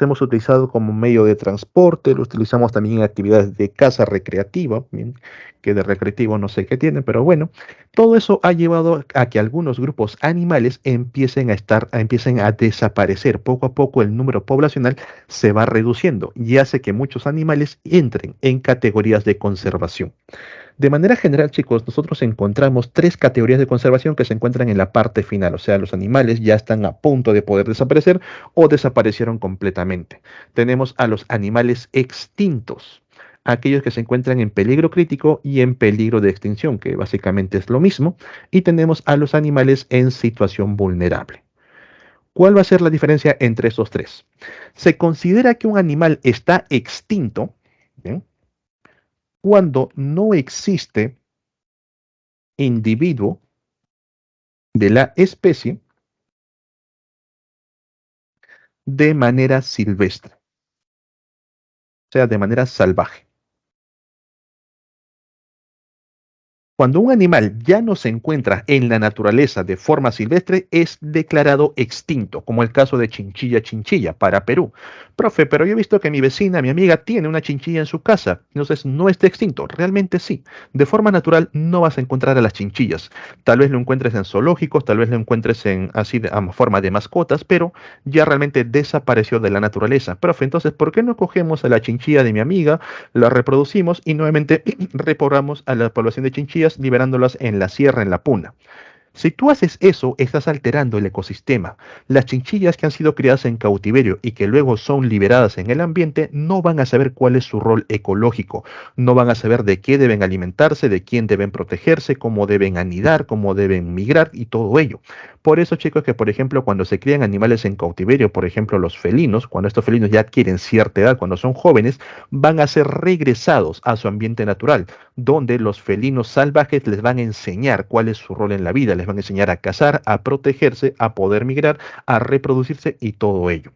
hemos utilizado como medio de transporte, los utilizamos también en actividades de caza recreativa, bien, que de recreativo no sé qué tienen, pero bueno. Todo eso ha llevado a que algunos grupos animales empiecen a desaparecer. Poco a poco el número poblacional se va reduciendo y hace que muchos animales entren en categorías de conservación. De manera general, chicos, nosotros encontramos tres categorías de conservación que se encuentran en la parte final, o sea, los animales ya están a punto de poder desaparecer o desaparecieron completamente. Tenemos a los animales extintos, aquellos que se encuentran en peligro crítico y en peligro de extinción, que básicamente es lo mismo, y tenemos a los animales en situación vulnerable. ¿Cuál va a ser la diferencia entre esos tres? Se considera que un animal está extinto, ¿bien?, cuando no existe individuo de la especie de manera silvestre, o sea, de manera salvaje. Cuando un animal ya no se encuentra en la naturaleza de forma silvestre, es declarado extinto, como el caso de Chinchilla Chinchilla para Perú. Profe, pero yo he visto que mi vecina, mi amiga, tiene una chinchilla en su casa, entonces no está extinto. Realmente sí. De forma natural no vas a encontrar a las chinchillas. Tal vez lo encuentres en zoológicos, tal vez lo encuentres en así a forma de mascotas, pero ya realmente desapareció de la naturaleza. Profe, entonces, ¿por qué no cogemos a la chinchilla de mi amiga, la reproducimos y nuevamente repoblamos a la población de chinchillas, liberándolas en la sierra, en la puna? Si tú haces eso, estás alterando el ecosistema. Las chinchillas que han sido criadas en cautiverio y que luego son liberadas en el ambiente no van a saber cuál es su rol ecológico, no van a saber de qué deben alimentarse, de quién deben protegerse, cómo deben anidar, cómo deben migrar y todo ello. Por eso, chicos, que por ejemplo, cuando se crían animales en cautiverio, por ejemplo, los felinos, cuando estos felinos ya adquieren cierta edad, cuando son jóvenes, van a ser regresados a su ambiente natural, donde los felinos salvajes les van a enseñar cuál es su rol en la vida, les van a enseñar a cazar, a protegerse, a poder migrar, a reproducirse y todo ello.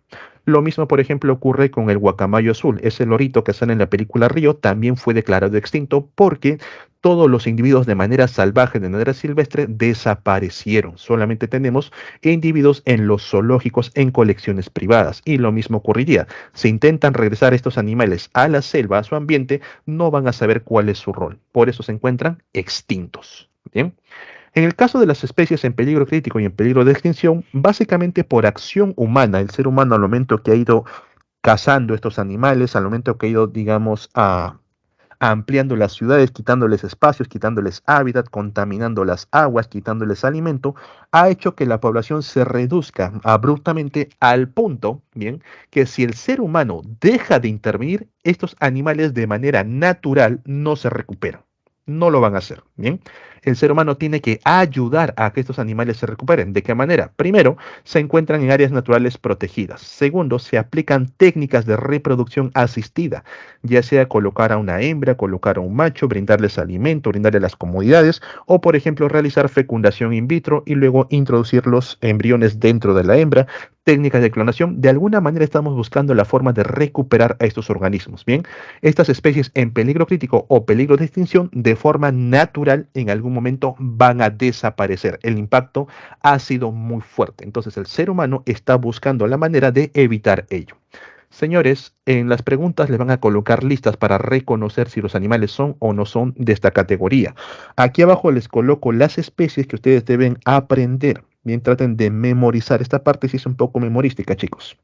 Lo mismo, por ejemplo, ocurre con el guacamayo azul. Ese lorito que sale en la película Río también fue declarado extinto porque todos los individuos de manera salvaje, de manera silvestre, desaparecieron. Solamente tenemos individuos en los zoológicos, en colecciones privadas. Y lo mismo ocurriría. Si intentan regresar estos animales a la selva, a su ambiente, no van a saber cuál es su rol. Por eso se encuentran extintos. ¿Bien? En el caso de las especies en peligro crítico y en peligro de extinción, básicamente por acción humana, el ser humano al momento que ha ido cazando estos animales, al momento que ha ido, digamos, ampliando las ciudades, quitándoles espacios, quitándoles hábitat, contaminando las aguas, quitándoles alimento, ha hecho que la población se reduzca abruptamente al punto, bien, que si el ser humano deja de intervenir, estos animales de manera natural no se recuperan. No lo van a hacer, ¿bien? El ser humano tiene que ayudar a que estos animales se recuperen. ¿De qué manera? Primero, se encuentran en áreas naturales protegidas. Segundo, se aplican técnicas de reproducción asistida, ya sea colocar a una hembra, colocar a un macho, brindarles alimento, brindarles las comodidades, o por ejemplo realizar fecundación in vitro y luego introducir los embriones dentro de la hembra, técnicas de clonación. De alguna manera estamos buscando la forma de recuperar a estos organismos. Bien, estas especies en peligro crítico o peligro de extinción de forma natural en algún momento van a desaparecer. El impacto ha sido muy fuerte. Entonces el ser humano está buscando la manera de evitar ello. Señores, en las preguntas les van a colocar listas para reconocer si los animales son o no son de esta categoría. Aquí abajo les coloco las especies que ustedes deben aprender. Bien, traten de memorizar esta parte, si es un poco memorística, chicos.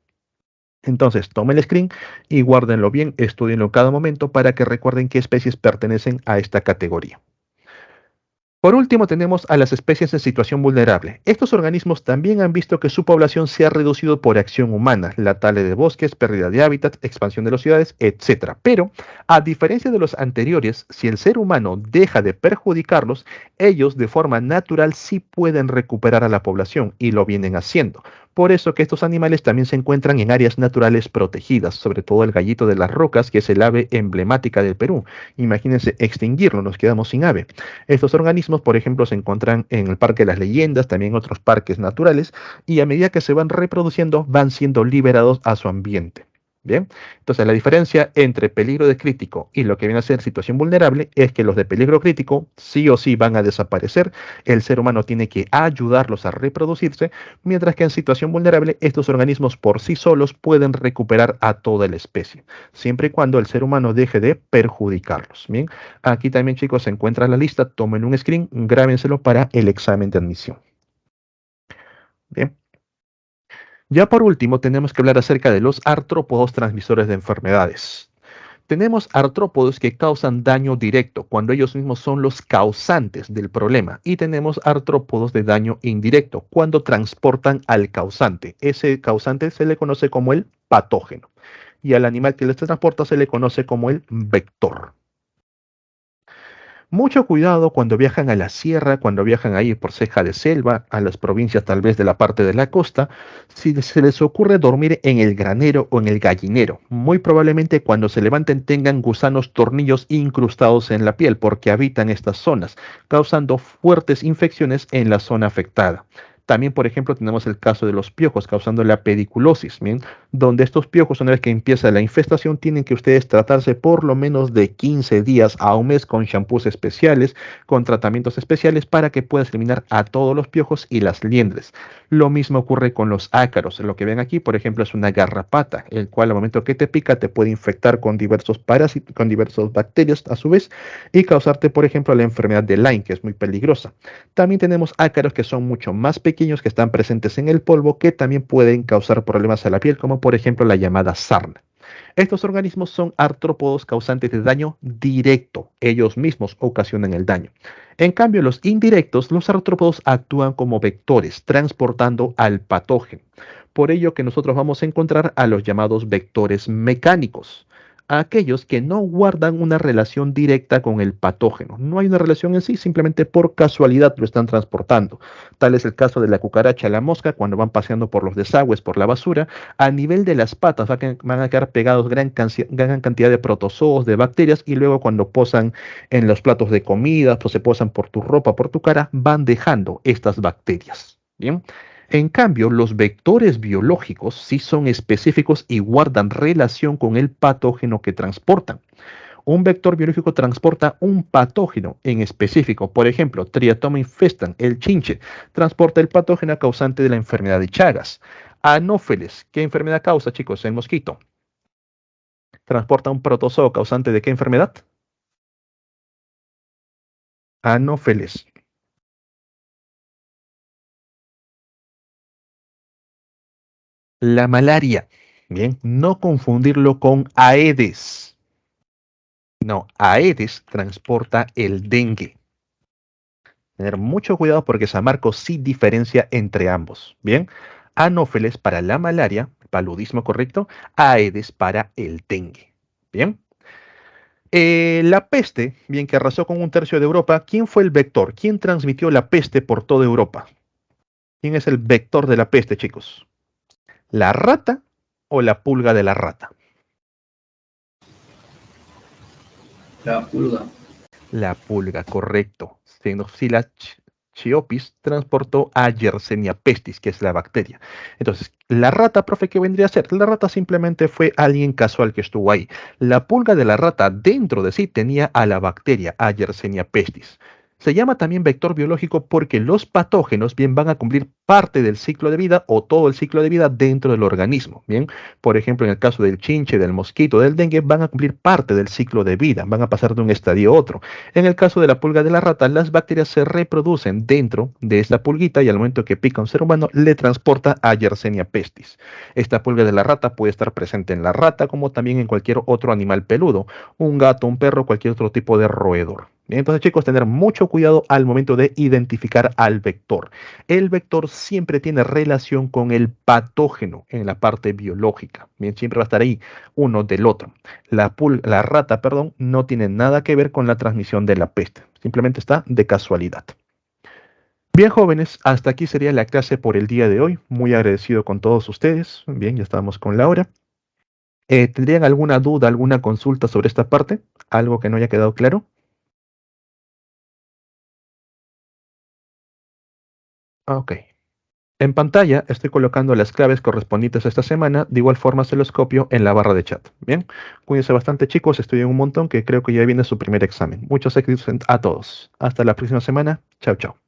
Entonces, tomen el screen y guárdenlo bien, estudienlo cada momento para que recuerden qué especies pertenecen a esta categoría. Por último, tenemos a las especies en situación vulnerable. Estos organismos también han visto que su población se ha reducido por acción humana, la tala de bosques, pérdida de hábitat, expansión de las ciudades, etc. Pero, a diferencia de los anteriores, si el ser humano deja de perjudicarlos, ellos de forma natural sí pueden recuperar a la población y lo vienen haciendo. Por eso que estos animales también se encuentran en áreas naturales protegidas, sobre todo el gallito de las rocas, que es el ave emblemática del Perú. Imagínense extinguirlo, nos quedamos sin ave. Estos organismos, por ejemplo, se encuentran en el Parque de las Leyendas, también en otros parques naturales, y a medida que se van reproduciendo, van siendo liberados a su ambiente. Bien, entonces la diferencia entre peligro de crítico y lo que viene a ser situación vulnerable es que los de peligro crítico sí o sí van a desaparecer, el ser humano tiene que ayudarlos a reproducirse, mientras que en situación vulnerable estos organismos por sí solos pueden recuperar a toda la especie, siempre y cuando el ser humano deje de perjudicarlos. Bien, aquí también chicos se encuentra la lista, tomen un screen, grábenselo para el examen de admisión. Bien. Ya por último, tenemos que hablar acerca de los artrópodos transmisores de enfermedades. Tenemos artrópodos que causan daño directo, cuando ellos mismos son los causantes del problema. Y tenemos artrópodos de daño indirecto, cuando transportan al causante. Ese causante se le conoce como el patógeno. Y al animal que les transporta se le conoce como el vector. Mucho cuidado cuando viajan a la sierra, cuando viajan ahí por ceja de selva, a las provincias tal vez de la parte de la costa, si se les ocurre dormir en el granero o en el gallinero. Muy probablemente cuando se levanten tengan gusanos tornillos incrustados en la piel porque habitan estas zonas, causando fuertes infecciones en la zona afectada. También, por ejemplo, tenemos el caso de los piojos causando la pediculosis, ¿bien? Donde estos piojos, una vez que empieza la infestación, tienen que ustedes tratarse por lo menos de 15 días a un mes con shampoos especiales, con tratamientos especiales para que puedas eliminar a todos los piojos y las liendres. Lo mismo ocurre con los ácaros. Lo que ven aquí, por ejemplo, es una garrapata, el cual al momento que te pica te puede infectar con diversos parásitos, con diversas bacterias a su vez, y causarte, por ejemplo, la enfermedad de Lyme, que es muy peligrosa. También tenemos ácaros que son mucho más pequeños, que están presentes en el polvo, que también pueden causar problemas a la piel, como por ejemplo la llamada sarna. Estos organismos son artrópodos causantes de daño directo. Ellos mismos ocasionan el daño. En cambio, los indirectos, los artrópodos actúan como vectores, transportando al patógeno. Por ello que nosotros vamos a encontrar a los llamados vectores mecánicos, a aquellos que no guardan una relación directa con el patógeno. No hay una relación en sí, simplemente por casualidad lo están transportando. Tal es el caso de la cucaracha, la mosca, cuando van paseando por los desagües, por la basura, a nivel de las patas van a quedar pegados gran cantidad de protozoos, de bacterias, y luego cuando posan en los platos de comida, pues se posan por tu ropa, por tu cara, van dejando estas bacterias. Bien. En cambio, los vectores biológicos sí son específicos y guardan relación con el patógeno que transportan. un vector biológico transporta un patógeno en específico. Por ejemplo, Triatomum infestan, el chinche, transporta el patógeno causante de la enfermedad de Chagas. Anófeles, ¿qué enfermedad causa, chicos? El mosquito. ¿Transporta un protozoo causante de qué enfermedad? Anófeles. La malaria. Bien, no confundirlo con Aedes. No, Aedes transporta el dengue. Tener mucho cuidado porque San Marcos sí diferencia entre ambos. Bien, Anófeles para la malaria, paludismo correcto, Aedes para el dengue. Bien. La peste, bien que arrasó con un tercio de Europa, ¿quién fue el vector? ¿Quién transmitió la peste por toda Europa? ¿Quién es el vector de la peste, chicos? ¿La rata o la pulga de la rata? La pulga. La pulga, correcto. Xenophila chiopis transportó a Yersinia pestis, que es la bacteria. Entonces, la rata, profe, ¿qué vendría a ser? La rata simplemente fue alguien casual que estuvo ahí. La pulga de la rata dentro de sí tenía a la bacteria, a Yersinia pestis. Se llama también vector biológico porque los patógenos bien van a cumplir parte del ciclo de vida o todo el ciclo de vida dentro del organismo. Bien, por ejemplo, en el caso del chinche, del mosquito, del dengue, van a cumplir parte del ciclo de vida, van a pasar de un estadio a otro. En el caso de la pulga de la rata, las bacterias se reproducen dentro de esta pulguita y al momento que pica a un ser humano le transporta a Yersinia pestis. Esta pulga de la rata puede estar presente en la rata como también en cualquier otro animal peludo, un gato, un perro, cualquier otro tipo de roedor. Bien, entonces, chicos, tener mucho cuidado al momento de identificar al vector. El vector siempre tiene relación con el patógeno en la parte biológica. Bien, siempre va a estar ahí uno del otro. La rata, perdón, no tiene nada que ver con la transmisión de la peste. Simplemente está de casualidad. Bien, jóvenes, hasta aquí sería la clase por el día de hoy. Muy agradecido con todos ustedes. Bien, ya estamos con Laura. ¿Tendrían alguna duda, alguna consulta sobre esta parte? ¿Algo que no haya quedado claro? Ok. En pantalla estoy colocando las claves correspondientes a esta semana, de igual forma se los copio en la barra de chat. Bien, cuídense bastante chicos, estudian un montón que creo que ya viene su primer examen. Muchos éxitos a todos. Hasta la próxima semana. Chao, chao.